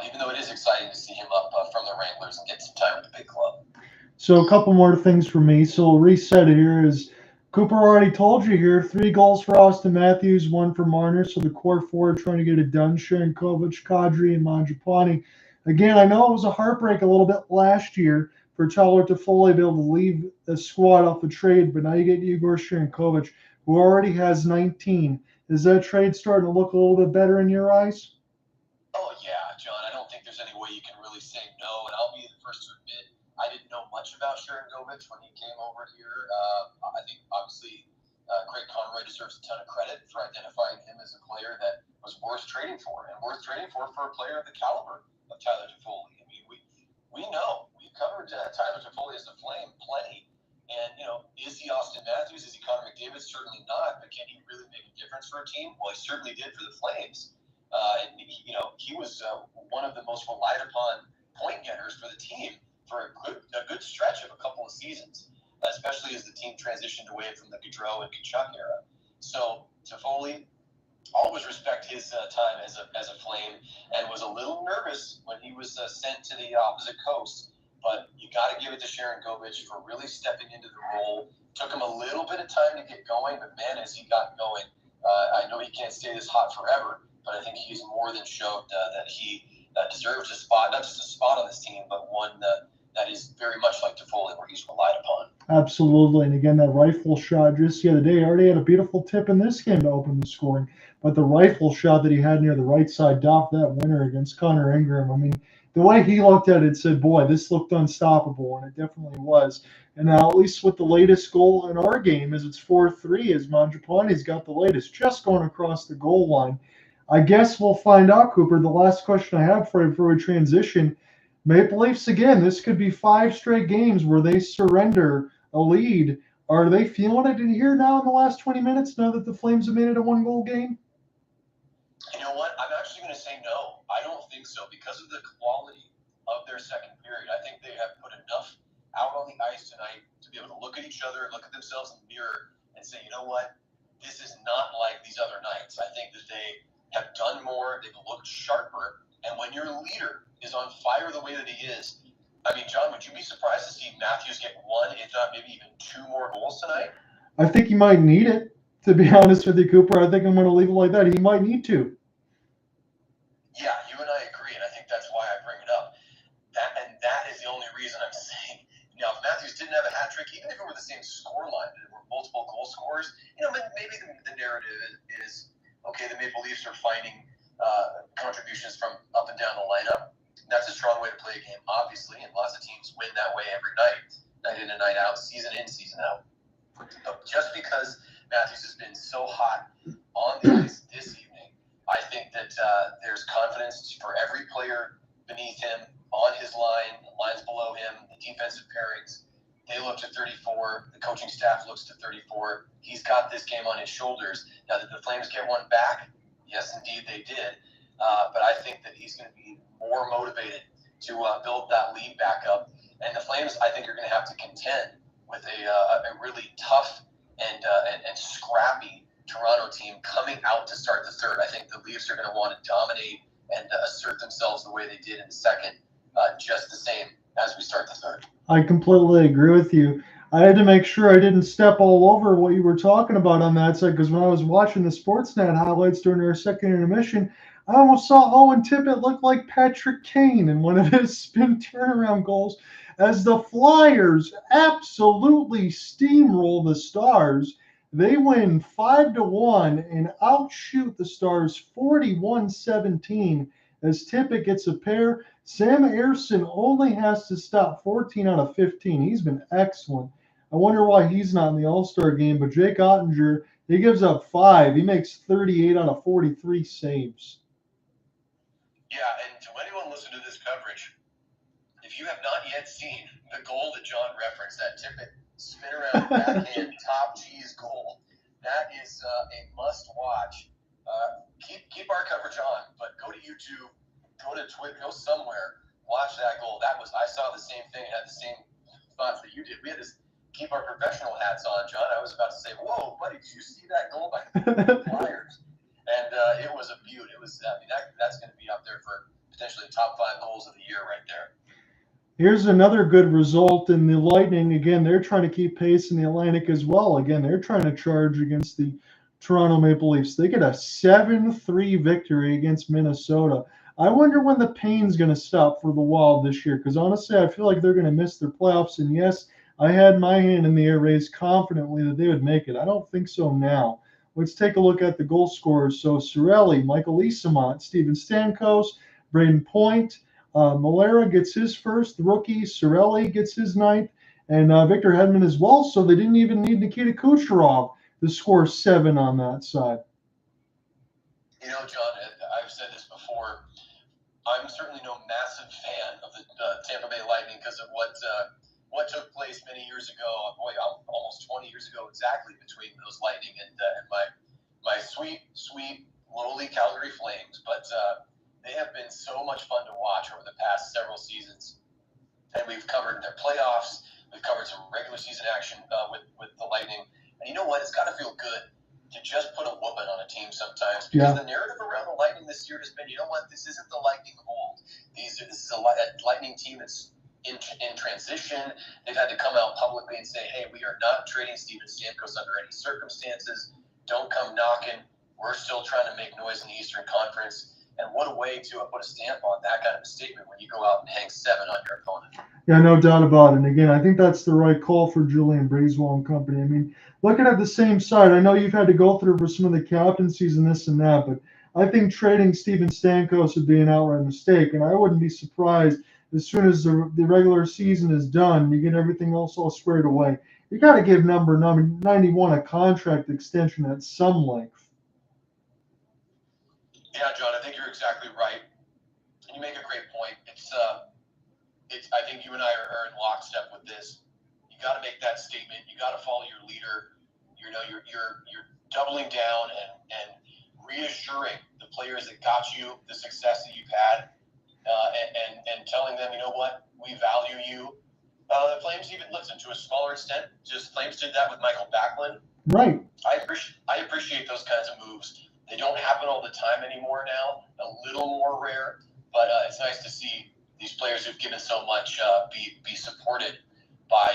even though it is exciting to see him up from the Wranglers and get some time with the big club. So a couple more things for me. So we'll reset it here. Is Cooper already told you here, 3 goals for Auston Matthews, 1 for Marner. So the core 4 trying to get it done. Sharangovich, Kadri, and Mangiapane. Again, I know it was a heartbreak a little bit last year for Tyler Toffoli to be able to leave the squad off the trade, but now you get Yegor Sharangovich, who already has 19. Is that trade starting to look a little bit better in your eyes? Oh, yeah, John. I don't think there's any way you can really say no, and I'll be the first to admit I didn't know much about Sharangovich when he came over here. I think, obviously, Craig Conroy deserves a ton of credit for identifying him as a player that was worth trading for, and worth trading for a player of the caliber of Tyler Toffoli. I mean, we know. We've covered Tyler Toffoli as the Flame plenty. And, is he Auston Matthews? Is he Connor McDavid? Certainly not. But can he really make a difference for a team? Well, he certainly did for the Flames. And he was one of the most relied upon point getters for the team for a good stretch of a couple of seasons, especially as the team transitioned away from the Gaudreau and Kachuk era. So Toffoli, always respect his time as a Flame, and was a little nervous when he was sent to the opposite coast. But you got to give it to Sharangovich for really stepping into the role. Took him a little bit of time to get going, but man, as he got going, I know he can't stay this hot forever, but I think he's more than showed that he deserves a spot, not just a spot on this team, but one that is very much like Toffoli, where he's relied upon. Absolutely. And again, that rifle shot just the other day, already had a beautiful tip in this game to open the scoring. But the rifle shot that he had near the right side docked that winner against Connor Ingram. I mean, the way he looked at it said, boy, this looked unstoppable, and it definitely was. And now, at least with the latest goal in our game, as it's 4-3, as Mangiapane's got the latest, just going across the goal line. I guess we'll find out, Cooper. The last question I have for you before we transition, Maple Leafs, again, this could be 5 straight games where they surrender a lead. Are they feeling it in here now in the last 20 minutes, now that the Flames have made it a 1-goal game? You know what? I'm actually going to say no. I don't think so because of the quality of their second period. I think they have put enough out on the ice tonight to be able to look at each other, look at themselves in the mirror, and say, you know what? This is not like these other nights. I think that they have done more. They've looked sharper. And when your leader is on fire the way that he is, I mean, John, would you be surprised to see Matthews get 1, if not maybe even 2 more goals tonight? I think he might need it, to be honest with you, Cooper. I think I'm going to leave it like that. He might need to. Yeah, you and I agree, and I think that's why I bring it up. That is the only reason I'm saying. Now, if Matthews didn't have a hat trick, even if it were the same score line, that were multiple goal scorers, maybe the narrative is, okay, the Maple Leafs are finding contributions from up and down the lineup. That's a strong way to play a game, obviously, and lots of teams win that way every night in and night out, season in, season out. But just because Matthews has been so hot on the ice this evening, I think that there's confidence for every player beneath him, on his line, the lines below him, the defensive pairings. They look to 34. The coaching staff looks to 34. He's got this game on his shoulders. Now, did the Flames get one back? Yes, indeed, they did. But I think that he's going to be more motivated to build that lead back up. And the Flames, I think, are going to have to contend with a really tough and scrappy Toronto team coming out to start the third. I think the Leafs are going to want to dominate and assert themselves the way they did in the second, just the same as we start the third. I completely agree with you. I had to make sure I didn't step all over what you were talking about on that side, because when I was watching the Sportsnet highlights during our second intermission, I almost saw Owen Tippett look like Patrick Kane in one of his spin turnaround goals as the Flyers absolutely steamroll the Stars. They win 5-1 and outshoot the Stars 41-17 as Tippett gets a pair. Sam Ersson only has to stop 14 out of 15. He's been excellent. I wonder why he's not in the All-Star game, but Jake Ottinger, he gives up 5. He makes 38 out of 43 saves. Yeah, and to anyone listening to this coverage, if you have not yet seen the goal that John referenced, that tip it, spin around backhand top cheese goal, that is a must watch. Keep our coverage on, but go to YouTube, go to Twitter, go somewhere, watch that goal. I saw the same thing, had the same thoughts that you did. We had to keep our professional hats on, John. I was about to say, whoa, buddy, did you see that goal by the Flyers? And it was a beaut. That's going to be up there for potentially top 5 goals of the year right there. Here's another good result in the Lightning. Again, they're trying to keep pace in the Atlantic as well. Again, they're trying to charge against the Toronto Maple Leafs. They get a 7-3 victory against Minnesota. I wonder when the pain's going to stop for the Wild this year, because honestly, I feel like they're going to miss their playoffs. And yes, I had my hand in the air raised confidently that they would make it. I don't think so now. Let's take a look at the goal scorers. So Rielly, Michael Eyssimont, Steven Stamkos, Braden Point, Malera gets his first, the rookie. Rielly gets his 9th, and Victor Hedman as well. So they didn't even need Nikita Kucherov to score 7 on that side. You know, John, I've said this before. I'm certainly no massive fan of the Tampa Bay Lightning because of what took place many years ago. Boy, almost 20 years ago exactly, between those Lightning and my sweet, lowly Calgary Flames. But they have been so much fun to watch over the past several seasons, and we've covered their playoffs. We've covered some regular season action with the Lightning, and you know what? It's got to feel good to just put a whooping on a team sometimes, because the narrative around the Lightning this year has been, you know what? This isn't the Lightning of old. This is a Lightning team that's in transition. They've had to come out publicly and say, hey, we are not trading Steven Stamkos under any circumstances. Don't come knocking. We're still trying to make noise in the Eastern Conference. And what a way to put a stamp on that kind of a statement when you go out and hang 7 on your opponent. Yeah, no doubt about it. And again, I think that's the right call for Julian Breezewell and company. I mean, looking at the same side, I know you've had to go through for some of the captaincies and this and that, but I think trading Steven Stamkos would be an outright mistake. And I wouldn't be surprised as soon as the regular season is done, you get everything else all squared away. You got to give number 91 a contract extension at some length. Yeah, John, I think you're exactly right. And you make a great point. I think you and I are in lockstep with this. You got to make that statement. You got to follow your leader. You know, you're doubling down and reassuring the players that got you the success that you've had, and telling them, you know what, we value you. The Flames, even listen, to a smaller extent, just Flames did that with Mikael Backlund. Right. I appreciate those kinds of moves. They don't happen all the time anymore now. A little more rare, but it's nice to see these players who've given so much be supported by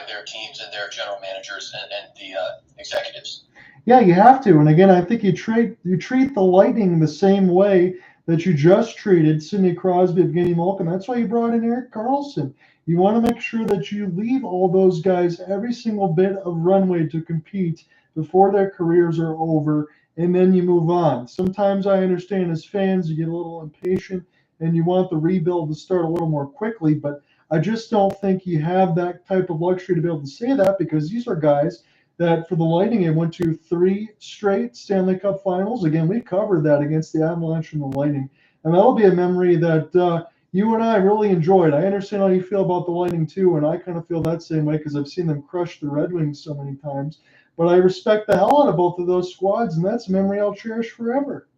their teams and their general managers and the executives. Yeah, you have to. And again, I think you treat the Lightning the same way that you just treated Sidney Crosby, Evgeny Malkin. That's why you brought in Erik Karlsson. You want to make sure that you leave all those guys every single bit of runway to compete before their careers are over, and then you move on. Sometimes I understand as fans, you get a little impatient and you want the rebuild to start a little more quickly, but I just don't think you have that type of luxury to be able to say that, because these are guys that for the Lightning, it went to 3 straight Stanley Cup finals. Again, we covered that against the Avalanche and the Lightning, and that'll be a memory that you and I really enjoyed. I understand how you feel about the Lightning too, and I kind of feel that same way because I've seen them crush the Red Wings so many times. But I respect the hell out of both of those squads, and that's a memory I'll cherish forever.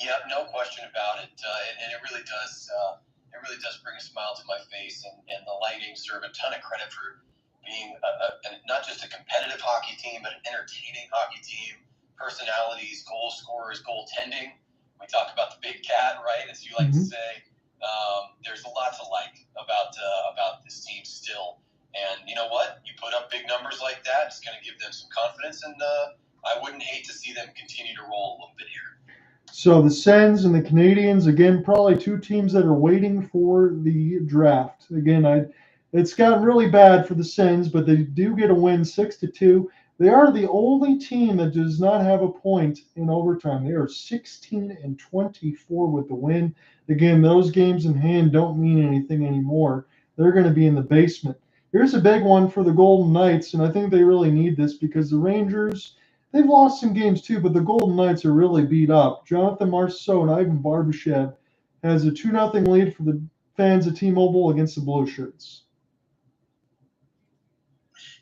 Yeah, no question about it, and it really does. It really does bring a smile to my face, and the Lightning deserve a ton of credit for being not just a competitive hockey team, but an entertaining hockey team. Personalities, goal scorers, goaltending. We talk about the big cat, right, as you like to say. There's a lot to like about this team still. And you know what? You put up big numbers like that, it's going to give them some confidence, and I wouldn't hate to see them continue to roll a little bit here. So the Sens and the Canadiens, again, probably 2 teams that are waiting for the draft. Again, it's gotten really bad for the Sens, but they do get a win 6-2. They are the only team that does not have a point in overtime. They are 16-24 with the win. Again, those games in hand don't mean anything anymore. They're going to be in the basement. Here's a big one for the Golden Knights, and I think they really need this because the Rangers, they've lost some games too, but the Golden Knights are really beat up. Jonathan Marchessault and Ivan Barbashev has a 2-0 lead for the fans of T-Mobile against the Blue Shirts.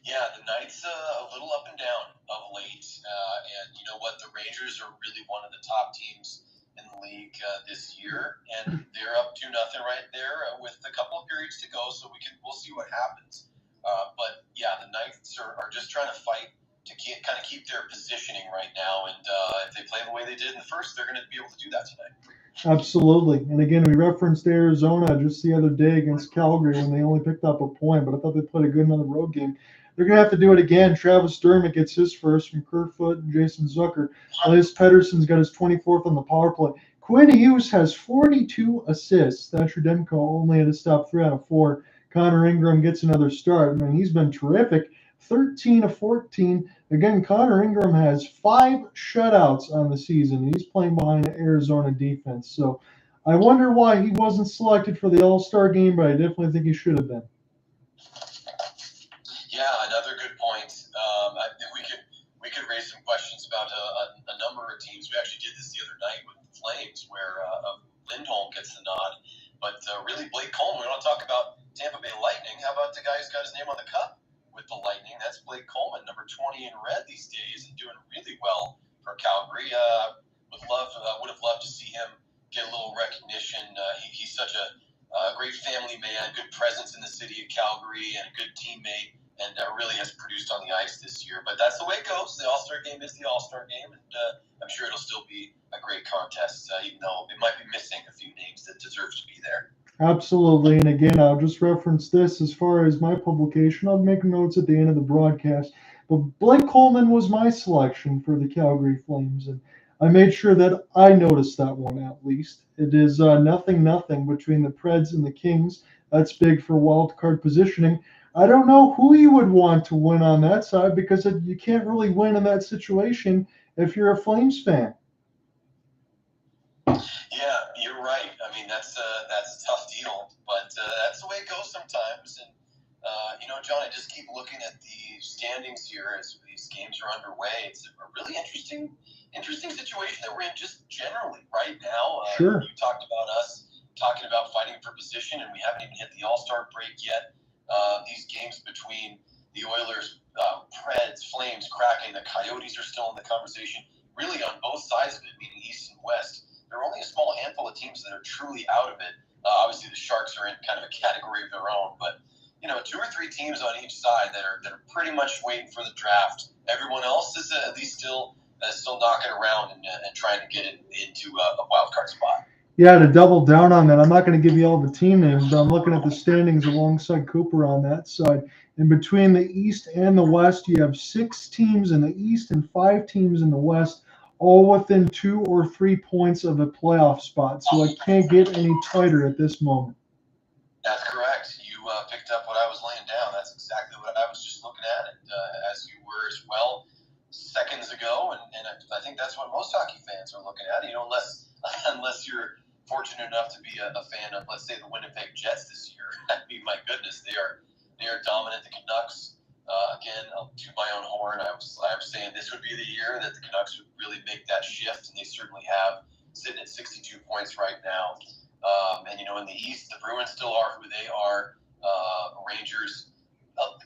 Yeah, the Knights a little up and down of late, and you know what? The Rangers are really one of the top teams in the league this year, and they're up 2-0 right there with a couple of periods to go. So we'll see what happens. But yeah, the Knights are just trying to fight to kind of keep their positioning right now, and if they play the way they did in the first, they're going to be able to do that tonight. Absolutely. And again, we referenced Arizona just the other day against Calgary when they only picked up a point, but I thought they played a good another road game. They're going to have to do it again. Travis Dermott gets his first from Kerfoot and Jason Zucker. Elias Pettersson's got his 24th on the power play. Quinn Hughes has 42 assists. Thatcher Demko only had to stop 3 out of 4. Connor Ingram gets another start. I mean, he's been terrific. 13 of 14. Again, Connor Ingram has 5 shutouts on the season. He's playing behind the Arizona defense. So I wonder why he wasn't selected for the All-Star game, but I definitely think he should have been. Yeah, another good point. I think we could raise some questions about a number of teams. We actually did this the other night with the Flames, where Lindholm gets the nod. But really, Blake Coleman. We want to talk about Tampa Bay Lightning. How about the guy who's got his name on the cup with the Lightning? That's Blake Coleman, number 20 in red these days, and doing really well for Calgary. Would have loved to see him get a little recognition. He's such a great family man, good presence in the city of Calgary, and a good teammate. And really has produced on the ice this year. But that's the way it goes. The All-Star game is the All-Star game, and I'm sure it'll still be a great contest, even though it might be missing a few names that deserve to be there. Absolutely. And again, I'll just reference this as far as my publication. I'll make notes at the end of the broadcast. But Blake Coleman was my selection for the Calgary Flames, and I made sure that I noticed that one at least. It is 0-0 between the Preds and the Kings. That's big for wild card positioning. I don't know who you would want to win on that side because you can't really win in that situation if you're a Flames fan. Yeah, you're right. I mean, that's a tough deal, but that's the way it goes sometimes. And John, I just keep looking at the standings here as these games are underway. It's a really interesting situation that we're in just generally right now. Sure. You talked about us talking about fighting for position, and we haven't even hit the All-Star break yet. These games between the Oilers, Preds, Flames, Kraken, the Coyotes are still in the conversation, really on both sides of it, meaning East and West. There are only a small handful of teams that are truly out of it. Obviously, the Sharks are in kind of a category of their own, but 2 or 3 teams on each side that are pretty much waiting for the draft. Everyone else is at least still knocking around and trying to get into a wild card spot. Yeah, to double down on that, I'm not going to give you all the team names, but I'm looking at the standings alongside Cooper on that side. And between the East and the West, you have 6 teams in the East and 5 teams in the West, all within 2 or 3 points of a playoff spot. So it can't get any tighter at this moment. That's correct. You picked up what I was laying down. That's exactly what I was just looking at, and as you were as well seconds ago. And I think that's what most hockey fans are looking at. Unless you're fortunate enough to be a fan of, let's say, the Winnipeg Jets this year. I mean, my goodness, they are dominant. The Canucks, again, to my own horn, I was saying this would be the year that the Canucks would really make that shift, and they certainly have, sitting at 62 points right now. And in the East, the Bruins still are who they are. Rangers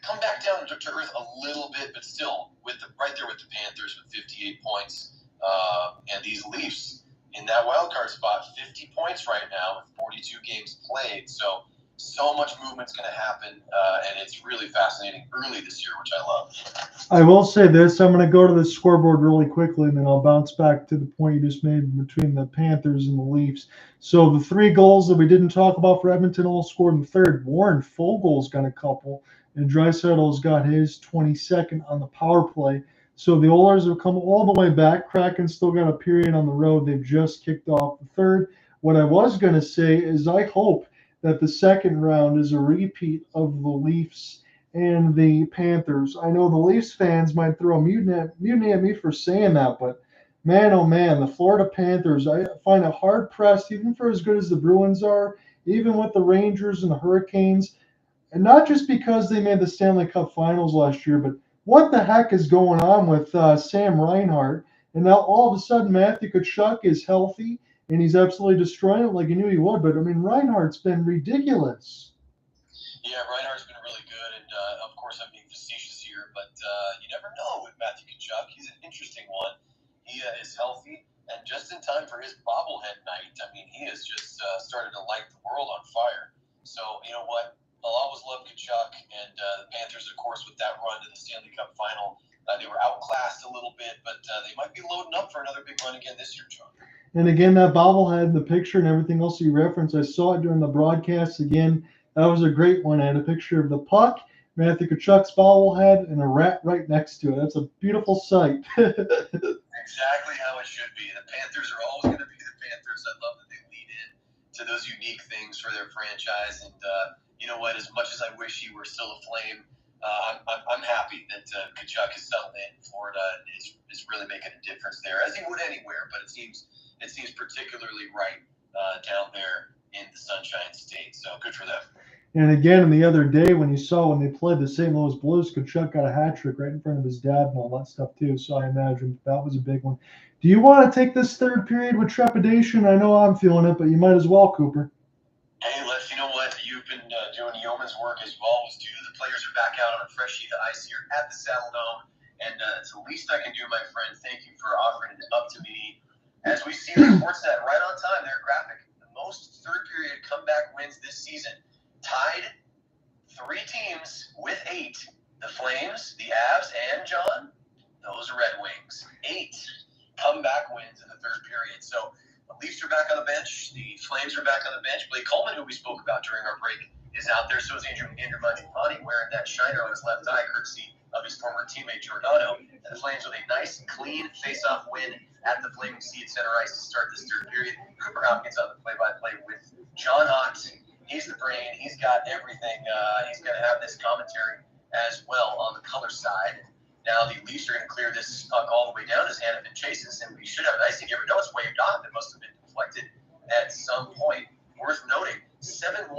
come back down to earth a little bit, but still right there with the Panthers with 58 points, and these Leafs in that wild card spot, 50 points right now with 42 games played. So much movement's going to happen, and it's really fascinating early this year, which I love. I will say this. I'm going to go to the scoreboard really quickly, and then I'll bounce back to the point you just made between the Panthers and the Leafs. So the 3 goals that we didn't talk about for Edmonton all scored in the third. Warren Fogel's got a couple, and Draisaitl's got his 22nd on the power play. So the Oilers have come all the way back. Kraken still got a period on the road. They've just kicked off the third. What I was going to say is I hope that the second round is a repeat of the Leafs and the Panthers. I know the Leafs fans might throw a mutiny at me for saying that, but man, oh man, the Florida Panthers, I find it hard-pressed, even for as good as the Bruins are, even with the Rangers and the Hurricanes, and not just because they made the Stanley Cup Finals last year, but what the heck is going on with Sam Reinhart? And now all of a sudden Matthew Tkachuk is healthy, and he's absolutely destroying it like he knew he would. But I mean, Reinhardt's been ridiculous. Yeah, Reinhardt's been really good, and of course I'm being facetious here, but you never know with Matthew Tkachuk. He's an interesting one. He is healthy and just in time for his bobblehead night. I mean, he has just started to light the world on fire. So, you know what? I'll always love Tkachuk, and the Panthers, of course, with that run to the Stanley Cup final, they were outclassed a little bit, but they might be loading up for another big run again this year, John. And again, that bobblehead, the picture, and everything else you referenced, I saw it during the broadcast again. That was a great one. I had a picture of the puck, Matthew Tkachuk's bobblehead, and a rat right next to it. That's a beautiful sight. Exactly how it should be. The Panthers are always going to be the Panthers. I love that they lead in to those unique things for their franchise. And you know what? As much as I wish he were still a Flame, I'm happy that Tkachuk has settled in. Florida is really making a difference there, as he would anywhere. But it seems particularly right down there in the Sunshine State. So good for them. And again, the other day when they played the St. Louis Blues, Tkachuk got a hat trick right in front of his dad and all that stuff too. So I imagine that was a big one. Do you want to take this third period with trepidation? I know I'm feeling it, but you might as well, Cooper. Hey, Les, you know what? You've been doing yeoman's work as you always do. The players are back out on a fresh sheet of ice here at the Saddle Dome, and it's the least I can do, my friend. Thank you for offering it up to me. As we see the Sportsnet right on time, their graphic, the most third period comeback wins this season. Tied 3 teams with 8. The Flames, the Avs, and John, those Red Wings. 8 comeback wins in the third period. So the Leafs are back on the bench. The Flames are back on the bench. Blake Coleman, who we spoke about during our break, is out there. So is Andrew Mangiapane wearing that shiner on his left eye, courtesy of his former teammate Giordano. And the Flames with a nice, clean face-off win at the Flaming Sea at center ice to start this third period. Cooper Hopkins on the play-by-play with John Ott. He's the brain. He's got everything. He's going to have this commentary as well on the color side. Now the Leafs are going to clear this puck all the way down as Hanifin chases, and we should have an icing. You ever know it's waved off? It must have been deflected at some point. Worth noting, 7-1-1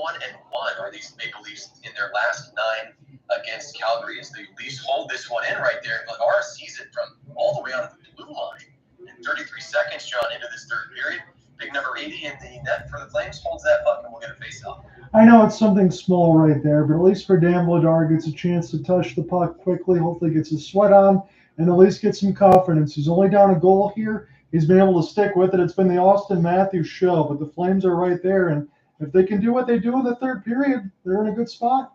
are these Maple Leafs in their last 9 against Calgary as the Leafs hold this one in right there. Weegar sees it from all the way out of the blue line. In 33 seconds, John, into this third period. Big number 80 in the net for the Flames holds that puck, and we'll get a face-off. I know it's something small right there, but at least for Dan Vladar gets a chance to touch the puck quickly, hopefully gets his sweat on, and at least get some confidence. He's only down a goal here. He's been able to stick with it. It's been the Auston Matthews show, but the Flames are right there, and if they can do what they do in the third period, they're in a good spot.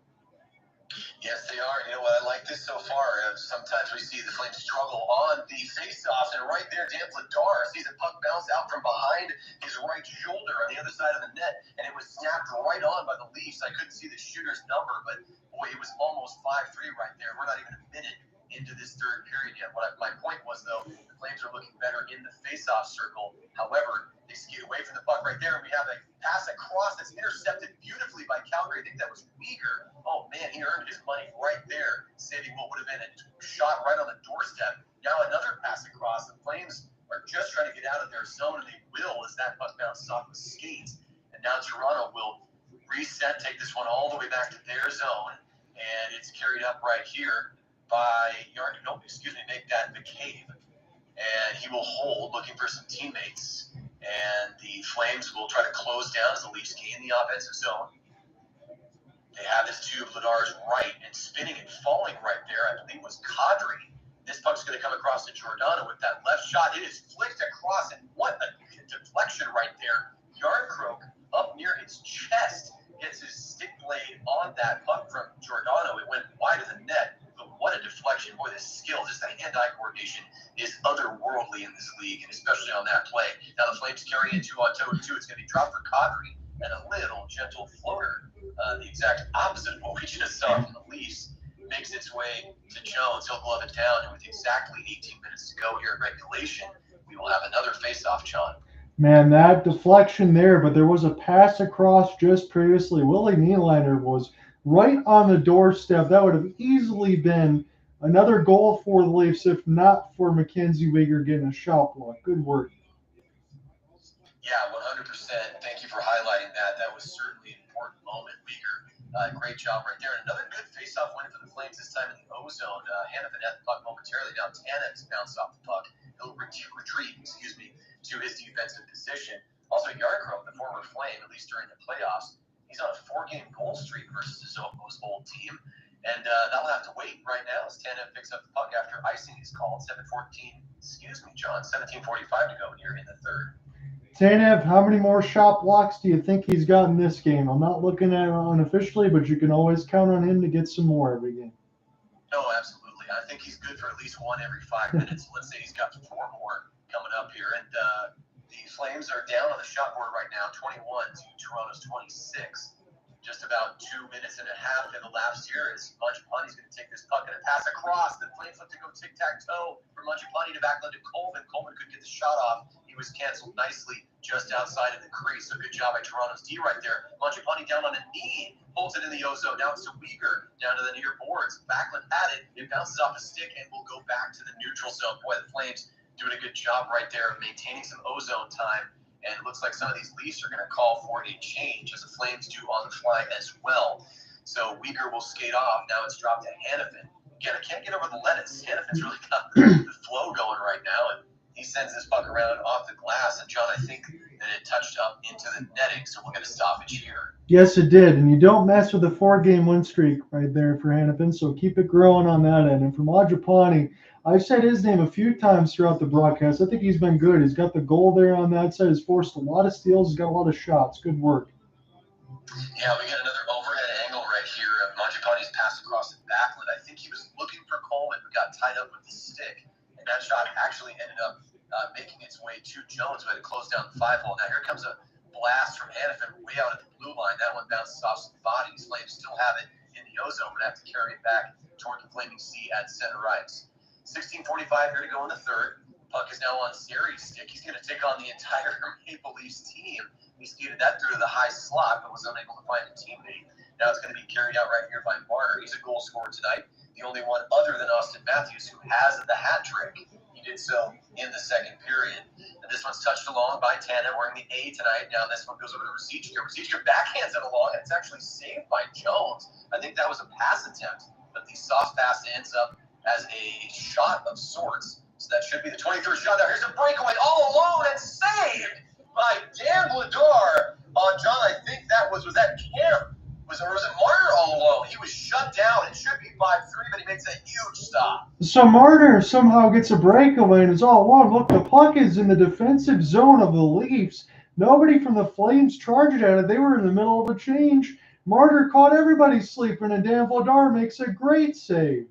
Yes, they are. You know what? I like this so far. Sometimes we see the Flames struggle on the face-offs, and right there, Dan Vladar sees a puck bounce out from behind his right shoulder on the other side of the net, and it was snapped right on by the Leafs. I couldn't see the shooter's number, but boy, it was almost 5-3 right there. We're not even a minute into this third period yet. My point was, though, the Flames are looking better in the face-off circle. However, they skate away from the puck right there, and we have a pass across that's intercepted beautifully by Calgary. I think that was Weegar. Oh, man, he earned his money right there, saving what would have been a shot right on the doorstep. Now another pass across. The Flames are just trying to get out of their zone, and they will as that puck bounces off the skates. And now Toronto will reset, take this one all the way back to their zone, and it's carried up right here by make that McCabe. And he will hold, looking for some teammates. And the Flames will try to close down as the Leafs gain the offensive zone. They have this to Vladar's right, and spinning and falling right there, I believe, was Kadri. This puck's going to come across to Giordano with that left shot. It is flicked across, and what a deflection right there. Jarnkrok up near his chest gets his stick blade on that puck from Giordano. It went wide of the net. But what a deflection. Boy, this skill, just the hand-eye coordination is otherworldly in this league, and especially on that play. Now the Flames carry it 2-on-2. It's going to be dropped for Kadri, and a little gentle floater, the exact opposite of what we just saw from the Leafs, makes its way to Jones. He'll glove it down, and with exactly 18 minutes to go here in regulation, we will have another face-off, John. Man, that deflection there, but there was a pass across just previously. Willie Nylander was right on the doorstep. That would have easily been another goal for the Leafs if not for MacKenzie Weegar getting a shot block. Good work. Yeah, 100%. Thank you for highlighting that. That was certainly an important moment. Weegar, great job right there. And another good face-off win for the Flames, this time in the O-zone. Hanifin had the puck momentarily. Now Tanev bounced off the puck. He'll retreat, to his defensive position. Also, Jarnkrok, the former Flame, at least during the playoffs, he's on a 4-game goal streak versus his old team. And that'll have to wait right now as Tanev picks up the puck after icing is called. 17:45 to go here in the third. Tanev, how many more shot blocks do you think he's got in this game? I'm not looking at it unofficially, but you can always count on him to get some more every game. No, absolutely. I think he's good for at least one every 5 minutes. Let's say he's got 4 more coming up here. And the Flames are down on the shot board right now, 21 to Toronto's 26. Just about 2 minutes and a half in the elapsed here as Mangiapane's going to take this puck and a pass across. The Flames look to go tic-tac-toe from Mangiapane to Backlund to Coleman. Coleman could get the shot off. He was canceled nicely just outside of the crease. So good job by Toronto's D right there. Mangiapane down on a knee. Holds it in the ozone. Now it's to Weegar down to the near boards. Backlund had it. It bounces off the stick and will go back to the neutral zone. Boy, the Flames doing a good job right there of maintaining some ozone time. And it looks like some of these Leafs are going to call for a change, as the Flames do on the fly as well. So Weegar will skate off. Now it's dropped to Hanifin. Again, I can't get over the lettuce. Hanifin's really got the flow going right now, and he sends this puck around off the glass. And, John, I think that it touched up into the netting, so we'll get a stoppage here. Yes, it did. And you don't mess with the 4-game win streak right there for Hanifin, so keep it growing on that end. And for Mangiapane, I've said his name a few times throughout the broadcast. I think he's been good. He's got the goal there on that side. He's forced a lot of steals. He's got a lot of shots. Good work. Yeah, we got another overhead angle right here of Mangiapane's pass across the Backlund. I think he was looking for Coleman, but got tied up with the stick. And that shot actually ended up making its way to Jones, who had to close down the 5-hole. Now here comes a blast from Hanifin way out of the blue line. That one bounces off some bodies. Flames still have it in the ozone, but have to carry it back toward the Flaming Sea at center ice. 16:45 here to go in the third. Puck is now on Zary's stick. He's going to take on the entire Maple Leafs team. He skated that through to the high slot, but was unable to find a teammate. Now it's going to be carried out right here by Marner. He's a goal scorer tonight. The only one other than Auston Matthews who has the hat trick. He did so in the second period. And this one's touched along by Tanev, wearing the A tonight. Now this one goes over to Rielly. Rielly backhands it along, and it's actually saved by Jones. I think that was a pass attempt, but the soft pass ends up as a shot of sorts. So that should be the 23rd shot. Now here's a breakaway all alone and saved by Dan Vladar. John, I think that was that Kemp? Or was it Marner all alone? He was shut down. It should be 5-3, but he makes a huge stop. So Marner somehow gets a breakaway and it's all alone. Look, the puck is in the defensive zone of the Leafs. Nobody from the Flames charged at it. They were in the middle of a change. Marner caught everybody sleeping, and Dan Vladar makes a great save.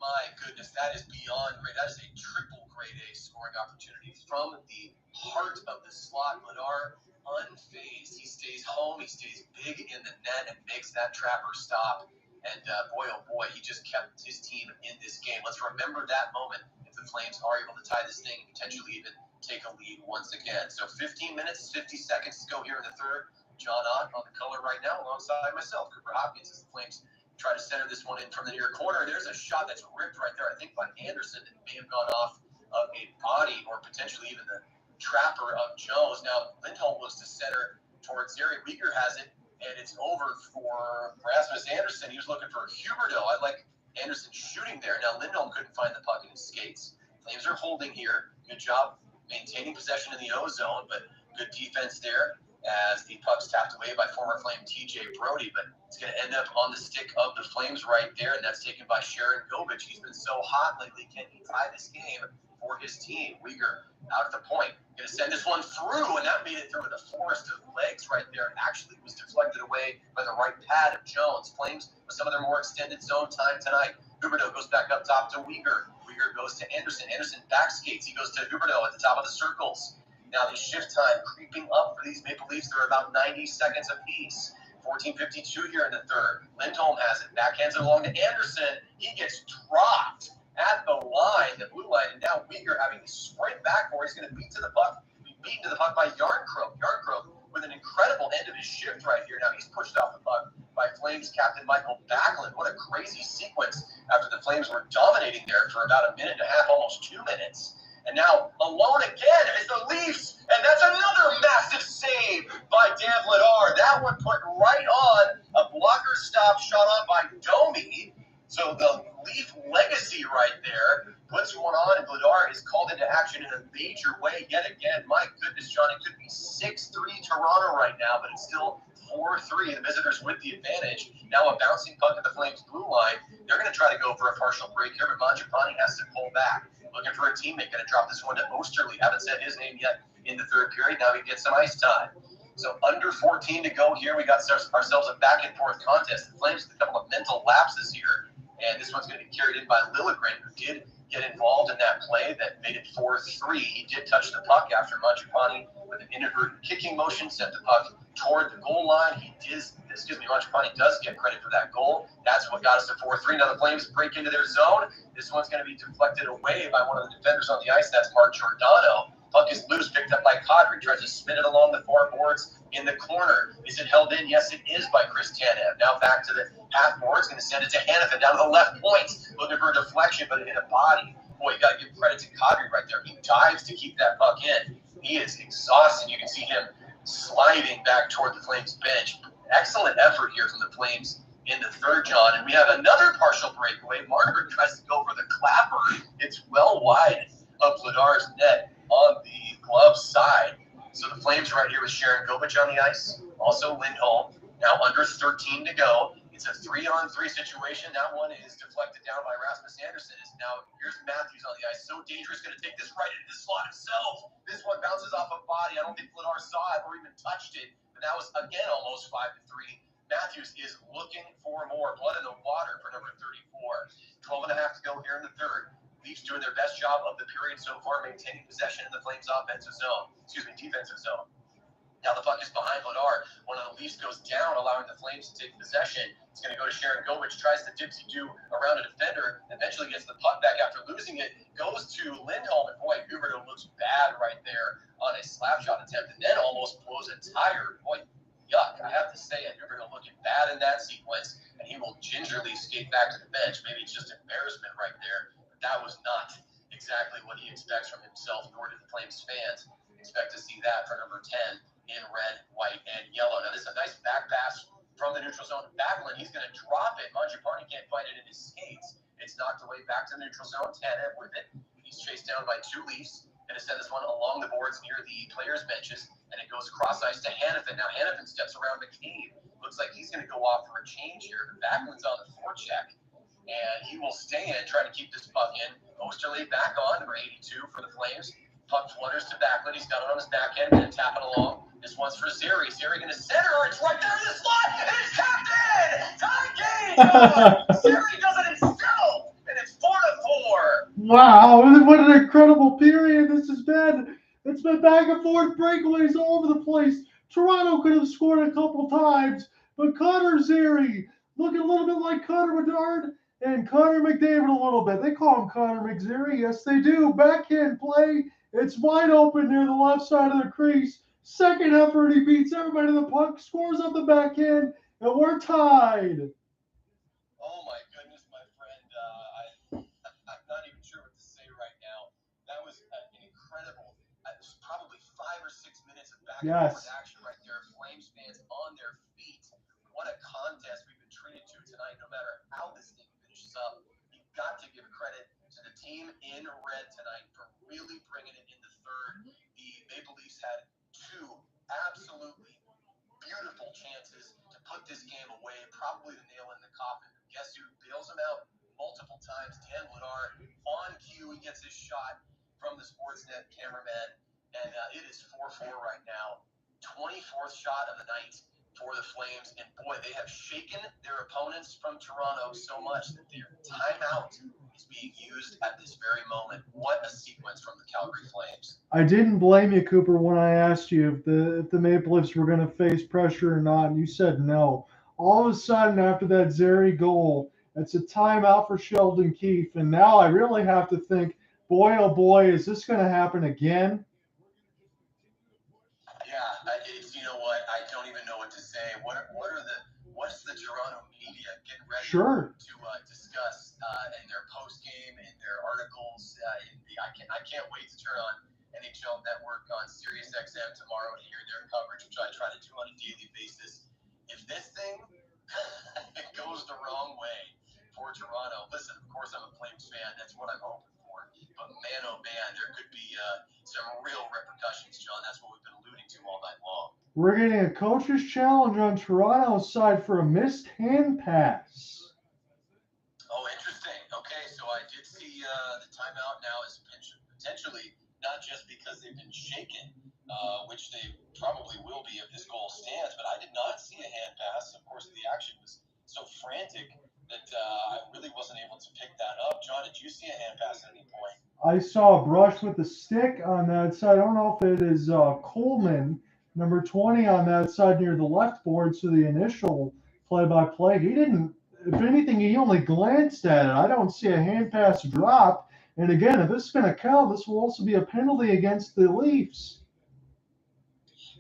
My goodness, that is beyond great. That is a triple grade A scoring opportunity from the heart of the slot. Vladar unfazed. He stays home. He stays big in the net and makes that trapper stop. And boy, oh boy, he just kept his team in this game. Let's remember that moment if the Flames are able to tie this thing and potentially even take a lead once again. So 15 minutes, 50 seconds to go here in the third. John Ott on the color right now alongside myself, Cooper Hopkins, as the Flames try to center this one in from the near corner. There's a shot that's ripped right there, I think, by Anderson. It may have gone off of a body or potentially even the trapper of Jones. Now, Lindholm was to center towards Zary. Weegar has it, and it's over for Rasmus Anderson. He was looking for Huberdeau. I like Anderson shooting there. Now, Lindholm couldn't find the puck in his skates. Flames are holding here. Good job maintaining possession in the O-zone, but good defense there as the puck's tapped away by former Flame TJ Brody, but it's going to end up on the stick of the Flames right there, and that's taken by Sharangovich. He's been so hot lately. Can he tie this game for his team? Weegar out at the point. Going to send this one through, and that made it through with a forest of legs right there. Actually, was deflected away by the right pad of Jones. Flames with some of their more extended zone time tonight. Huberdeau goes back up top to Weegar. Weegar goes to Anderson. Anderson back skates. He goes to Huberdeau at the top of the circles. Now the shift time creeping up for these Maple Leafs. They're about 90 seconds apiece. 14:52 here in the third. Lindholm has it. Backhands it along to Anderson. He gets dropped at the line, the blue line, and now Weegar having to sprint back for it. He's going to be beaten to the puck by Jarnkrok. Jarnkrok with an incredible end of his shift right here. Now he's pushed off the puck by Flames captain Mikael Backlund. What a crazy sequence after the Flames were dominating there for about a minute and a half, almost 2 minutes. And now, alone again is the Leafs, and that's another massive save by Dan Vladar. That one put right on a blocker stop shot on by Domi. So the Leaf legacy right there puts one on, and Vladar is called into action in a major way yet again. My goodness, John, it could be 6-3 Toronto right now, but it's still 4-3. The visitors with the advantage. Now a bouncing puck at the Flames blue line. They're going to try to go for a partial break here, but Mangiapane has to pull back. Looking for a teammate. Going to drop this one to Osterley. Haven't said his name yet in the third period. Now he gets some ice time. So under 14 to go here. We got ourselves a back and forth contest. The Flames with a couple of mental lapses here. And this one's going to be carried in by Liljegren, who did get involved in that play that made it 4-3. He did touch the puck after Mangiapane with an inadvertent kicking motion sent the puck toward the goal line. Mangiapane does get credit for that goal. That's what got us to 4-3. Now the Flames break into their zone. This one's going to be deflected away by one of the defenders on the ice. That's Mark Giordano. Puck is loose, picked up by Kadri. Tries to spin it along the far boards in the corner. Is it held in? Yes, it is by Chris Tanev. Now back to the half boards. Going to send it to Hanifin down to the left point. Looking for a deflection, but it hit a body. Boy, you got to give credit to Kadri right there. He dives to keep that puck in. He is exhausted. You can see him sliding back toward the Flames bench. Excellent effort here from the Flames in the third, John. And we have another partial breakaway. Marner tries to go for the clapper. It's well wide of Vladar's net on the glove side. So the Flames right here with Sharangovich on the ice. Also Lindholm. Now under 13 to go. It's a 3-on-3 situation. That one is deflected down by Rasmus Anderson. Now here's Matthews on the ice. So dangerous, going to take this right into the slot himself. This one bounces off a body. I don't think Vladar saw it or even touched it. But that was, again, almost 5-3. Matthews is looking for more. Blood in the water for number 34. 12 and a half to go here in the third. Leafs doing their best job of the period so far, maintaining possession in the Flames' defensive zone. Now the puck is behind Vladar. One of the Leafs goes down, allowing the Flames to take possession. It's going to go to Sharangovich, tries to dipsy-do around a defender, eventually gets the puck back after losing it, goes to Lindholm, and boy, Huberdeau looks bad right there on a slap shot attempt, and then almost blows a tire. Boy, yuck, I have to say, Huberdeau looking bad in that sequence, and he will gingerly skate back to the bench. Maybe it's just embarrassment right there, but that was not exactly what he expects from himself, nor do the Flames fans expect to see that for number 10. In red, white, and yellow. Now, this is a nice back pass from the neutral zone. Backlund, he's going to drop it. Mangiapane can't find it in his skates. It's knocked away back to the neutral zone. Tanev with it. He's chased down by two Leafs. Going to send this one along the boards near the players' benches, and it goes cross ice to Hanifin. Now, Hanifin steps around McKenzie. Looks like he's going to go off for a change here. But Backlund's on the forecheck, and he will stay in, trying to keep this puck in. Osterley back on, number 82 for the Flames. Puck flutters to Backlund. He's got it on his backhand. Going to tap it along. This one's for Zary. Zary going to center. It's right there in the slot. And it's tapped in. Tie game. Zary does it himself. And it's 4-4. Wow. What an incredible period this has been. It's been back and forth breakaways all over the place. Toronto could have scored a couple times. But Connor Zary looking a little bit like Connor Bedard and Connor McDavid a little bit. They call him Connor McZary. Yes, they do. Backhand play. It's wide open near the left side of the crease. Second effort, he beats everybody to the puck, scores on the backhand, and we're tied. Oh, my goodness, my friend. I'm not even sure what to say right now. That was an incredible, probably 5 or 6 minutes of back and forth action right there. Flames fans on their feet. What a contest we've been treated to tonight, no matter how this thing finishes up. You've got to give credit to the team in red tonight for really bringing it in the third. The Maple Leafs had two absolutely beautiful chances to put this game away, probably the nail in the coffin. Guess who bails him out multiple times? Dan Vladar on cue. He gets his shot from the Sportsnet cameraman, and it is 4-4 right now. 24th shot of the night for the Flames, and boy, they have shaken their opponents from Toronto so much that their timeout is being used at this very moment. What a sequence from the Calgary Flames. I didn't blame you, Cooper, when I asked you if the Maple Leafs were going to face pressure or not, and you said no. All of a sudden, after that Zary goal, it's a timeout for Sheldon Keefe, and now I really have to think, boy, oh boy, is this going to happen again? You know what? I don't even know what to say. What's the Toronto media getting ready to discuss in their post game, in their articles? I can't wait to turn on NHL Network on Sirius XM tomorrow to hear their coverage, which I try to do on a daily basis. If this thing goes the wrong way for Toronto, listen, of course I'm a Flames fan. That's what I'm hoping for. But man, oh man, there could be some real repercussions, John. That's what we've been alluding to all night long. We're getting a coach's challenge on Toronto's side for a missed hand pass. Oh, interesting. Okay, so I did see the timeout now is potentially not just because they've been shaken, which they probably will be if this goal stands, but I did not see a hand pass. Of course, the action was so frantic that I really wasn't able to pick that up. John, did you see a hand pass at any point? I saw a brush with the stick on that side. I don't know if it is Coleman, number 20, on that side near the left board. So the initial play-by-play, he didn't. If anything, he only glanced at it. I don't see a hand pass drop. And again, if this is going to count, this will also be a penalty against the Leafs.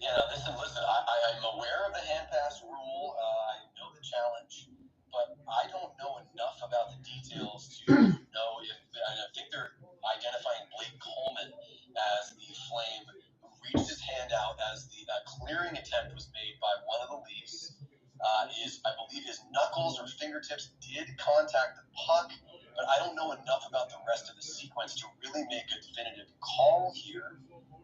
Yeah, listen, I'm aware of the hand pass rule. I know the challenge, but I don't know enough about the details to know if, and I think they're identifying Blake Coleman as the Flame who reached his hand out as the clearing attempt was made by one of the Leafs. I believe his knuckles or fingertips did contact the puck, but I don't know enough about the rest of the sequence to really make a definitive call here.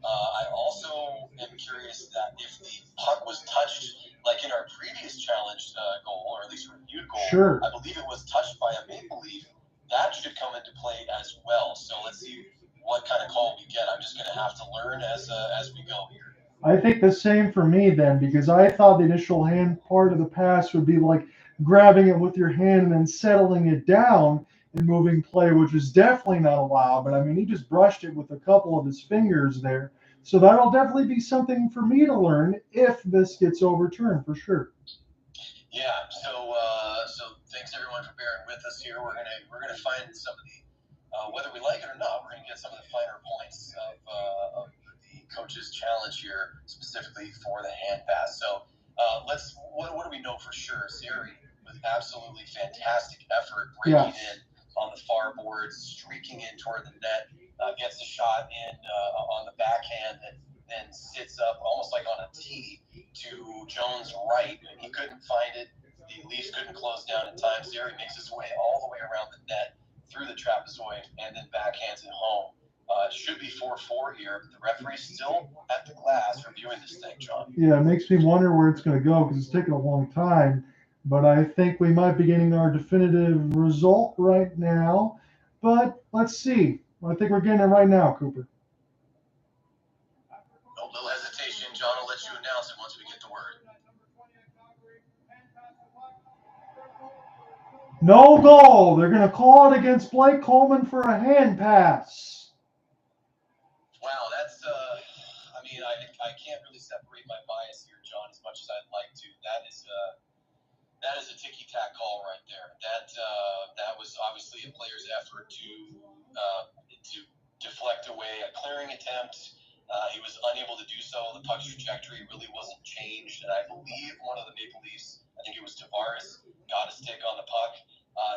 I also am curious that if the puck was touched, like in our previous challenge goal, or at least reviewed goal, Sure. I believe it was touched by a Maple Leaf, that should come into play as well. So let's see what kind of call we get. I'm just going to have to learn as we go here. I think the same for me then, because I thought the initial hand part of the pass would be like grabbing it with your hand and then settling it down and moving play, which is definitely not allowed. But I mean, he just brushed it with a couple of his fingers there. So that'll definitely be something for me to learn if this gets overturned, for sure. Yeah. So thanks everyone for bearing with us here. We're gonna find some of the whether we like it or not, we're gonna get some of the finer points of the coach's challenge here, specifically for the hand pass. So what do we know for sure? Zary with absolutely fantastic effort breaking in on the far boards, streaking in toward the net, gets a shot in on the backhand that then sits up almost like on a tee to Jones' right. He couldn't find it. The Leafs couldn't close down in time. Zary makes his way all the way around the net through the trapezoid and then backhands it home. It should be 4-4 here, but the referee's still at the glass reviewing this thing, John. Yeah, it makes me wonder where it's going to go because it's taken a long time. But I think we might be getting our definitive result right now. But let's see. I think we're getting it right now, Cooper. No little hesitation, John. I'll let you announce it once we get the word. No goal. They're going to call it against Blake Coleman for a hand pass. Wow, that's I can't really separate my bias here, John, as much as I'd like to. That is a ticky-tack call right there. That was obviously a player's effort to deflect away a clearing attempt. He was unable to do so. The puck's trajectory really wasn't changed, and I believe one of the Maple Leafs, I think it was Tavares, got a stick on the puck.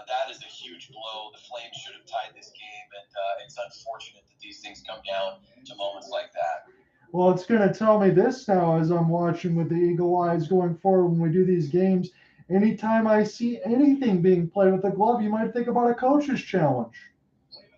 That is a huge blow. The Flames should have tied this game, and it's unfortunate that these things come down to moments like that. Well, it's going to tell me this now as I'm watching with the eagle eyes going forward when we do these games. Anytime I see anything being played with a glove, you might think about a coach's challenge.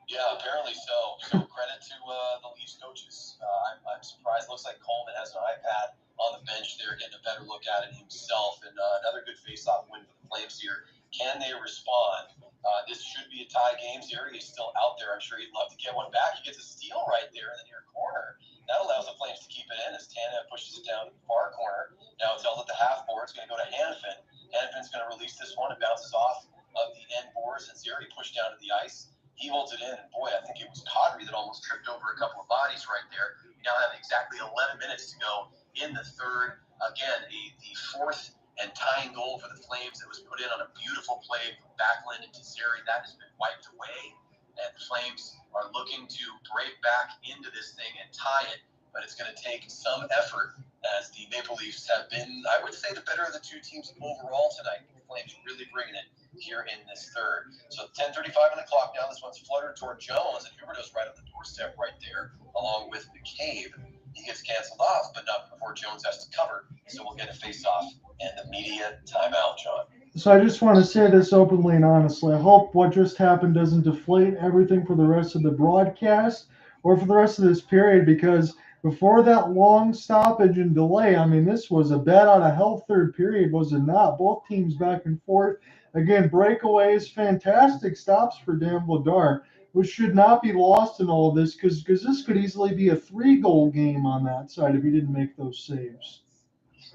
Yeah, apparently so. So credit to the Leafs coaches. I'm surprised. Looks like Coleman has an iPad on the bench there, getting a better look at it himself. And another good face-off win for the Flames here. Can they respond? This should be a tie game. Zary is still out there. I'm sure he'd love to get one back. He gets a steal right there in the near corner. That allows the Flames to keep it in as Tanev pushes it down to the far corner. Now it's held at the half board. It's going to go to Hanifin. Hanifin's going to release this one. It bounces off of the end boards, and Zary pushed down to the ice. He holds it in, and boy, I think it was Kadri that almost tripped over a couple of bodies right there. We now have exactly 11 minutes to go in the third. Again, the fourth and tying goal for the Flames that was put in on a beautiful play from Backlund into Zary. That has been wiped away, and the Flames are looking to break back into this thing and tie it, but it's going to take some effort as the Maple Leafs have been, I would say, the better of the two teams overall tonight. The Flames really bringing it here in this third. So 10:35 on the clock now. This one's fluttered toward Jones, and Huberdeau's right on the doorstep right there, along with McCabe. He gets canceled off, but not before Jones has to cover. So we'll get a face-off and the media timeout, John. So I just want to say this openly and honestly. I hope what just happened doesn't deflate everything for the rest of the broadcast or for the rest of this period, because before that long stoppage and delay, I mean, this was a bat out of hell third period, was it not? Both teams back and forth. Again, breakaways, fantastic stops for Dan Vladar, which should not be lost in all of this because this could easily be a 3-goal game on that side if he didn't make those saves.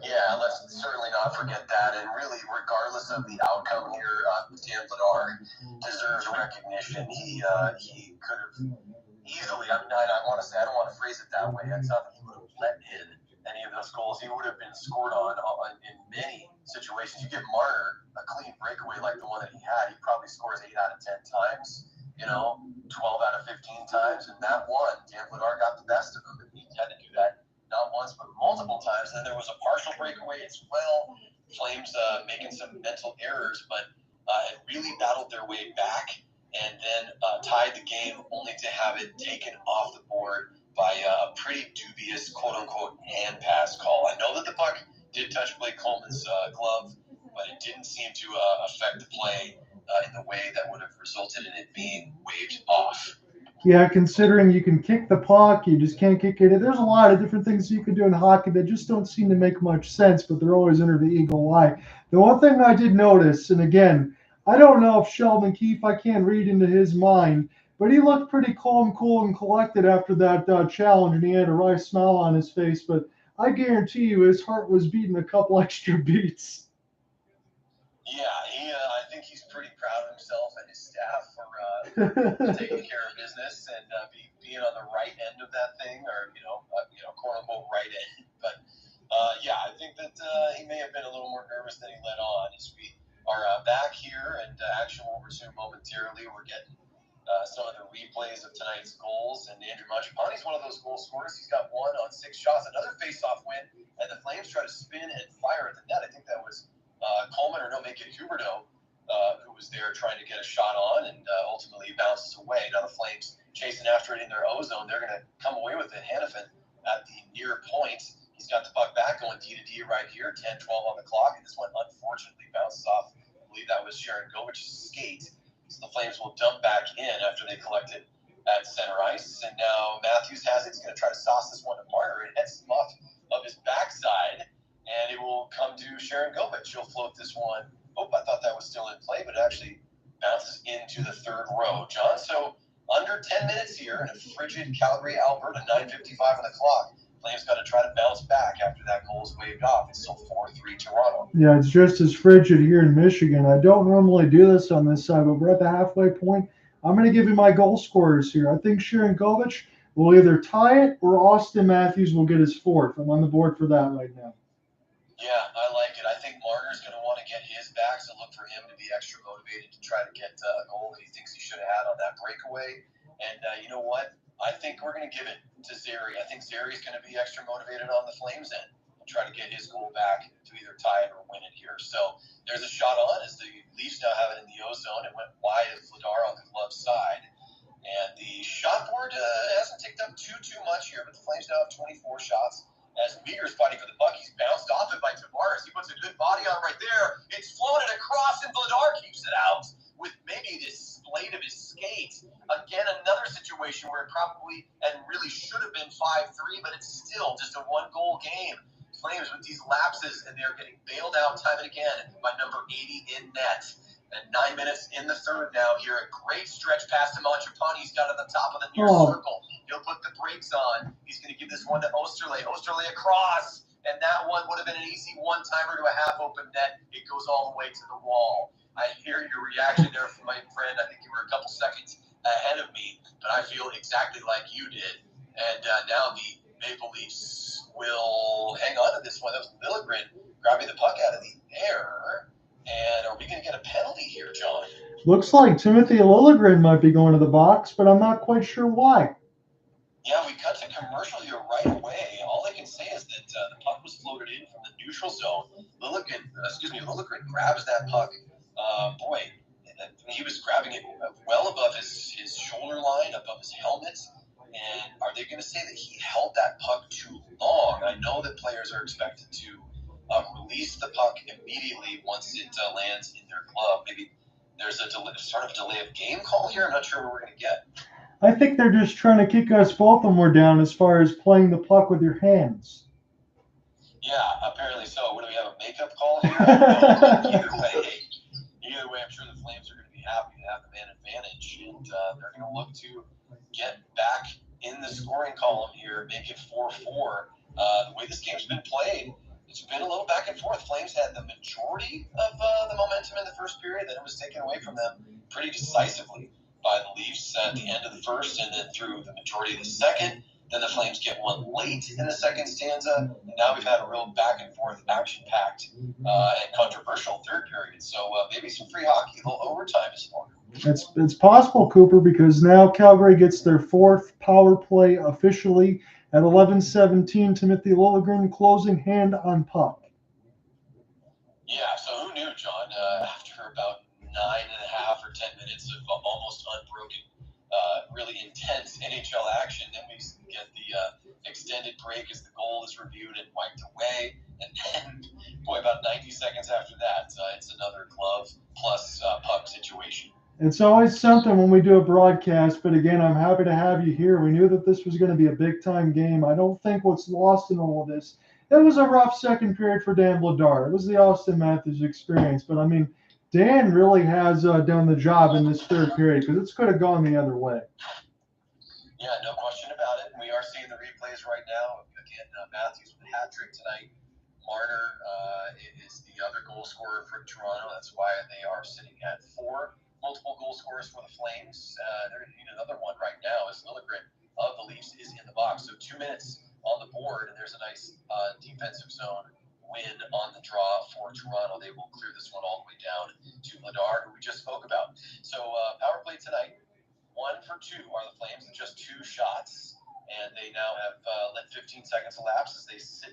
Yeah, let's certainly not forget that. And really, regardless of the outcome here, Dan Vladar deserves recognition. He could have easily, I want to say, I don't want to phrase it that way. It's not that he would have let in any of those goals. He would have been scored on in many situations. You give Marner a clean breakaway like the one that he had, he probably scores 8 out of 10 times, 12 out of 15 times. And that one, Dan Vladar got the best of him. And he had to do that not once, but multiple times. Then there was a partial breakaway as well. Flames making some mental errors, but had really battled their way back and then tied the game only to have it taken off the board by a pretty dubious quote-unquote hand pass call. I know that the puck did touch Blake Coleman's glove, but it didn't seem to affect the play in the way that would have resulted in it being waved off. Yeah, considering you can kick the puck, you just can't kick it. There's a lot of different things you can do in hockey that just don't seem to make much sense, but they're always under the eagle eye. The one thing I did notice, and again, I don't know if Sheldon Keefe, I can't read into his mind, but he looked pretty calm, cool, and collected after that challenge, and he had a wry smile on his face. But I guarantee you his heart was beating a couple extra beats. Yeah, I think he's pretty proud of himself and his staff for taking care of business and being on the right end of that thing, or quote unquote right end. But yeah, I think that he may have been a little more nervous than he let on. As we are back here, and action will resume momentarily. We're getting some of the replays of tonight's goals, and Andrew Mangiapane is one of those goal scorers. He's got 1 on 6 shots. Another face-off win, and the Flames try to spin and fire at the net. I think that was Coleman, or no, make it Huberdeau, who was there trying to get a shot on, and ultimately bounces away. Now the Flames chasing after it in their O-zone. They're going to come away with it. Hanifin at the near point. He's got the puck back, going D to D right here, 10-12 on the clock, and this one unfortunately bounces off. I believe that was Sharangovich's skate. So the Flames will dump back in after they collect it at center ice. And now Matthews has it. He's going to try to sauce this one to Marner. It heads him off of his backside, and it will come to Sharangovich. He'll float this one. Oh, I thought that was still in play, but it actually bounces into the third row. John, so under 10 minutes here in a frigid Calgary, Alberta, 9:55 on the clock. Flames got to try to bounce back after that goal is waved off. It's still 4-3 Toronto. Yeah, it's just as frigid here in Michigan. I don't normally do this on this side, but we're at the halfway point. I'm going to give you my goal scorers here. I think Sharangovich will either tie it or Auston Matthews will get his 4th. I'm on the board for that right now. Yeah, I like it. I think Marner's going to want to get his back, so look for him to be extra motivated to try to get a goal that he thinks he should have had on that breakaway. And you know what? I think we're going to give it to Zary. I think Zary's going to be extra motivated on the Flames end and try to get his goal back to either tie it or win it here. So there's a shot on as the Leafs now have it in the O-zone. It went wide of Vladar on the glove side. And the shot board hasn't ticked up too much here, but the Flames now have 24 shots. As Weegar's fighting for the puck, he's bounced off it by Tavares. He puts a good body on right there. It's floated across, and Vladar keeps it out with maybe this blade of his skate. Again, another situation where it probably and really should have been 5-3, but it's still just a 1-goal game. Flames with these lapses, and they're getting bailed out time and again by number 80 in net. And 9 minutes in the third now here. A great stretch past to Mangiapane. He's got at the top of the near circle. He'll put the brakes on. He's going to give this one to Osterley. Osterley across. And that one would have been an easy one-timer to a half-open net. It goes all the way to the wall. I hear your reaction there from my friend. I think you were a couple seconds ahead of me. But I feel exactly like you did. And now the Maple Leafs will hang on to this one. That was Liljegren grabbing the puck out of the air. And are we going to get a penalty here, John? Looks like Timothy Liljegren might be going to the box, but I'm not quite sure why. Yeah, we cut to commercial here right away. All I can say is that the puck was floated in from the neutral zone. Liljegren grabs that puck. He was grabbing it well above his shoulder line, above his helmet. And are they going to say that he held that puck too long? I know that players are expected to release the puck immediately once it lands in their glove. Maybe there's a delay of game call here. I'm not sure what we're going to get. I think they're just trying to kick us both when we're down as far as playing the puck with your hands. Yeah, apparently so. What do we have, a makeup call here? Either way, I'm sure the Flames are going to be happy to have the man advantage, and they're going to look to get back in the scoring column here, make it 4-4. The way this game's been played, it's been a little back and forth. Flames had the majority of the momentum in the first period, then it was taken away from them pretty decisively by the Leafs at the end of the first, and then through the majority of the second. Then the Flames get one late in the second stanza, and now we've had a real back and forth, action-packed and controversial third period. So maybe some free hockey, a little overtime this morning. It's possible, Cooper, because now Calgary gets their 4th power play officially at 11:17. Timothy Liljegren closing hand on puck. Yeah, so who knew, John? After about 9.5 or 10 minutes of almost unbroken, really intense NHL action, then we get the extended break as the goal is reviewed and wiped away, and then, boy, about 90 seconds after that, it's another glove plus puck situation. It's always something when we do a broadcast, but again, I'm happy to have you here. We knew that this was going to be a big-time game. I don't think what's lost in all of this, it was a rough second period for Dan Vladar. It was the Auston Matthews experience, but I mean, Dan really has done the job in this third period because it could have gone the other way. Yeah, no question about it. We are seeing the replays right now. Again, Matthews with a hat trick tonight. Marner is the other goal scorer for Toronto. That's why they are sitting at 4 multiple goal scorers for the Flames. They're going to need another one right now as Liljegren of the Leafs is in the box. So 2 minutes on the board, and there's a nice defensive zone win on the draw for Toronto. They will clear this one all the way down to Vladar, who we just spoke about. So power play tonight, 1 for 2 are the Flames with just 2 shots. And they now have let 15 seconds elapse as they set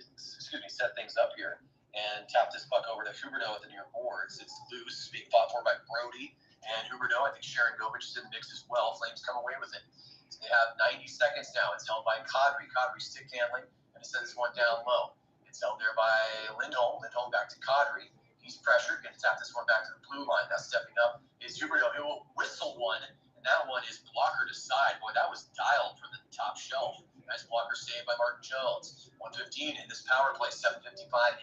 things up here and tap this puck over to Huberdeau at the near boards. It's loose, being fought for by Brody and Huberdeau. I think Sharangovich is in the mix as well. Flames come away with it. So they have 90 seconds now. It's held by Kadri. Kadri stick handling, and it sends one down low. It's held there by Lindholm. Lindholm back to Kadri. He's pressured, going to tap this one back to the blue line. Now stepping up is Huberdeau. He will whistle one. That one is blocker to side. Boy, that was dialed from the top shelf. Nice blocker saved by Martin Jones. 1:15 in this power play, 7:55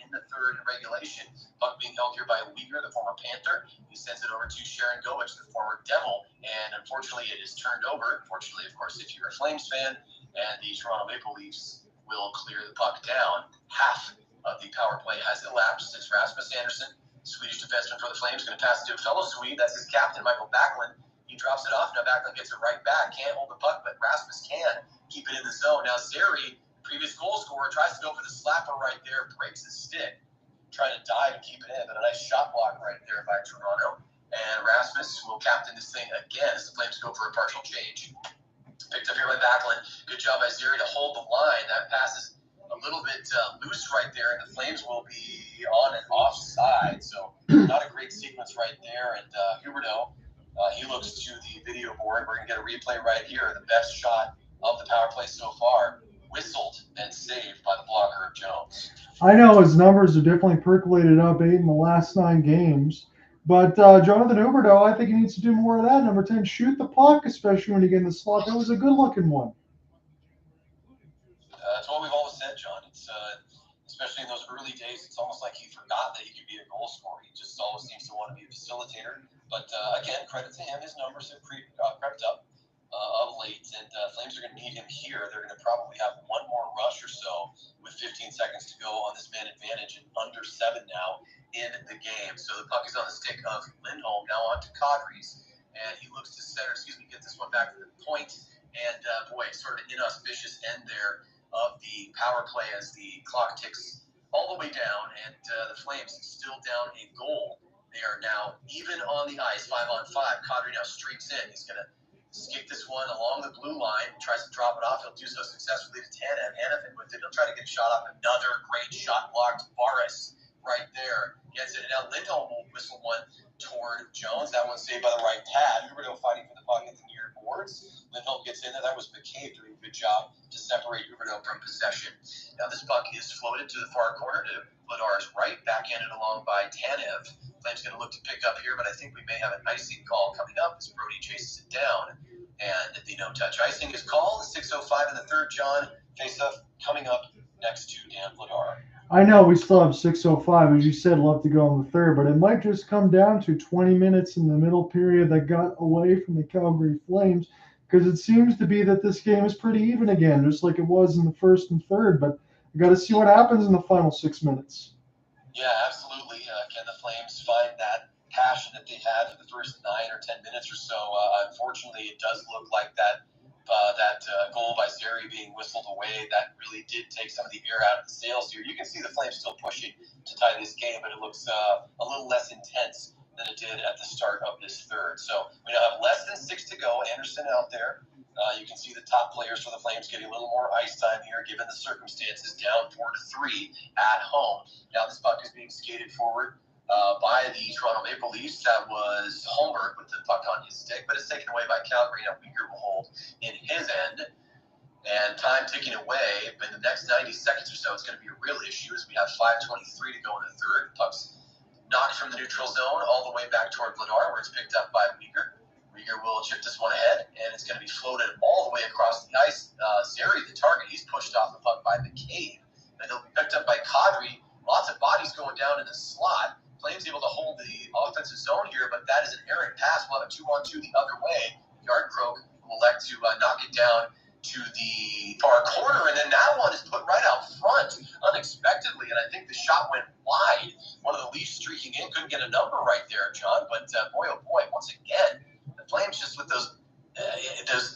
in the third in regulation. Puck being held here by Weegar, the former Panther. He sends it over to Sharangovich, the former Devil. And unfortunately, it is turned over. Fortunately, of course, if you're a Flames fan, and the Toronto Maple Leafs will clear the puck down. Half of the power play has elapsed since Rasmus Andersson, Swedish defenseman for the Flames, going to pass it to a fellow Swede. That's his captain, Mikael Backlund. He drops it off. Now Backlund gets it right back. Can't hold the puck, but Rasmus can keep it in the zone. Now Zary, previous goal scorer, tries to go for the slapper right there, breaks his stick, trying to dive and keep it in. But a nice shot block right there by Toronto. And Rasmus will captain this thing again as the Flames go for a partial change. Picked up here by Backlund. Good job by Zary to hold the line. That pass is a little bit loose right there, and the Flames will be on and offside. So not a great sequence right there. And Huberdeau, he looks to the video board. We're going to get a replay right here. The best shot of the power play so far, whistled and saved by the blocker of Jones. I know his numbers are definitely percolated up 8 in the last 9 games. But Jonathan Huberdeau, I think he needs to do more of that. Number 10, shoot the puck, especially when you get in the slot. That was a good-looking one. That's what we've always said, John. It's especially in those early days, it's almost like he forgot that he could be a goal scorer. He just always seems to want to be a facilitator. But again, credit to him. His numbers have crept up of late, and Flames are going to need him here. They're going to probably have one more rush or so with 15 seconds to go on this man advantage and under 7 now in the game. So the puck is on the stick of Lindholm, now on to Kadri's, and he looks to get this one back to the point. And boy, sort of an inauspicious end there of the power play as the clock ticks all the way down, and the Flames still down a goal. They are now even on the ice, 5-on-5. Kadri now streaks in. He's going to skate this one along the blue line, tries to drop it off. He'll do so successfully to Tanev. Hanifin with it. He'll try to get a shot off. Another great shot blocked. Tavares right there gets it. And now Lindholm will whistle one toward Jones. That one's saved by the right pad. Huberdeau fighting for the puck at the near boards. Lindholm gets in there. That was McKeefe doing a good job to separate Huberdeau from possession. Now this puck is floated to the far corner to Vladar's right, backhanded along by Tanev. Flames going to look to pick up here, but I think we may have an icing call coming up as Brody chases it down. and the no-touch icing is called. 6:05 in the third, John. Face-off coming up next to Dan Vladar. I know we still have 6:05, as you said, love to go in the third, but it might just come down to 20 minutes in the middle period that got away from the Calgary Flames, because it seems to be that this game is pretty even again, just like it was in the first and third. But we got to see what happens in the final 6 minutes. Yeah, absolutely. Can the Flames find that passion that they had for the first 9 or 10 minutes or so? Unfortunately, it does look like that goal by Zary being whistled away, that really did take some of the air out of the sails here. You can see the Flames still pushing to tie this game, but it looks a little less intense than it did at the start of this third. So we now have less than 6 to go. Anderson out there. You can see the top players for the Flames getting a little more ice time here, given the circumstances, down 4-3 at home. Now this puck is being skated forward by the Toronto Maple Leafs. That was Holmberg with the puck on his stick, but it's taken away by Calgary. Now Weegar will hold in his end. And time ticking away, but in the next 90 seconds or so, it's going to be a real issue as we have 5:23 to go in the third. Puck's knocked from the neutral zone all the way back toward Vladar, where it's picked up by Weegar. Weegar will chip this one ahead, and it's going to be floated all the way across the ice. Zary, the target, he's pushed off the puck by McCabe, and it'll be picked up by Kadri. Lots of bodies going down in the slot. Flames able to hold the offensive zone here, but that is an errant pass. We'll have a 2-on-2 the other way. Jarnkrok will elect to knock it down to the far corner, and then that one is put right out front unexpectedly, and I think the shot went wide. One of the Leafs streaking in couldn't get a number right there, John, but boy, oh boy, once again, the Flames just with those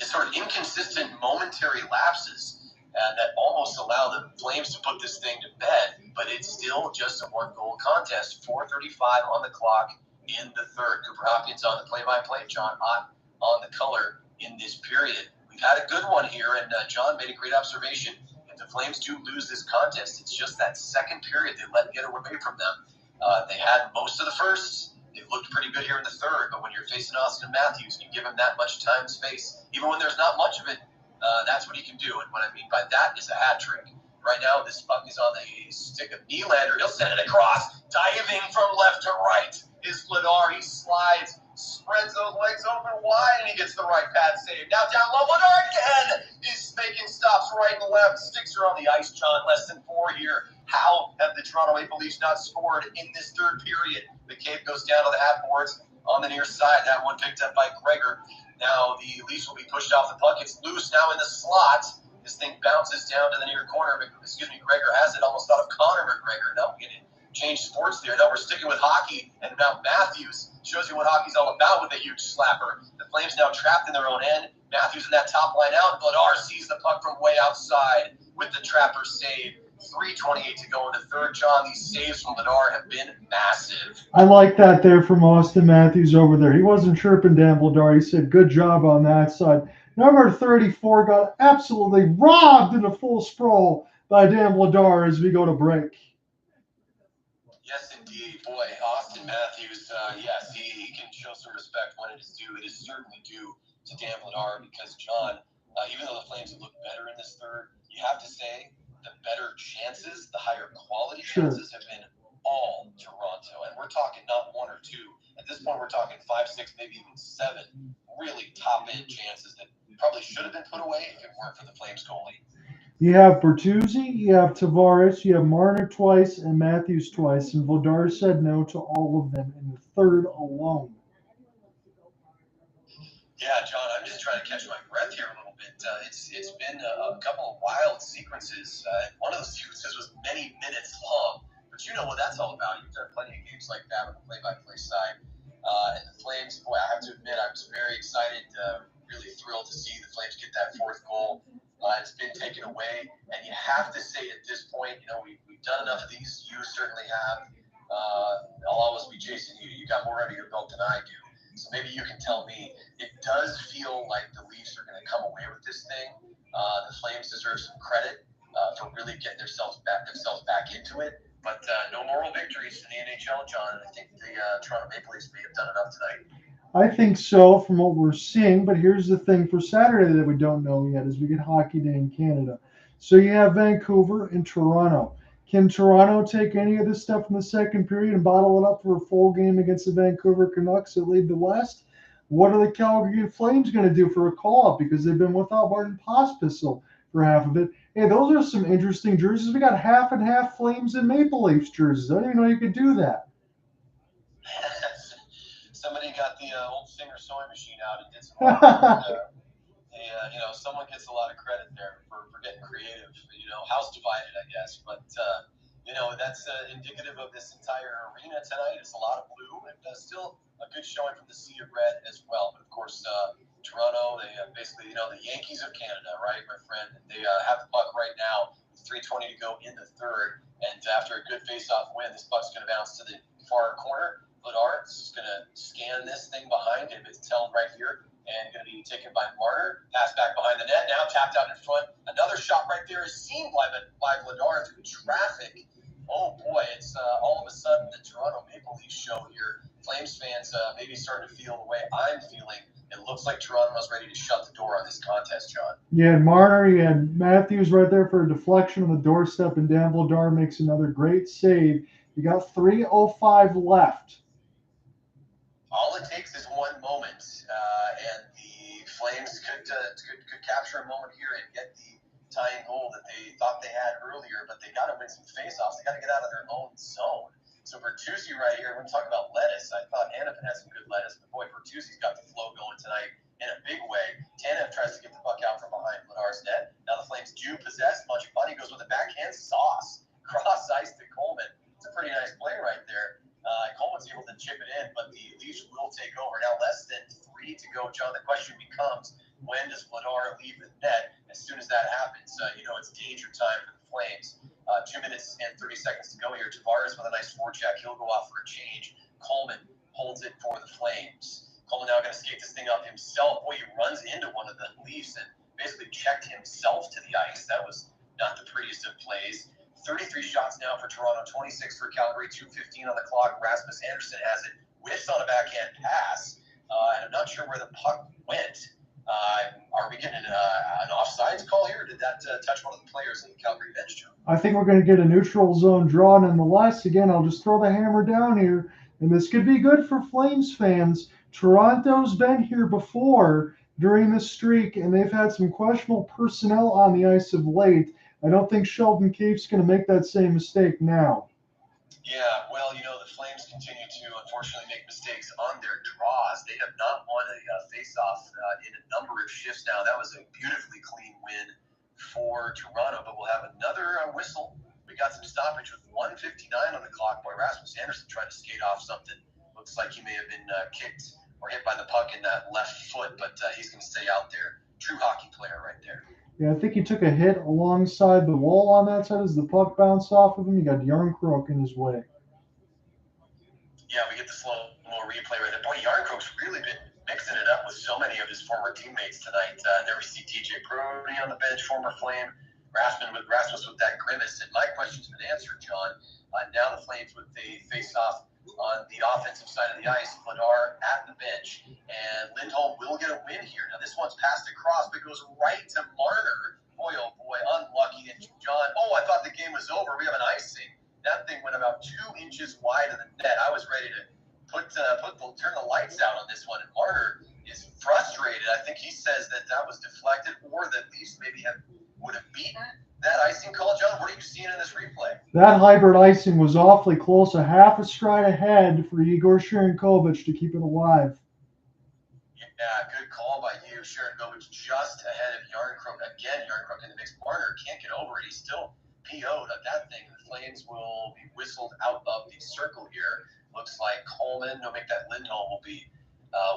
sort of inconsistent momentary lapses that almost allow the Flames to put this thing to bed, but it's still just a one-goal contest. 4:35 on the clock in the third. Cooper Hopkins on the play-by-play, John Ott on the color in this period. We've had a good one here, and John made a great observation. If the Flames do lose this contest, it's just that second period they let get away from them. They had most of the first. They looked pretty good here in the third, but when you're facing Auston Matthews and you give him that much time and space, even when there's not much of it, that's what he can do. And what I mean by that is a hat trick. Right now, this puck is on the stick of Nylander. He'll send it across, diving from left to right. Is Vladar. He slides, spreads those legs open wide, and he gets the right pad save. Now down low, Vladar again is making stops right and left. Sticks are on the ice, John. Less than 4 here. How have the Toronto Maple Leafs not scored in this third period? McCabe goes down to the half boards on the near side. That one picked up by Gregor. Now the Leafs will be pushed off the puck. It's loose now in the slot. This thing bounces down to the near corner. Gregor has it. Almost thought of Connor McGregor. Now we're going to change sports there. Now we're sticking with hockey. And now Matthews shows you what hockey's all about with a huge slapper. The Flames now trapped in their own end. Matthews in that top line out. Vladar sees the puck from way outside with the trapper save. 3:28 to go in the third, John. These saves from Vladar have been massive. I like that there from Auston Matthews over there. He wasn't chirping Dan Vladar. He said, good job on that side. Number 34 got absolutely robbed in a full sprawl by Dan Vladar as we go to break. Yes, indeed. Boy, Auston Matthews, yes, he can show some respect when it is due. It is certainly due to Dan Vladar because, John, even though the Flames have looked better in this third, you have to say the better chances, the higher quality chances have been all Toronto. And we're talking not 1 or 2. At this point, we're talking 5, 6, maybe even 7 really top-end chances that probably should have been put away if it weren't for the Flames goalie. You have Bertuzzi, you have Tavares, you have Marner twice, and Matthews twice, and Vladar said no to all of them in the third alone. Yeah, John, I'm just trying to catch my breath here a little bit. It's been a couple of wild sequences. One of those sequences was many minutes long, but you know what that's all about. You've done plenty of games like that on the play-by-play side. And the Flames, boy, I have to admit, I was very excited, really thrilled to see the Flames get that fourth goal. It's been taken away, and you have to say at this point, you know, we've done enough of these. You certainly have. I'll always be chasing you. You got more under your belt than I do. So maybe you can tell me, it does feel like the Leafs are going to come away with this thing. The Flames deserve some credit for really getting themselves back into it. But no moral victories in the NHL, John. I think the Toronto Maple Leafs may have done enough tonight. I think so from what we're seeing, but here's the thing for Saturday that we don't know yet is we get Hockey Day in Canada. So you have Vancouver and Toronto. Can Toronto take any of this stuff in the second period and bottle it up for a full game against the Vancouver Canucks that lead the West? What are the Calgary Flames going to do for a call-up because they've been without Martin Pospisil for half of it? Hey, those are some interesting jerseys. We got half and half Flames and Maple Leafs jerseys. I didn't even know you could do that. Somebody got the old Singer sewing machine out and did some hard work. Someone gets a lot of credit there for getting creative. House divided, I guess. But, that's indicative of this entire arena tonight. It's a lot of blue and still a good showing from the sea of red as well. But, of course, Toronto, they basically, the Yankees of Canada, right, my friend? They have the puck right now. 3:20 to go in the third. And after a good face-off win, this puck's going to bounce to the far corner. Bedard's going to scan this thing behind him. It's telling right here. And going to be taken by Marner. Pass back behind the net. Now tapped out in front. Another shot right there is seen by Bedard through traffic. Oh, boy. It's all of a sudden the Toronto Maple Leafs show here. Flames fans maybe starting to feel the way I'm feeling. It looks like Toronto's ready to shut the door on this contest, John. You had Marner. You had Matthews right there for a deflection on the doorstep. And Dan Vladar makes another great save. You got 3:05 left. All it takes is one moment, and the Flames could capture a moment here and get the tying goal that they thought they had earlier, but they got to win some faceoffs. They got to get out of their own zone. So Bertuzzi right here, we're talking about lettuce. I thought Hanifin had some good lettuce, but boy, Bertuzzi's got the flow going tonight in a big way. Tanev tries to get the puck out from behind Bladar's net. Now the Flames do possess. Mangiapane goes with a backhand sauce. Cross ice to Coleman. It's a pretty nice play right there. Coleman's able to chip it in, but the Leafs will take over. Now less than 3 to go, John. The question becomes, when does Vladar leave the net? As soon as that happens, it's danger time for the Flames. 2 minutes and 30 seconds to go here. Tavares with a nice forecheck. He'll go off for a change. Coleman holds it for the Flames. Coleman now going to skate this thing up himself. Boy, he runs into one of the Leafs and basically checked himself to the ice. That was not the prettiest of plays. 33 shots now for Toronto, 26 for Calgary, 2:15 on the clock. Rasmus Anderson has it, whiffs on a backhand pass, and I'm not sure where the puck went. Are we getting an offsides call here? Or did that touch one of the players in the Calgary bench, Joe? I think we're going to get a neutral zone draw nonetheless. Again, I'll just throw the hammer down here, and this could be good for Flames fans. Toronto's been here before during this streak, and they've had some questionable personnel on the ice of late. I don't think Sheldon Keefe's going to make that same mistake now. Yeah, well, the Flames continue to unfortunately make mistakes on their draws. They have not won a face-off in a number of shifts now. That was a beautifully clean win for Toronto, but we'll have another whistle. We got some stoppage with 1:59 on the clock. Boy, Rasmus Anderson tried to skate off something. Looks like he may have been kicked or hit by the puck in that left foot, but he's going to stay out there. True hockey player right there. Yeah, I think he took a hit alongside the wall on that side as the puck bounced off of him. You got Jarnkrok in his way. Yeah, we get the slow-mo replay right there. Boy, Jarnkrok's really been mixing it up with so many of his former teammates tonight. There we see TJ Brody on the bench, former Flame. Rasmus with that grimace. And my question's been answered, John. Now the Flames with the face-off on the offensive side of the ice. Vladar at the bench. And Lindholm will get a win here. Now this one's passed across, but goes right to Marner. Boy, oh boy, unlucky. And John, I thought the game was over. We have an icing. That thing went about 2 inches wide of the net. I was ready to turn the lights out on this one. And Marner is frustrated. I think he says that was deflected, or that Leafs maybe would have beaten that icing call. John, what are you seeing in this replay? That hybrid icing was awfully close, a half a stride ahead for Yegor Sharangovich to keep it alive. Yeah, good call by you. Sharangovich just ahead of Jarnkrok. Again, Jarnkrok in the mix. Marner can't get over it. He's still PO'd at that thing. The Flames will be whistled out of the circle here. Looks like Coleman, make that Lindholm will be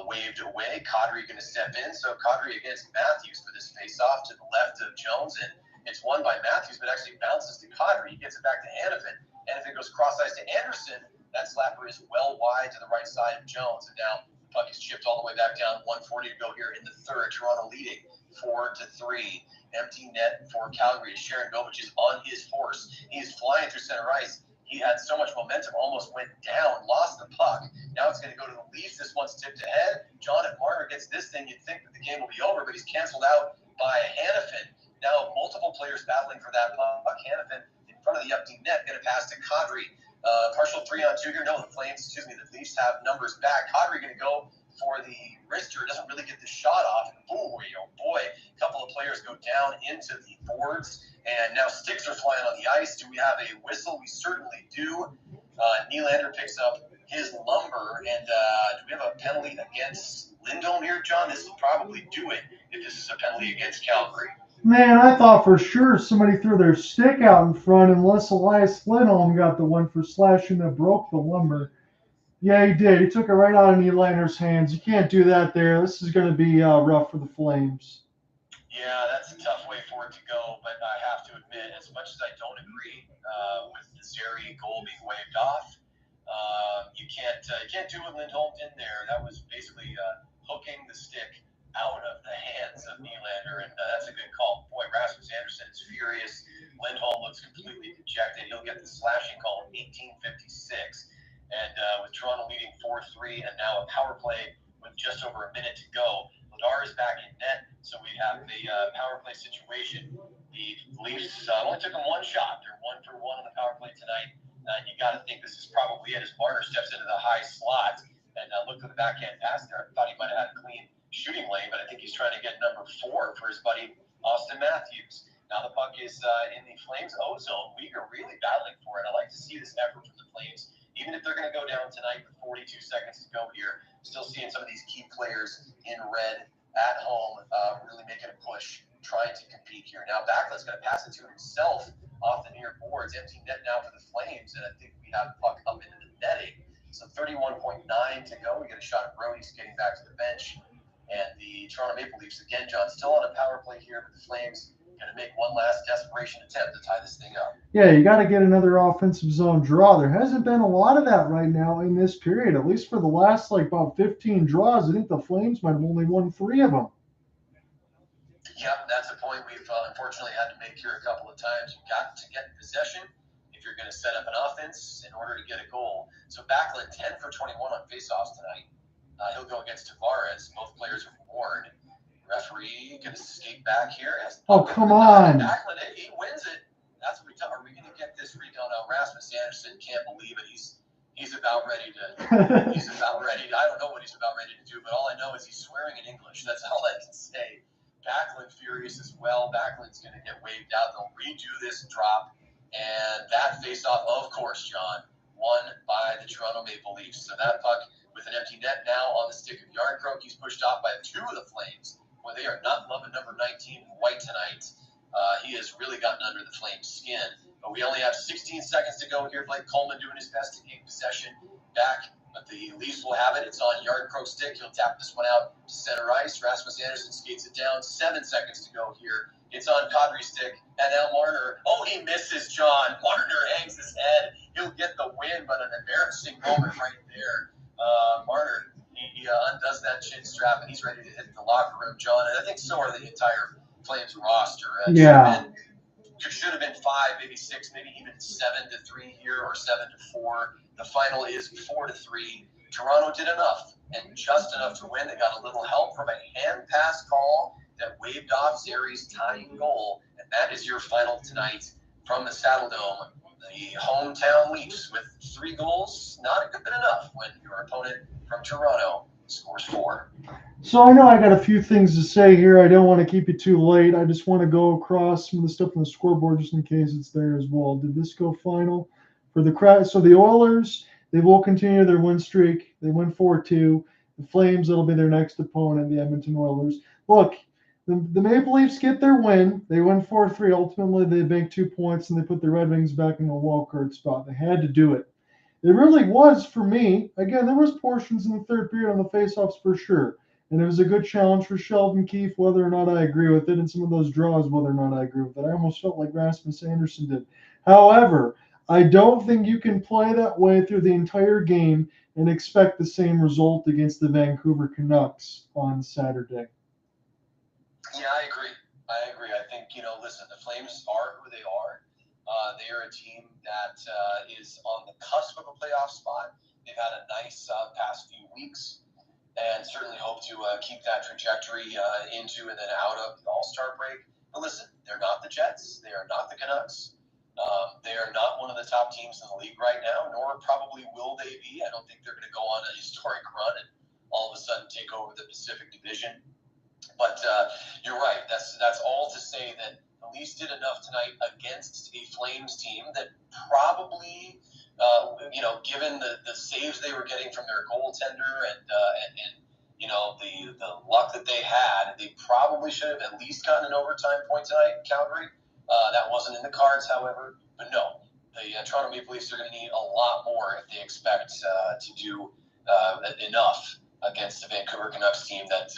waved away. Kadri going to step in. So Kadri against Matthews for this face-off to the left of Jones. And it's won by Matthews, but actually bounces to Kadri. He gets it back to Hanifin. Hanifin goes cross-ice to Anderson. That slapper is well wide to the right side of Jones. And now the puck is chipped all the way back down. 1:40 to go here in the third. Toronto leading 4-3. Empty net for Calgary. Sharangovich is on his horse. He's flying through center ice. He had so much momentum, almost went down, lost the puck. Now it's going to go to the Leafs. This one's tipped ahead. John, if Marner gets this thing, you'd think that the game will be over, but he's canceled out by Hanifin. Now multiple players battling for that puck. Hanifin in front of the empty net, going to pass to Kadri. Partial 3-on-2 here. No, the Leafs have numbers back. Kadri going to go for the wrister, doesn't really get the shot off. And boy, oh boy, a couple of players go down into the boards, and now sticks are flying on the ice. Do we have a whistle? We certainly do. Nylander picks up his lumber, and do we have a penalty against Lindholm here, John? This will probably do it if this is a penalty against Calgary. Man, I thought for sure somebody threw their stick out in front unless Elias Lindholm got the one for slashing that broke the lumber. Yeah, he did. He took it right out of Nylander's hands. You can't do that there. This is going to be rough for the Flames. Yeah, that's a tough way for it to go, but I have to admit, as much as I don't agree with the Zary goal being waved off, you can't do what Lindholm did there. That was basically hooking the stick out of the hands of Nylander, and that's a good call. Boy, Rasmus Anderson is furious. Lindholm looks completely dejected. He'll get the slashing call in 1856. And with Toronto leading 4-3 and now a power play with just over a minute to go, Ladar is back in net, so we have the power play situation. The Leafs only took them one shot. They're 1 for 1 on the power play tonight. You got to think this is probably it as Marner steps into the high slot and looked at the backhand pass there. I thought he might have had a clean shooting lane, but I think he's trying to get number 4 for his buddy Auston Matthews. Now the puck is in the Flames O-zone. Weegar really battling for it. I like to see this effort from the Flames. Even if they're going to go down tonight with 42 seconds to go here, still seeing some of these key players in red at home really making a push, trying to compete here. Now Backlund's going to pass it to himself off the near boards. Empty net now for the Flames, and I think we have the puck up into the netting. So 31.9 to go. We get a shot at Brody's getting back to the bench. And the Toronto Maple Leafs, again, John, still on a power play here, but the Flames going to make one last desperation attempt to tie this thing up. Yeah, you got to get another offensive zone draw. There hasn't been a lot of that right now in this period, at least for the last about 15 draws. I think the Flames might have only won 3 of them. Yep, that's a point we've unfortunately had to make here a couple of times. You've got to get possession if you're going to set up an offense in order to get a goal. So Backlund, 10 for 21 on faceoffs tonight. He'll go against Tavares. Both players are warned. Referee going to skate back here. Oh, come on. Backlund, he wins it. That's what are we going to get this redone out? Rasmus Anderson can't believe it. He's about ready to. I don't know what he's about ready to do, but all I know is he's swearing in English. That's all I can say. Backlund furious as well. Backlund's going to get waved out. They'll redo this drop, and that face-off, of course, John, won by the Toronto Maple Leafs. So that puck with an empty net now on the stick of Jarnkrok. He's pushed off by 2 of the Flames. Well, they are not loving number 19 white tonight. He has really gotten under the Flames' skin. But we only have 16 seconds to go here. Blake Coleman doing his best to gain possession back. But the Leafs will have it. It's on Jarnkrok's stick. He'll tap this one out to center ice. Rasmus Anderson skates it down. 7 seconds to go here. It's on Kadri's stick. And now Marner. Oh, he misses, John. Marner hangs his head. He'll get the win, but an embarrassing moment right there. Marner, he undoes that chin strap, and he's ready to hit the locker room, John. And I think so are the entire Flames roster. Yeah. Should have been 5, maybe 6, maybe even 7-3 here, or 7-4. The final is 4-3. Toronto did enough, and just enough to win. They got a little help from a hand pass call that waved off Zary's tying goal, and that is your final tonight from the Saddle Dome. The hometown Leafs with 3 goals, not good enough when your opponent from Toronto scores 4. So I know I got a few things to say here. I don't want to keep you too late. I just want to go across some of the stuff on the scoreboard just in case it's there as well. Did this go final for the crowd? So the Oilers, they will continue their win streak. They win 4-2. The Flames, that'll be their next opponent, the Edmonton Oilers. Look, the Maple Leafs get their win. They win 4-3. Ultimately, they bank 2 points, and they put the Red Wings back in the wild card spot. They had to do it. It really was, for me, again, there was portions in the third period on the faceoffs for sure. And it was a good challenge for Sheldon Keefe, whether or not I agree with it, and some of those draws, whether or not I agree with it. I almost felt like Rasmus Anderson did. However, I don't think you can play that way through the entire game and expect the same result against the Vancouver Canucks on Saturday. Yeah, I agree. I think, listen, the Flames are who they are. They are a team that is on the cusp of a playoff spot. They've had a nice past few weeks, and certainly hope to keep that trajectory into and then out of the All-Star break. But listen, they're not the Jets. They are not the Canucks. They are not one of the top teams in the league right now, nor probably will they be. I don't think they're going to go on a historic run and all of a sudden take over the Pacific Division. But you're right. That's all to say that the Leafs did enough tonight against a Flames team that probably, given the saves they were getting from their goaltender and the luck that they had, they probably should have at least gotten an overtime point tonight in Calgary. That wasn't in the cards, however. But no, the Toronto Maple Leafs are going to need a lot more if they expect to do enough against the Vancouver Canucks team that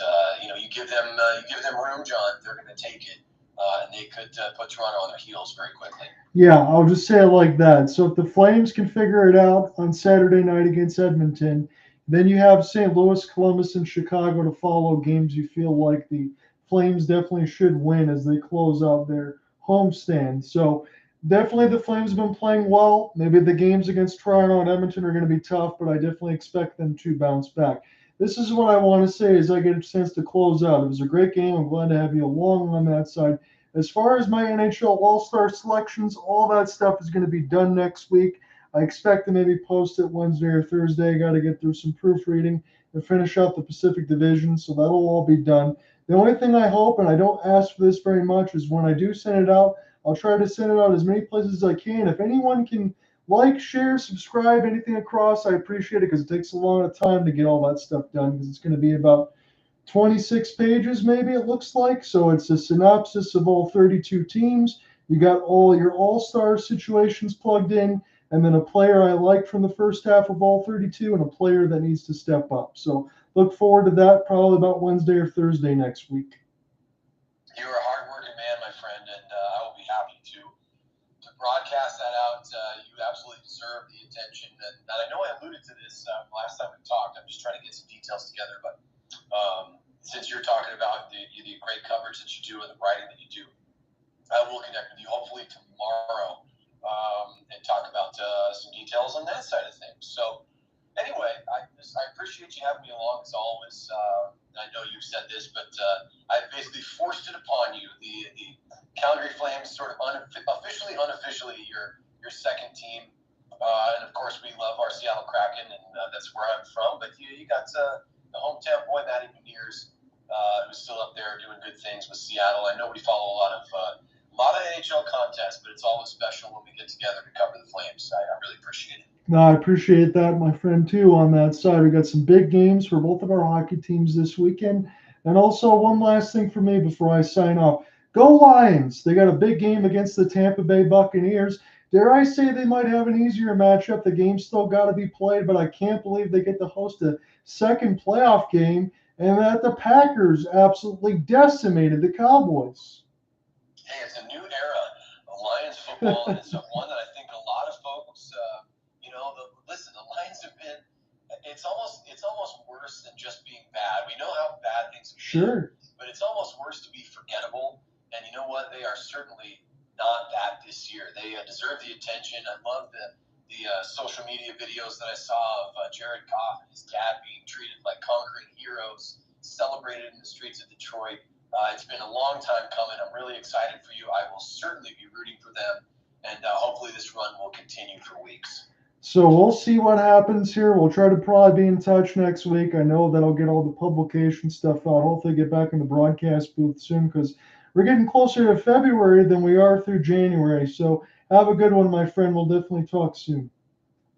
you give them room, John. They're going to take it, and they could put Toronto on their heels very quickly. Yeah, I'll just say it like that. So if the Flames can figure it out on Saturday night against Edmonton, then you have St. Louis, Columbus, and Chicago to follow, games you feel like the Flames definitely should win as they close out their homestand. So definitely the Flames have been playing well. Maybe the games against Toronto and Edmonton are going to be tough, but I definitely expect them to bounce back. This is what I want to say as I get a chance to close out. It was a great game. I'm glad to have you along on that side. As far as my NHL All-Star selections, all that stuff is going to be done next week. I expect to maybe post it Wednesday or Thursday. I got to get through some proofreading and finish out the Pacific Division, so that'll all be done. The only thing I hope, and I don't ask for this very much, is when I do send it out, I'll try to send it out as many places as I can. If anyone can like, share, subscribe, anything across, I appreciate it because it takes a lot of time to get all that stuff done because it's going to be about 26 pages maybe it looks like. So it's a synopsis of all 32 teams. You got all your all-star situations plugged in, and then a player I liked from the first half of all 32 and a player that needs to step up. So look forward to that probably about Wednesday or Thursday next week. You're a hardworking man, my friend, and I will be happy to broadcast that out. You absolutely deserve the attention. And I know I alluded to this last time we talked. I'm just trying to get some details together. But since you're talking about the great coverage that you do and the writing that you do, I will connect with you hopefully tomorrow and talk about some details on that side of things. So anyway, I appreciate you having me along as always. I know you've said this, but I basically forced it upon you. The Calgary Flames sort of unofficially your second team. And of course, we love our Seattle Kraken, and that's where I'm from. But you got the hometown boy, Matty Beniers, who's still up there doing good things with Seattle. I know we follow a lot of NHL contests, but it's always special when we get together to cover the Flames. I really appreciate it. No, I appreciate that, my friend, too, on that side. We got some big games for both of our hockey teams this weekend. And also, one last thing for me before I sign off. Go Lions! They got a big game against the Tampa Bay Buccaneers. Dare I say they might have an easier matchup. The game's still got to be played, but I can't believe they get to host a second playoff game and that the Packers absolutely decimated the Cowboys. Hey, it's a new era of Lions football, and it's one that I think a lot of folks, listen, the Lions have been, it's almost worse than just being bad. We know how bad things have been, but it's almost worse to be forgettable. And you know what? They are certainly not that this year. They deserve the attention. I love the social media videos that I saw of Jared Goff and his dad being treated like conquering heroes, celebrated in the streets of Detroit. It's been a long time coming. I'm really excited for you. I will certainly be rooting for them, and hopefully this run will continue for weeks. So we'll see what happens here. We'll try to probably be in touch next week. I know that I'll get all the publication stuff out. Hopefully get back in the broadcast booth soon because we're getting closer to February than we are through January. So have a good one, my friend. We'll definitely talk soon.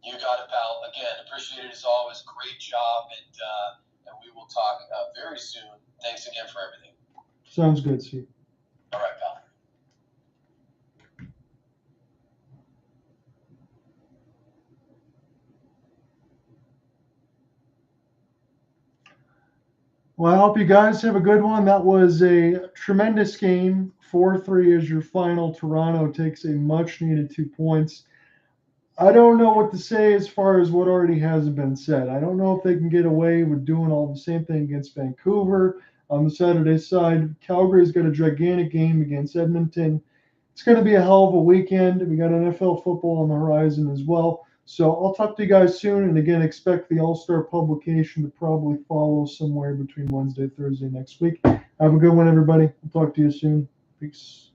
You got it, pal. Again, appreciate it as always. Great job, and we will talk very soon. Thanks again for everything. Sounds good, Steve. All right, pal. Well, I hope you guys have a good one. That was a tremendous game. 4-3 is your final. Toronto takes a much-needed 2 points. I don't know what to say as far as what already hasn't been said. I don't know if they can get away with doing all the same thing against Vancouver. On the Saturday side, Calgary's got a gigantic game against Edmonton. It's going to be a hell of a weekend. We got NFL football on the horizon as well. So I'll talk to you guys soon. And again, expect the All-Star publication to probably follow somewhere between Wednesday and Thursday next week. Have a good one, everybody. I'll talk to you soon. Peace.